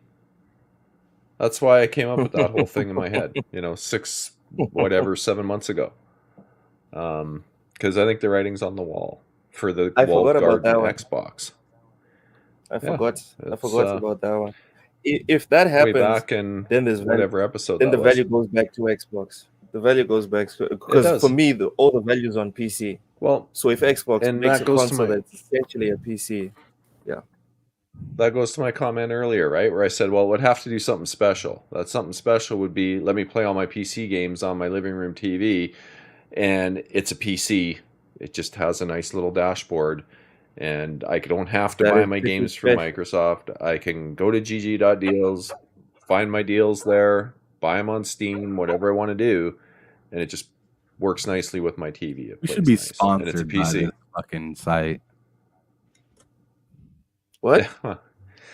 S6: That's why I came up with that whole thing in my head, 7 months ago. Because I think the writing's on the wall for the walled garden Xbox.
S4: I forgot about that one. If that happens,
S6: way back in
S4: then there's
S6: whatever episode.
S4: Then the value goes back to Xbox. The value goes back because for me, all the values on PC.
S6: Well,
S4: so if Xbox
S6: and
S4: makes
S6: that
S4: a
S6: goes to
S4: console
S6: my-
S4: that's essentially a PC, yeah.
S6: That goes to my comment earlier, right? Where I said, well, it would have to do something special. That something special would be, let me play all my PC games on my living room TV, and it's a PC. It just has a nice little dashboard, and I don't have to buy my games from Microsoft. I can go to gg.deals, find my deals there, buy them on Steam, whatever I want to do, and it just works nicely with my TV. It
S7: We
S6: plays
S7: should be
S6: nice, and it's a
S7: sponsored by
S6: PC.
S7: this fucking site.
S4: What?
S6: Yeah.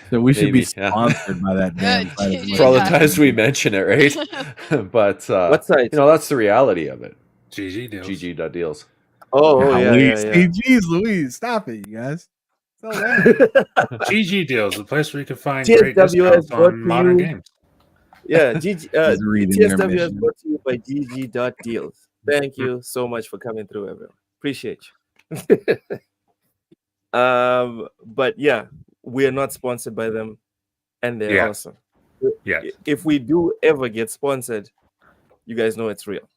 S7: So we should be
S6: Maybe, yeah.
S7: sponsored by that damn site.
S6: For all the times we mention it, right? But
S4: what site?
S6: You know, that's the reality of it.
S5: GG deals.
S6: GG.deals.
S4: Oh, yeah,
S7: Louise,
S4: yeah, yeah.
S7: Jeez, Louise, stop it, you guys.
S5: GG deals, the place where you can find great
S4: TSWS
S5: discounts
S4: brought
S5: on
S4: to
S5: modern
S4: you.
S5: games.
S4: Yeah, GG,
S7: He's reading your
S4: TSWS
S7: mission.
S4: brought to you by GG.deals. Thank you so much for coming through, everyone. Appreciate you. But yeah, we are not sponsored by them, and they're awesome.
S5: Yeah.
S4: If we do ever get sponsored, you guys know it's real.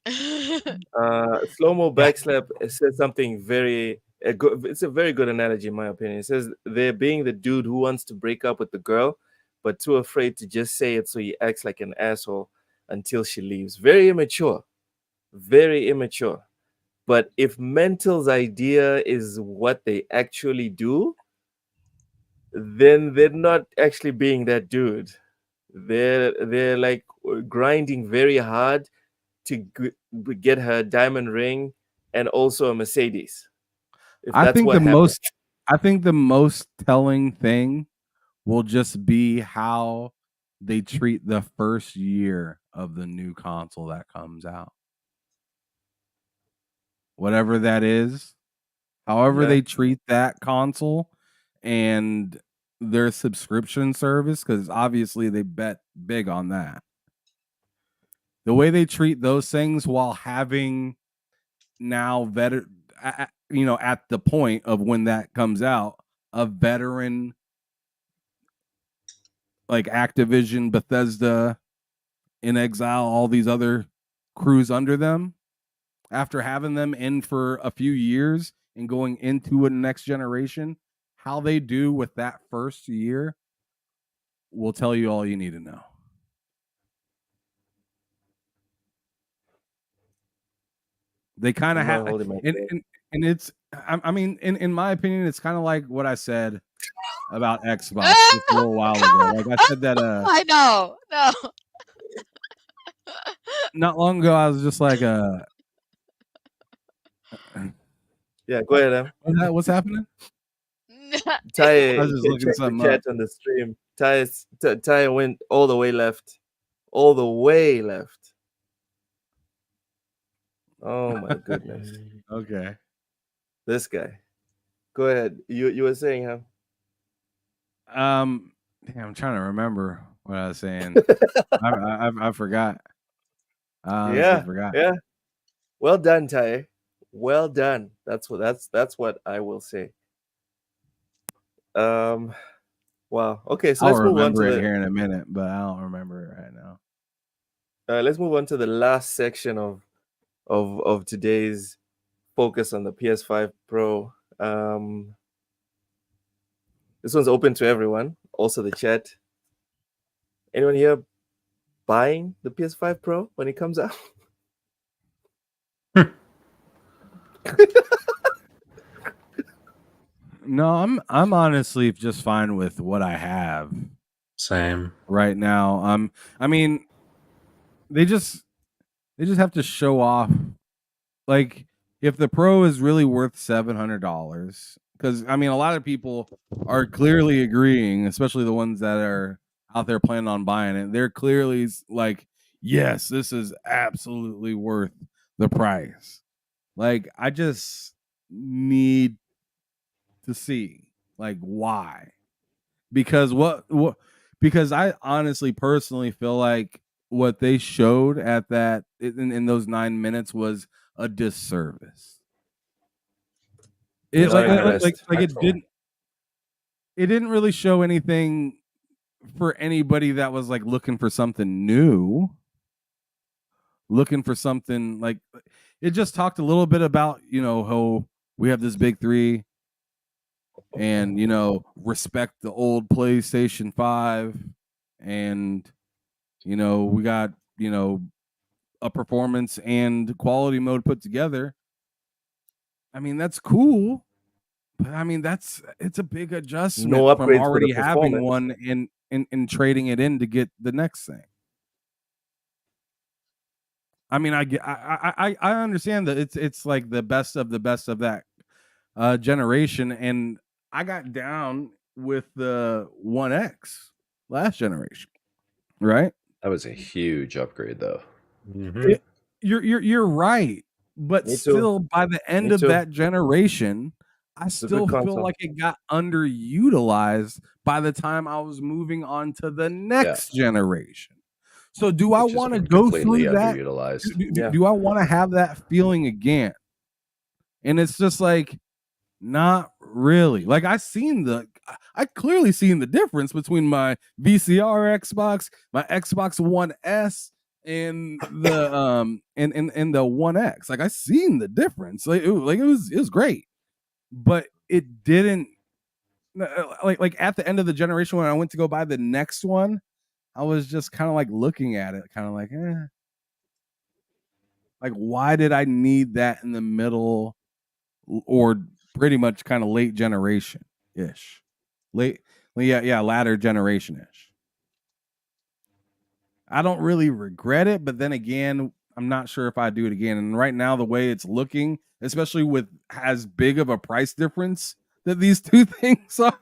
S4: Slow-mo backslap says something very good. It's a very good analogy, in my opinion. It says they're being the dude who wants to break up with the girl, but too afraid to just say it, so he acts like an asshole until she leaves. Very immature. Very immature. But if mental's idea is what they actually do, then they're not actually being that dude. They're like grinding very hard to get her diamond ring and also a Mercedes.
S7: I think the most telling thing will just be how they treat the first year of the new console that comes out. Whatever that is, however they treat that console and their subscription service, because obviously they bet big on that. The way they treat those things while having now at the point of when that comes out, a veteran like Activision, Bethesda, In Exile, all these other crews under them, after having them in for a few years and going into a next generation, how they do with that first year will tell you all you need to know. They kind of have, and it's, I mean, in my opinion, it's kind of like what I said about Xbox just a little while ago. Like I said that.
S8: I know, no.
S7: Not long ago, I was just like,
S4: yeah, go ahead, Em.
S7: What's happening?
S4: Ty,
S7: I was just looking something
S4: chat
S7: up
S4: on the stream. Ty went all the way left. All the way left. Oh my goodness.
S7: Okay.
S4: This guy. Go ahead. You were saying, huh?
S7: Damn, I'm trying to remember what I was saying. I forgot. I forgot.
S4: Yeah. Well done, Ty. Well done. That's what I will say. Wow. Okay, so let's move on to
S7: it here in a minute, but I don't remember it right now.
S4: Let's move on to the last section of today's focus on the PS5 Pro. This one's open to everyone, also the chat. Anyone here buying the PS5 Pro when it comes out?
S7: No, I'm honestly just fine with what I have.
S5: Same.
S7: Right now. I mean, they just have to show off. Like, if the Pro is really worth $700, because I mean, a lot of people are clearly agreeing, especially the ones that are out there planning on buying it. They're clearly like, yes, this is absolutely worth the price. Like, I just need to see like why, because because I honestly personally feel like what they showed at that in those 9 minutes was a disservice. It didn't really show anything for anybody that was like looking for something new. looking for something like it just talked a little bit about, how we have this big three and, respect the old PlayStation 5 and, we got, a performance and quality mode put together. I mean, that's cool. But I mean, it's a big adjustment from already having one and trading it in to get the next thing. I mean, I understand that it's like the best of that generation, and I got down with the 1X last generation, right?
S6: That was a huge upgrade, though.
S7: You're right, but still, by the end of that generation, I still feel like it got underutilized by the time I was moving on to the next generation. So do I want to go through that? Do I want to have that feeling again? And it's just like, not really. Like I clearly seen the difference between my VCR Xbox, my Xbox One S, and the and the 1X. Like I seen the difference. Like it was great, but it didn't like at the end of the generation when I went to go buy the next one, I was just kind of like looking at it, kind of like, like why did I need that in the middle or pretty much kind of late generation ish, latter generation ish. I don't really regret it, but then again, I'm not sure if I do it again. And right now, the way it's looking, especially with as big of a price difference that these two things are,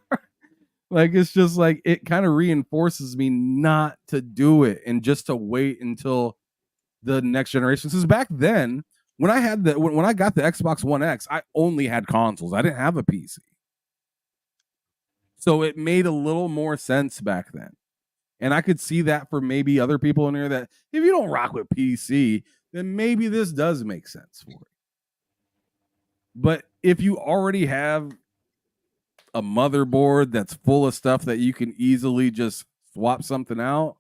S7: like it's just like it kind of reinforces me not to do it and just to wait until the next generation. Because back then, when I had when I got the Xbox One X, I only had consoles. I didn't have a PC, so it made a little more sense back then. And I could see that for maybe other people in here that if you don't rock with PC, then maybe this does make sense for you. But if you already have a motherboard that's full of stuff that you can easily just swap something out,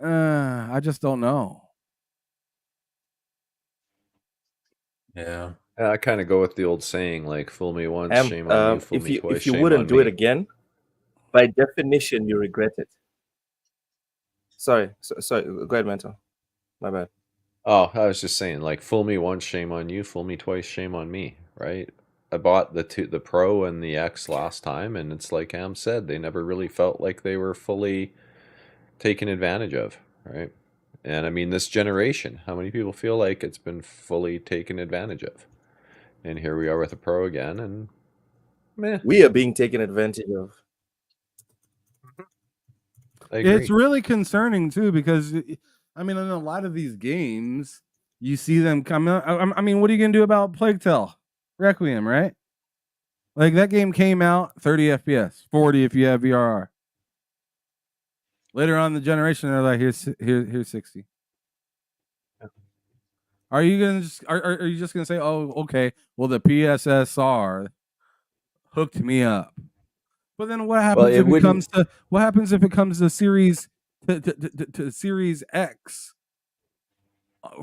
S7: I just don't know.
S5: Yeah.
S6: I kind of go with the old saying, like, fool me once, shame on you, fool me twice,
S4: if you
S6: shame
S4: wouldn't
S6: on
S4: do
S6: me.
S4: it again, by definition, you regret it. Sorry, go ahead, Mental. My bad.
S6: Oh, I was just saying, like, fool me once, shame on you, fool me twice, shame on me, right? I bought the Pro and the X last time, and it's like Am said, they never really felt like they were fully taken advantage of, right? And I mean, this generation, how many people feel like it's been fully taken advantage of? And here we are with a Pro again, and meh.
S4: We are being taken advantage of.
S7: It's really concerning too, because I mean, in a lot of these games, you see them come out. I mean, what are you gonna do about Plague Tale Requiem, right? Like that game came out 30 FPS, 40 if you have VRR. Later on in the generation, they're like, here's 60. Are you gonna just are you just gonna say, oh, okay, well the PSSR hooked me up? But then what happens if it comes to Series to Series X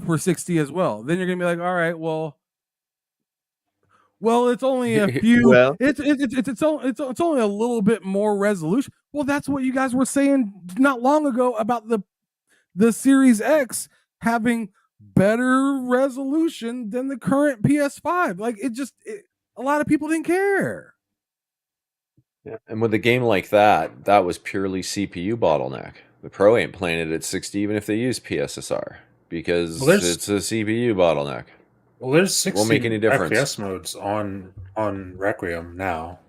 S7: for 60 as well? Then you're gonna be like, all right, well, it's only a few. It's only a little bit more resolution. Well, that's what you guys were saying not long ago about the Series X having better resolution than the current PS5. Like a lot of people didn't care.
S6: Yeah. And with a game like that was purely CPU bottleneck. The Pro ain't playing it at 60 even if they use PSSR because it's a CPU bottleneck.
S5: Well, there's 60
S6: won't make any difference.
S5: FPS modes on Requiem now.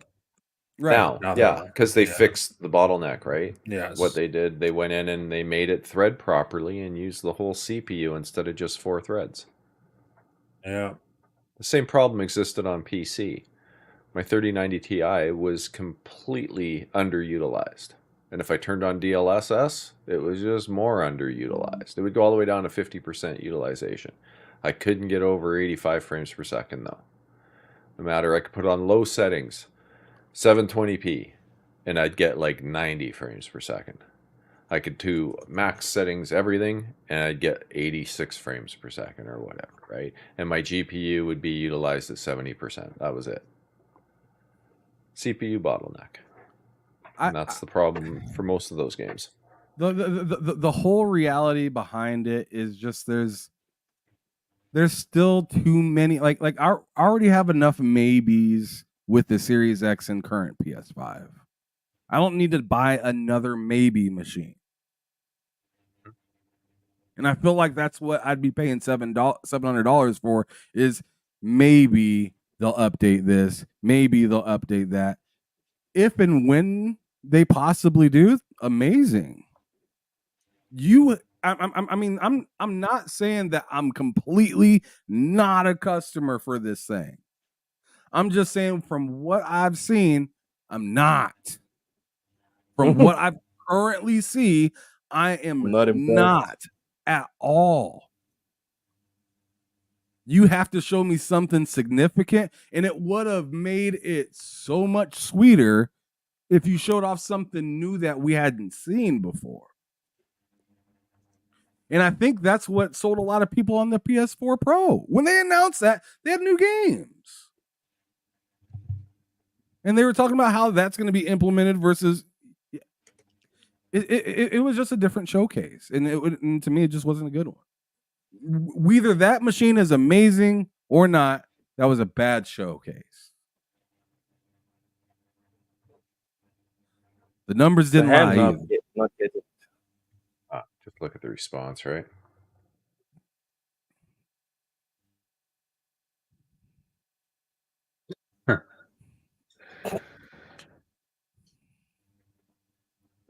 S6: Right. Now yeah, because they fixed the bottleneck, right?
S5: Yes.
S6: What they did, they went in and they made it thread properly and used the whole CPU instead of just 4 threads.
S5: Yeah.
S6: The same problem existed on PC. My 3090 Ti was completely underutilized. And if I turned on DLSS, it was just more underutilized. It would go all the way down to 50% utilization. I couldn't get over 85 frames per second, though. No matter, I could put on low settings, 720p, and I'd get like 90 frames per second. I could do max settings, everything, and I'd get 86 frames per second or whatever, right? And my GPU would be utilized at 70%. That was it. CPU bottleneck. And that's the problem for most of those games.
S7: The whole reality behind it is just there's still too many. Like I already have enough maybes with the Series X and current PS5. I don't need to buy another maybe machine. And I feel like that's what I'd be paying $700 for, is maybe they'll update this, maybe they'll update that. If and when they possibly do, amazing. I'm not saying that I'm completely not a customer for this thing. I'm just saying from what I've seen, I'm not. From what I currently see, I am not at all. You have to show me something significant, and it would have made it so much sweeter if you showed off something new that we hadn't seen before. And I think that's what sold a lot of people on the PS4 Pro. When they announced that, they had new games. And they were talking about how that's going to be implemented versus... It was just a different showcase. And to me, it just wasn't a good one. Whether that machine is amazing or not, that was a bad showcase. The numbers didn't lie.
S6: Not get it. Just look at the response, right?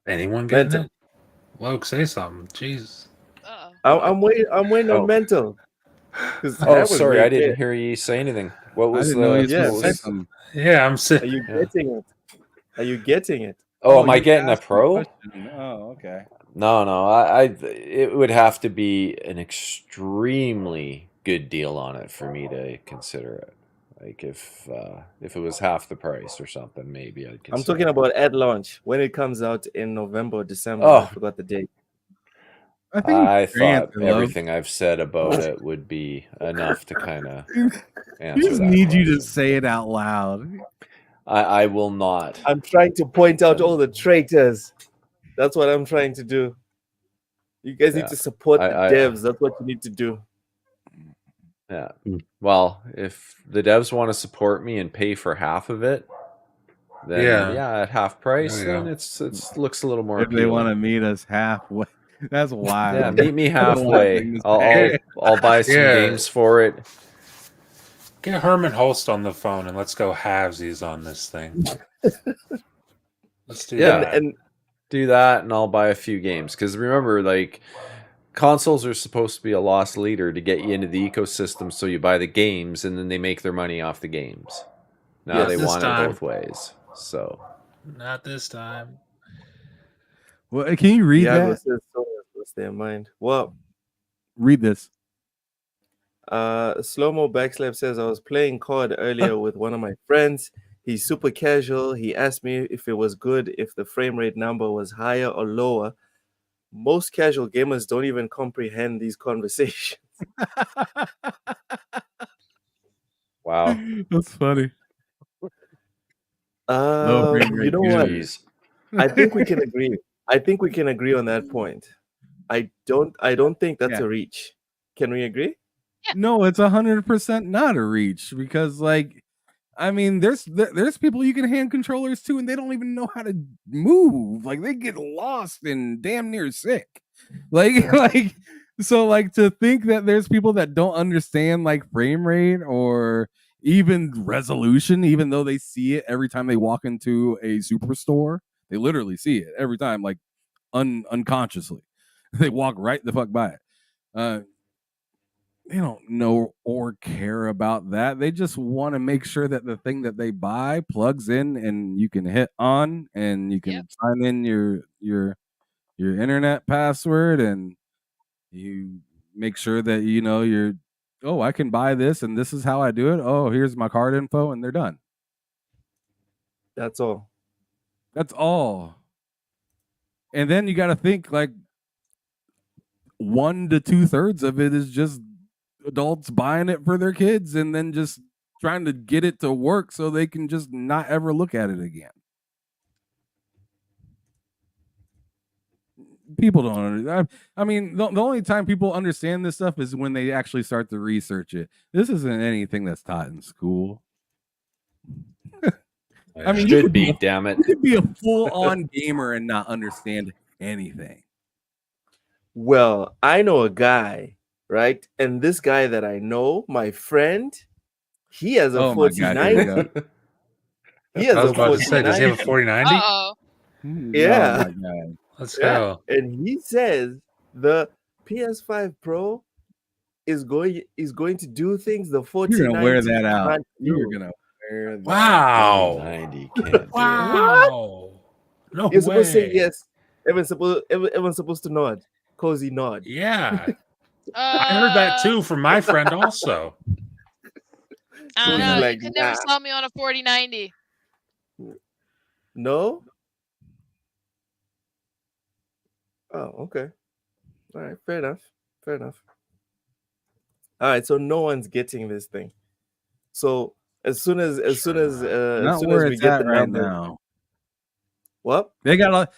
S5: Anyone getting it? Loke, say something. Jeez.
S4: I'm waiting on mental.
S6: Oh, sorry, I didn't hear you say anything. What was the?
S5: Yeah, I'm sitting.
S4: Are you getting it? Are you getting it?
S6: Oh, am I getting a Pro?
S7: Oh, okay.
S6: No. It would have to be an extremely good deal on it for me to consider it. Like if it was half the price or something, maybe I'd consider.
S4: I'm talking about at launch when it comes out in November or December. I forgot the date.
S6: I thought everything I've said about it would be enough to kind of answer.
S7: I just need you to say it out loud.
S6: I will not.
S4: I'm trying to point out all the traitors. That's what I'm trying to do. You guys need to support the devs. That's what you need to do.
S6: Yeah. Well, if the devs want to support me and pay for half of it, then at half price, then it looks a little more.
S7: If they want to meet us halfway, that's wild.
S6: Yeah, meet me halfway. I'll buy some games for it.
S5: Get Herman Holst on the phone and let's go halvesies on this thing. Let's do that.
S6: And do that, and I'll buy a few games. Because remember, like, consoles are supposed to be a loss leader to get you into the ecosystem, so you buy the games, and then they make their money off the games. Now they want it both ways. So,
S5: not this time.
S7: Well, can you read that?
S4: What's their mind? Well,
S7: read this.
S4: Slow-mo backslap says, I was playing COD earlier with one of my friends. He's super casual. He asked me if it was good if the frame rate number was higher or lower. Most casual gamers don't even comprehend these conversations.
S6: Wow.
S7: That's funny.
S4: You know what? I think we can agree. I think we can agree on that point. I don't think that's a reach. Can we agree?
S7: No, it's 100% not a reach, because, like, I mean, there's people you can hand controllers to and they don't even know how to move. Like, they get lost and damn near sick. So to think that there's people that don't understand like frame rate or even resolution, even though they see it every time they walk into a superstore, they literally see it every time, like unconsciously. They walk right the fuck by it. They don't know or care about that. They just want to make sure that the thing that they buy plugs in and you can hit on and you can sign in your internet password, and you make sure that I can buy this and this is how I do it. Oh, here's my card info, and they're done.
S4: That's all.
S7: That's all. And then you got to think like 1 to 2/3 of it is just adults buying it for their kids and then just trying to get it to work so they can just not ever look at it again. People don't understand. I mean, the only time people understand this stuff is when they actually start to research it. This isn't anything that's taught in school. I mean,
S6: should be, damn it.
S7: You could be a full-on gamer and not understand anything.
S4: Well, I know a guy, right? And this guy that I know, my friend, he has a 4090. He has a 4090.
S5: Does he have a 4090?
S8: Uh-oh.
S4: Yeah.
S7: Oh my God.
S5: Let's go.
S4: And he says the PS5 Pro is going to do things the 4090.
S7: You're gonna wear that out. You're gonna wear that.
S5: Wow.
S6: 90 can't.
S5: Wow. No
S4: You're
S5: way.
S4: supposed to say yes. Everyone's supposed to nod. Cozy nod.
S5: Yeah. I heard that too from my friend also.
S8: I don't know.
S4: Like,
S8: You could never sell me on a 4090.
S4: No? Oh, okay. All right, fair enough. All right, so no one's getting this thing. So as soon as we get the
S7: right
S4: number,
S7: now.
S4: What?
S7: They gotta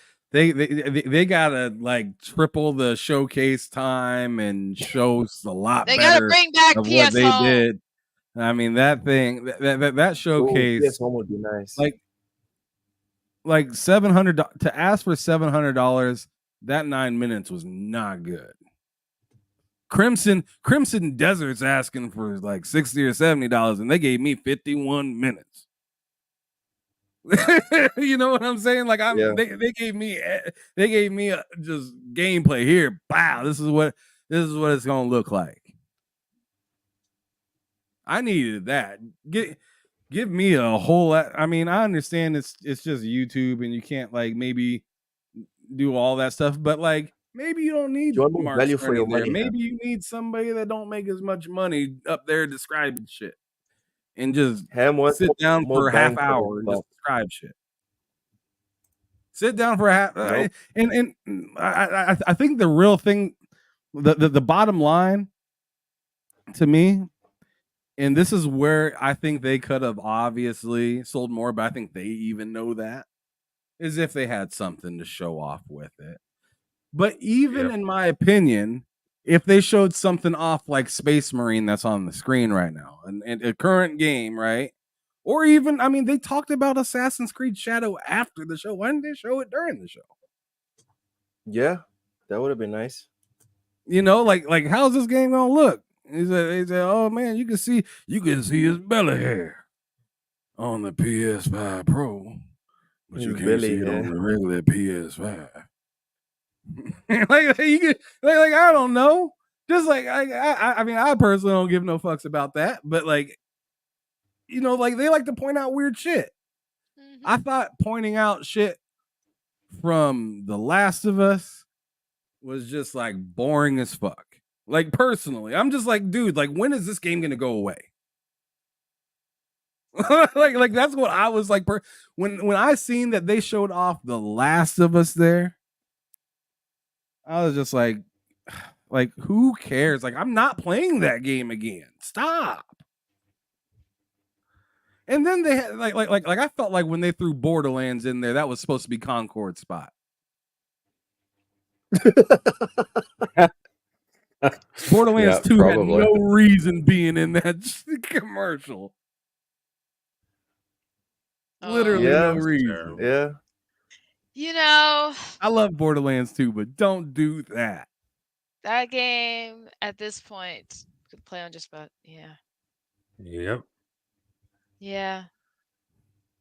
S7: like triple the showcase time and shows a lot
S8: They
S7: better
S8: gotta bring back
S7: of
S8: PS
S7: what they
S8: Home.
S7: did. I mean, that thing, that showcase,
S4: PS Home would be nice.
S7: like $700 to ask for $700. That 9 minutes was not good. Crimson Desert's asking for like $60 or $70, and they gave me 51 minutes. You know what I'm saying? Like they gave me just gameplay here. Wow, this is what it's gonna look like. I needed that. Give me a whole. I mean, I understand it's just YouTube and you can't like maybe do all that stuff, but like maybe you don't need
S4: value for your money.
S7: Maybe you need somebody that don't make as much money up there describing shit and just sit down for a half hour and just describe shit. Sit down for a half, and I think the real thing, the bottom line to me. And this is where I think they could have obviously sold more, but I think they even know that, is if they had something to show off with it. But even in my opinion, if they showed something off like Space Marine that's on the screen right now, and a current game, right? Or even, I mean, they talked about Assassin's Creed Shadow after the show. Why didn't they show it during the show?
S4: Yeah, that would have been nice.
S7: You know, like how's this game gonna look? He said, "Oh man, you can see his belly hair on the PS5 Pro, but you can't see it on the regular PS5." like I don't know, just like I mean, I personally don't give no fucks about that, but like, you know, like they like to point out weird shit. Mm-hmm. I thought pointing out shit from The Last of Us was just like boring as fuck. Like personally, I'm just like, dude, like when is this game gonna go away? like that's what I was like when I seen that they showed off The Last of Us there. I was just like who cares? Like I'm not playing that game again. Stop. And then they had like I felt like when they threw Borderlands in there, that was supposed to be Concord's spot. Borderlands 2 had no reason being in that commercial. Literally no reason.
S4: Yeah.
S8: You know,
S7: I love Borderlands 2, but don't do that.
S8: That game at this point could play on just about
S5: Yep.
S8: Yeah.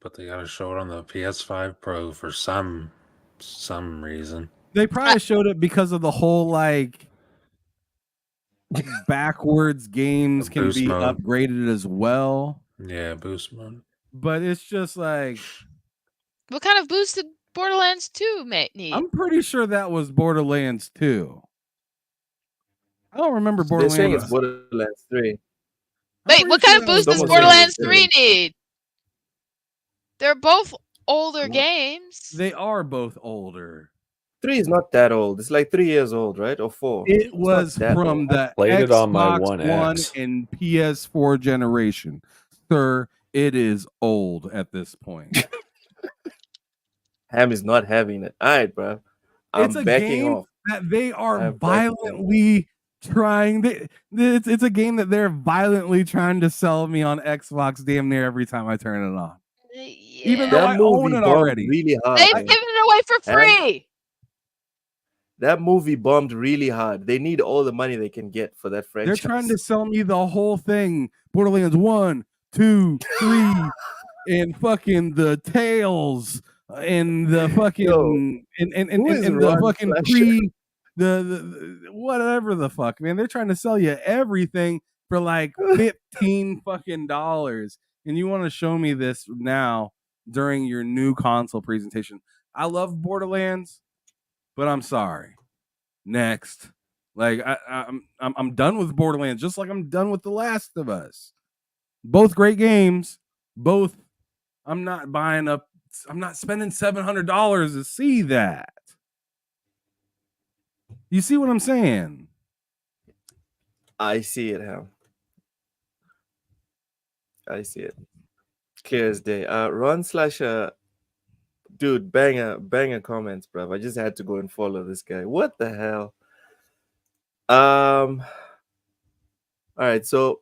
S5: But they gotta show it on the PS5 Pro for some reason.
S7: They probably showed it because of the whole like backwards games can be upgraded as well.
S5: Yeah, boost mode.
S7: But it's just like,
S8: what kind of boost did Borderlands 2 need?
S7: I'm pretty sure that was Borderlands 2. I don't remember Borderlands.
S4: They're saying it's Borderlands 3.
S8: Wait, what kind of boost does Borderlands 3 need? They're both older games.
S7: They are both older.
S4: 3 is not that old. It's like 3 years old, right? Or 4.
S7: It
S4: It's
S7: was
S4: not that
S7: from
S4: old.
S7: the
S6: Played it on my
S7: Xbox
S6: One
S7: One
S6: X.
S7: and PS4 generation. Sir, it is old at this point.
S4: Ham is not having it. All right, bro.
S7: It's
S4: I'm
S7: a
S4: backing
S7: game
S4: off.
S7: that they are
S4: I'm backing off.
S7: violently trying to. It's a game that they're violently trying to sell me on Xbox damn near every time I turn it on. Even though
S4: That
S7: I own
S4: movie
S7: it
S4: bombed
S7: already.
S4: really hard.
S8: They've
S4: man.
S8: given it away for
S4: Ham,
S8: free.
S4: that movie bombed really hard. They need all the money they can get for that franchise.
S7: They're trying to sell me the whole thing. Borderlands 1, 2, 3, and fucking the Tales and the fucking
S4: Yo,
S7: and
S4: who is
S7: the
S4: Ron
S7: fucking
S4: Fleischer?
S7: the whatever the fuck, man. They're trying to sell you everything for like $15 fucking dollars. And you want to show me this now during your new console presentation. I love Borderlands, but I'm sorry. Next. Like I'm done with Borderlands, just like I'm done with The Last of Us. Both great games. Both. I'm not buying up. I'm not spending $700 to see that. You see what I'm saying?
S4: I see it, Ham. I see it. Clear as day. Ron Slasher, dude, banger comments, bruv. I just had to go and follow this guy. What the hell? All right, so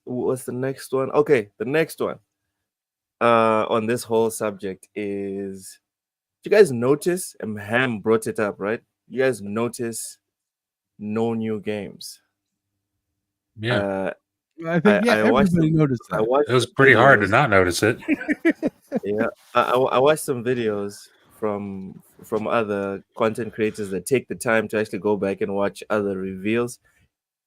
S4: what's the next one? Okay, the next one on this whole subject is, you guys notice, and Ham brought it up, right? You guys notice no new games.
S5: Yeah.
S7: I think
S4: I watched
S7: everybody noticed that.
S5: It was pretty hard to not notice it.
S4: Yeah, I watched some videos from other content creators that take the time to actually go back and watch other reveals,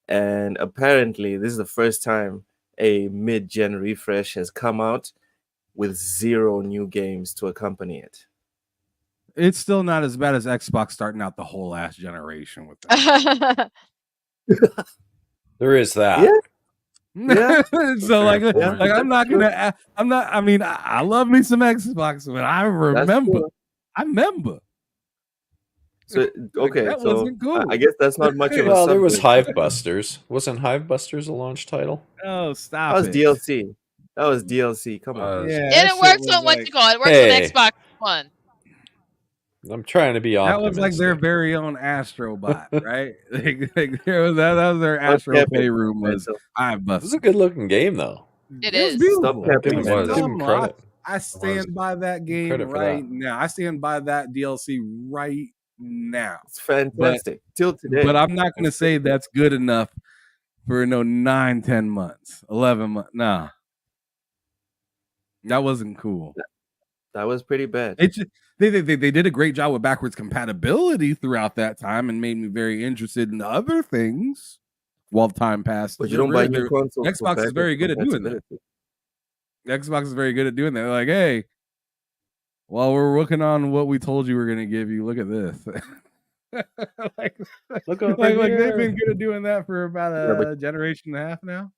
S4: and apparently this is the first time a mid-gen refresh has come out with 0 new games to accompany it.
S7: It's still not as bad as Xbox starting out the whole last generation with that.
S6: There is that.
S4: Yeah.
S7: Yeah. So like
S5: point.
S7: I'm not gonna. I'm not. I mean, I love me some Xbox, but I remember. I remember.
S4: So okay,
S7: that
S4: so
S7: wasn't cool.
S4: I guess that's not much of a
S6: Well, there was
S4: subject.
S6: Hive Busters. Wasn't Hive Busters a launch title?
S7: Oh,
S4: That
S7: stop
S4: was
S7: it.
S4: DLC. That was DLC. Come on.
S7: Yeah,
S8: And
S7: that
S8: it
S7: shit
S8: works
S7: was
S8: on what
S7: like-
S8: you call it. It works
S6: Hey.
S8: on Xbox One.
S6: I'm trying to be
S7: That
S6: optimistic.
S7: was like their very own Astrobot, right? Like that was their
S4: Stop
S7: Astro
S4: capping,
S7: Playroom was
S4: Mental.
S7: Hive
S6: It was
S7: Buster.
S6: a good looking game, though.
S8: It
S7: was
S8: is.
S7: beautiful.
S4: Stop capping,
S6: Give him,
S5: It was.
S6: give him credit.
S7: I stand by that game
S6: Credit for
S7: right
S6: that.
S7: now. I stand by that DLC right now.
S4: It's fantastic. Till today.
S7: But I'm not going to say that's good enough for 9, 10 months, 11 months. Nah. That wasn't cool.
S4: That was pretty bad.
S7: They did a great job with backwards compatibility throughout that time and made me very interested in other things while time passed.
S4: But you don't buy new
S7: They're-
S4: consoles.
S7: Xbox is very good at doing that. Xbox is very good at doing that. They're like, hey, while we're working on what we told you we're going to give you, look at this. like,
S6: Look over
S7: like
S6: here.
S7: they've been good at doing that for about a generation and a half now.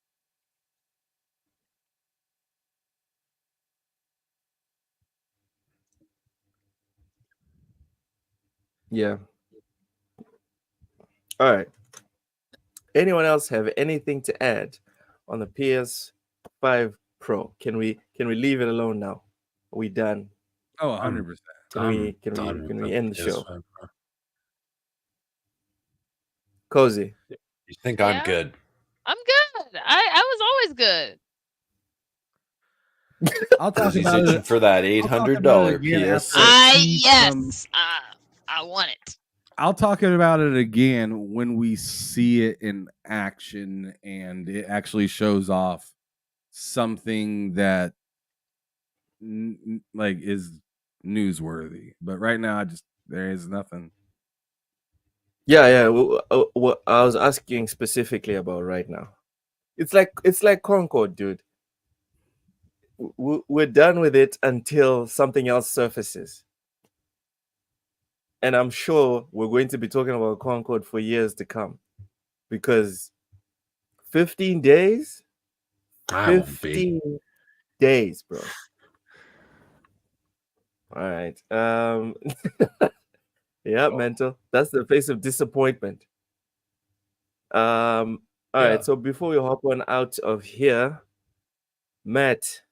S4: Yeah. All right. Anyone else have anything to add on the PS5 Pro? Can we leave it alone now? Are we done?
S7: Oh, 100%.
S4: Can we end the show? Cozy.
S6: You think I'm
S8: Yeah.
S6: good?
S8: I'm good. I was always good.
S7: I'll talk
S6: He's
S7: about
S6: itching
S7: it.
S6: for that $800
S7: again
S6: PS6.
S8: I want it.
S7: I'll talk about it again when we see it in action and it actually shows off something that like is newsworthy. But right now, there is nothing.
S4: Yeah. What I was asking specifically about right now. It's like Concord, dude. We're done with it until something else surfaces. And I'm sure we're going to be talking about Concord for years to come. Because 15 days?
S5: I won't be.
S4: 15 days, bro. All right. Yeah, mental. That's the face of disappointment. All right. So before we hop on out of here, Matt,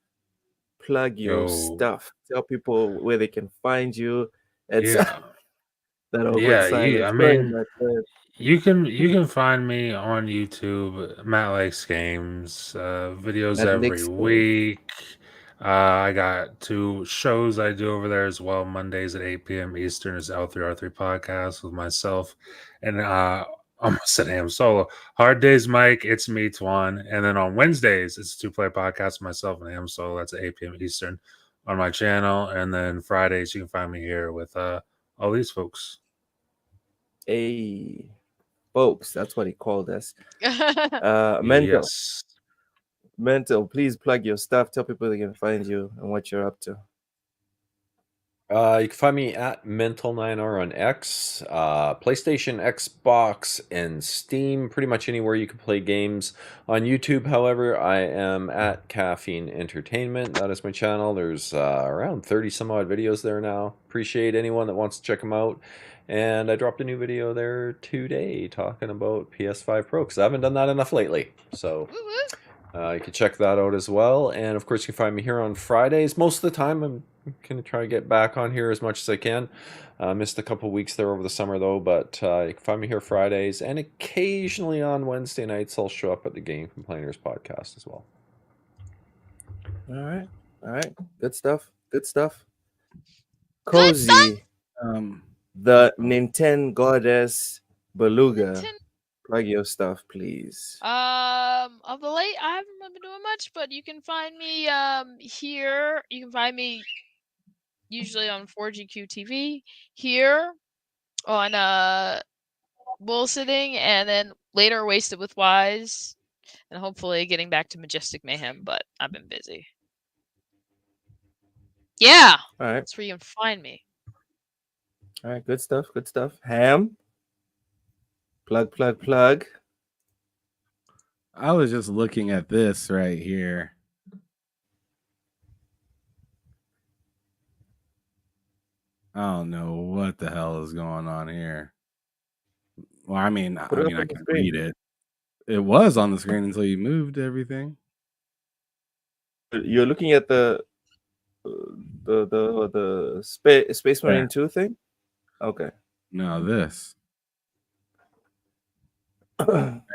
S4: plug your stuff. Tell people where they can find you.
S5: Yeah.
S4: That awkward
S5: Yeah,
S4: silence.
S5: I
S4: Go ahead,
S5: mean,
S4: Matt.
S5: you can find me on YouTube, Matt Likes Games, videos
S4: Matt
S5: every
S4: Likes Games.
S5: week. I got 2 shows I do over there as well. Mondays at 8 p.m. Eastern is L3R3 podcast with myself and almost said Ham Solo. Hard Days Mike, it's me, Twan. And then on Wednesdays, it's a 2-player podcast with myself and Ham Solo. That's at 8 p.m. Eastern on my channel. And then Fridays, you can find me here with all these folks.
S4: Hey, folks, that's what he called us. Mental.
S5: Yes.
S4: Mental, please plug your stuff. Tell people they can find you and what you're up to.
S6: You can find me at Mental9R on X, PlayStation, Xbox, and Steam. Pretty much anywhere you can play games. On YouTube, however, I am at Caffeine Entertainment. That is my channel. There's around 30 some odd videos there now. Appreciate anyone that wants to check them out. And I dropped a new video there today talking about PS5 Pro because I haven't done that enough lately. So you can check that out as well. And of course, you can find me here on Fridays. Most of the time, I'm going to try to get back on here as much as I can. Missed a couple weeks there over the summer though, but you can find me here Fridays, and occasionally on Wednesday nights I'll show up at the Game Complainers podcast as well.
S4: All right, good stuff. Cozy, the Nintendo goddess Beluga. Plug your stuff, please.
S8: Of the late, I haven't really been doing much, but you can find me here. You can find me usually on 4GQ TV here on BullSittin, and then later Wasted with Wise, and hopefully getting back to Majestic Mayhem, but I've been busy. Yeah.
S4: All right.
S8: That's where you can find me.
S4: All right, good stuff. Ham. Plug.
S7: I was just looking at this right here. I don't know what the hell is going on here. Well, I mean, I can read it. It was on the screen until you moved everything.
S4: You're looking at the Space Marine 2 thing? Okay.
S7: No, this.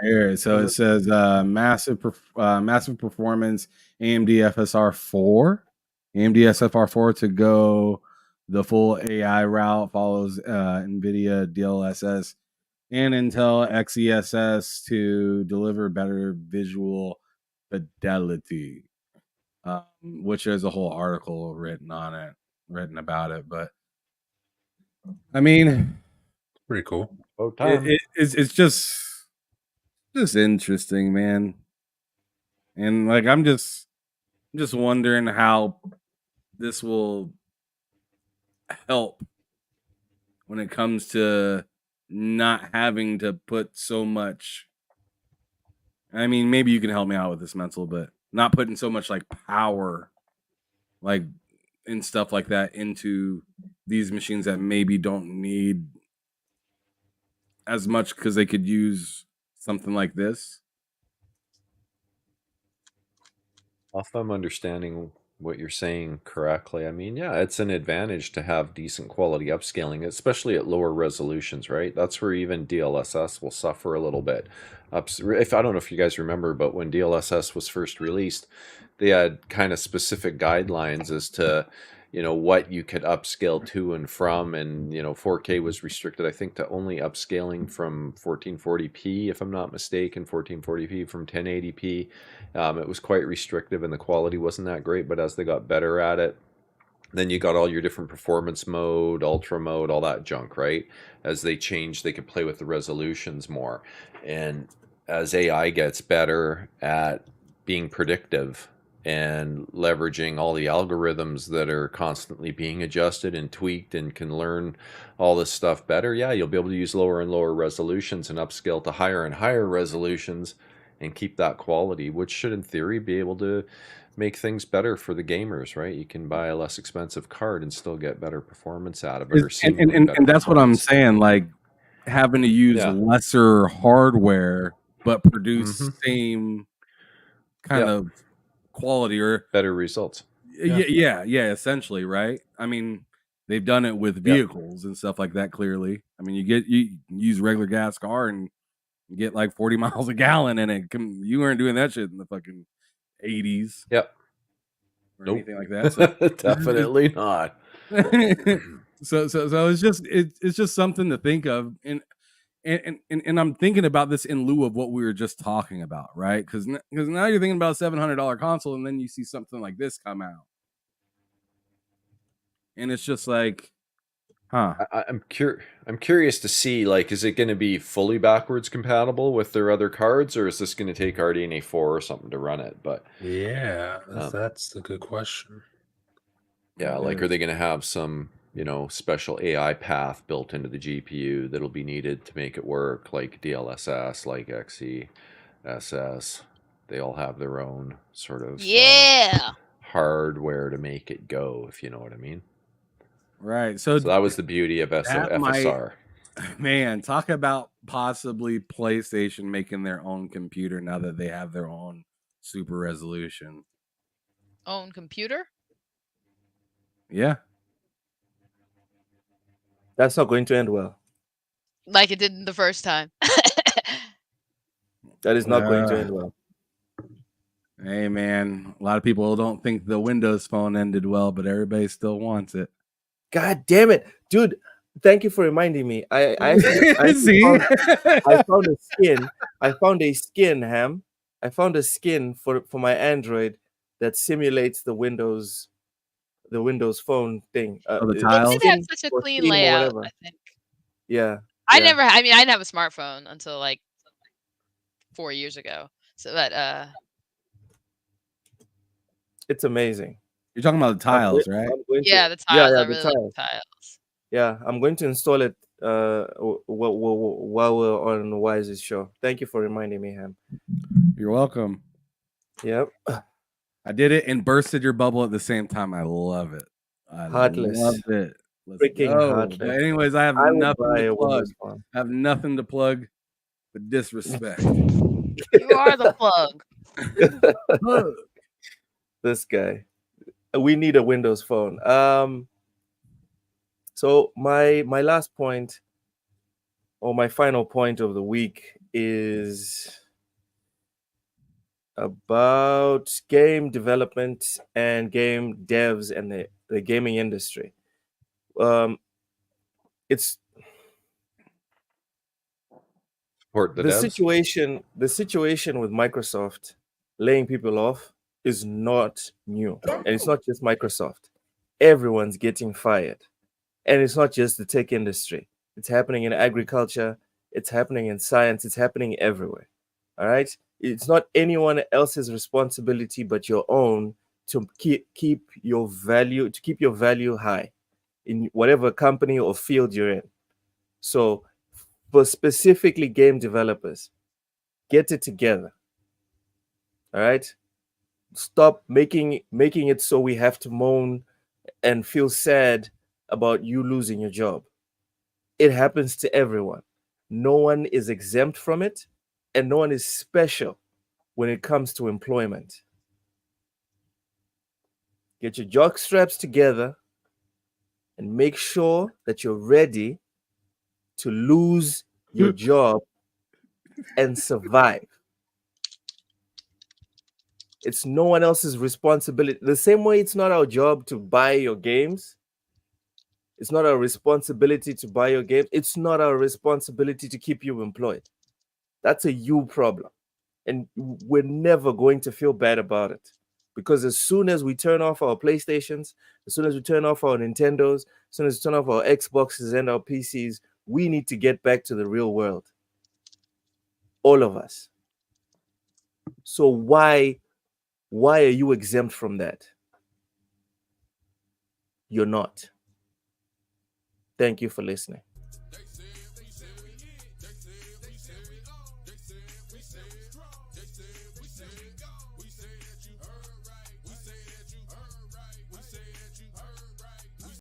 S7: Here, so it says massive performance AMD FSR 4. AMD FSR 4 to go the full AI route, follows NVIDIA DLSS and Intel XeSS to deliver better visual fidelity, which there's a whole article written about it. But I mean,
S5: pretty cool.
S7: It's just interesting, man. And like I'm just wondering how this will help when it comes to not having to put so much. I mean, maybe you can help me out with this, Mental, but not putting so much like power, like and stuff like that into these machines that maybe don't need as much because they could use something like this.
S6: If I'm understanding what you're saying correctly, I mean, yeah, it's an advantage to have decent quality upscaling, especially at lower resolutions, right? That's where even DLSS will suffer a little bit. If I don't know if you guys remember, but when DLSS was first released, they had kind of specific guidelines as to, you know, what you could upscale to and from, and 4K was restricted, I think, to only upscaling from 1440p, if I'm not mistaken, 1440p from 1080p. It was quite restrictive, and the quality wasn't that great. But as they got better at it, then you got all your different performance mode, ultra mode, all that junk, right? As they changed, they could play with the resolutions more, and as AI gets better at being predictive and leveraging all the algorithms that are constantly being adjusted and tweaked and can learn all this stuff better, yeah, you'll be able to use lower and lower resolutions and upscale to higher and higher resolutions and keep that quality, which should in theory be able to make things better for the gamers, right? You can buy a less expensive card and still get better performance out of it,
S7: and that's what I'm saying. Like having to use lesser hardware but produce same kind of quality or
S6: better results.
S7: Yeah, essentially, right? I mean, they've done it with vehicles and stuff like that. Clearly, I mean, you use regular gas car and get like 40 miles a gallon in it. You weren't doing that shit in the fucking 80s.
S6: Yep.
S7: Or anything like that. So,
S6: definitely not.
S7: so it's just something to think of, and I'm thinking about this in lieu of what we were just talking about, right? Because now you're thinking about a $700 console, and then you see something like this come out, and it's just like, huh?
S6: I'm curious to see, like, is it going to be fully backwards compatible with their other cards, or is this going to take RDNA 4 or something to run it? But
S5: yeah, that's a good question.
S6: Yeah, like, are they going to have some, special AI path built into the GPU that'll be needed to make it work, like DLSS, like XE, SS? They all have their own sort of hardware to make it go, if you know what I mean.
S7: Right. So
S6: that was the beauty of FSR.
S7: Man, talk about possibly PlayStation making their own computer now that they have their own super resolution.
S8: Own computer?
S7: Yeah.
S4: That's not going to end well.
S8: Like it did the first time.
S4: That is not going to end well.
S7: Hey, man. A lot of people don't think the Windows Phone ended well, but everybody still wants it.
S4: God damn it, dude! Thank you for reminding me. I found a skin. I found a skin, Ham. I found a skin for my Android that simulates the Windows Phone thing.
S7: The tiles.
S8: It had such a clean layout, I think.
S4: Yeah.
S8: I didn't have a smartphone until like 4 years ago. So that
S4: it's amazing.
S7: You're talking about the tiles, right?
S8: The tiles. I really like the tiles.
S4: Yeah, I'm going to install it while we're on Wise's show. Thank you for reminding me, Ham.
S7: You're welcome.
S4: Yep.
S7: I did it and bursted your bubble at the same time. I love it.
S4: Heartless.
S7: Loved it.
S4: Freaking heartless.
S7: But anyways, I have nothing to plug. I have nothing to plug but disrespect.
S8: You are the plug.
S4: This guy. We need a Windows Phone. So my last point, or my final point of the week, is about game development and game devs and the gaming industry. It's the situation with Microsoft laying people off is not new, and it's not just Microsoft. Everyone's getting fired, and it's not just the tech industry. It's happening in agriculture, it's happening in science, it's happening everywhere. All right, it's not anyone else's responsibility but your own to keep your value high in whatever company or field you're in. So for specifically game developers, get it together. All right, stop making it so we have to moan and feel sad about you losing your job. It happens to everyone. No one is exempt from it, and no one is special when it comes to employment. Get your jock straps together and make sure that you're ready to lose your job and survive. It's no one else's responsibility. The same way it's not our job to buy your games. It's not our responsibility to buy your games. It's not our responsibility to keep you employed. That's a you problem. And we're never going to feel bad about it. Because as soon as we turn off our PlayStations, as soon as we turn off our Nintendos, as soon as we turn off our Xboxes and our PCs, we need to get back to the real world. All of us. So why are you exempt from that? You're not. Thank you for listening.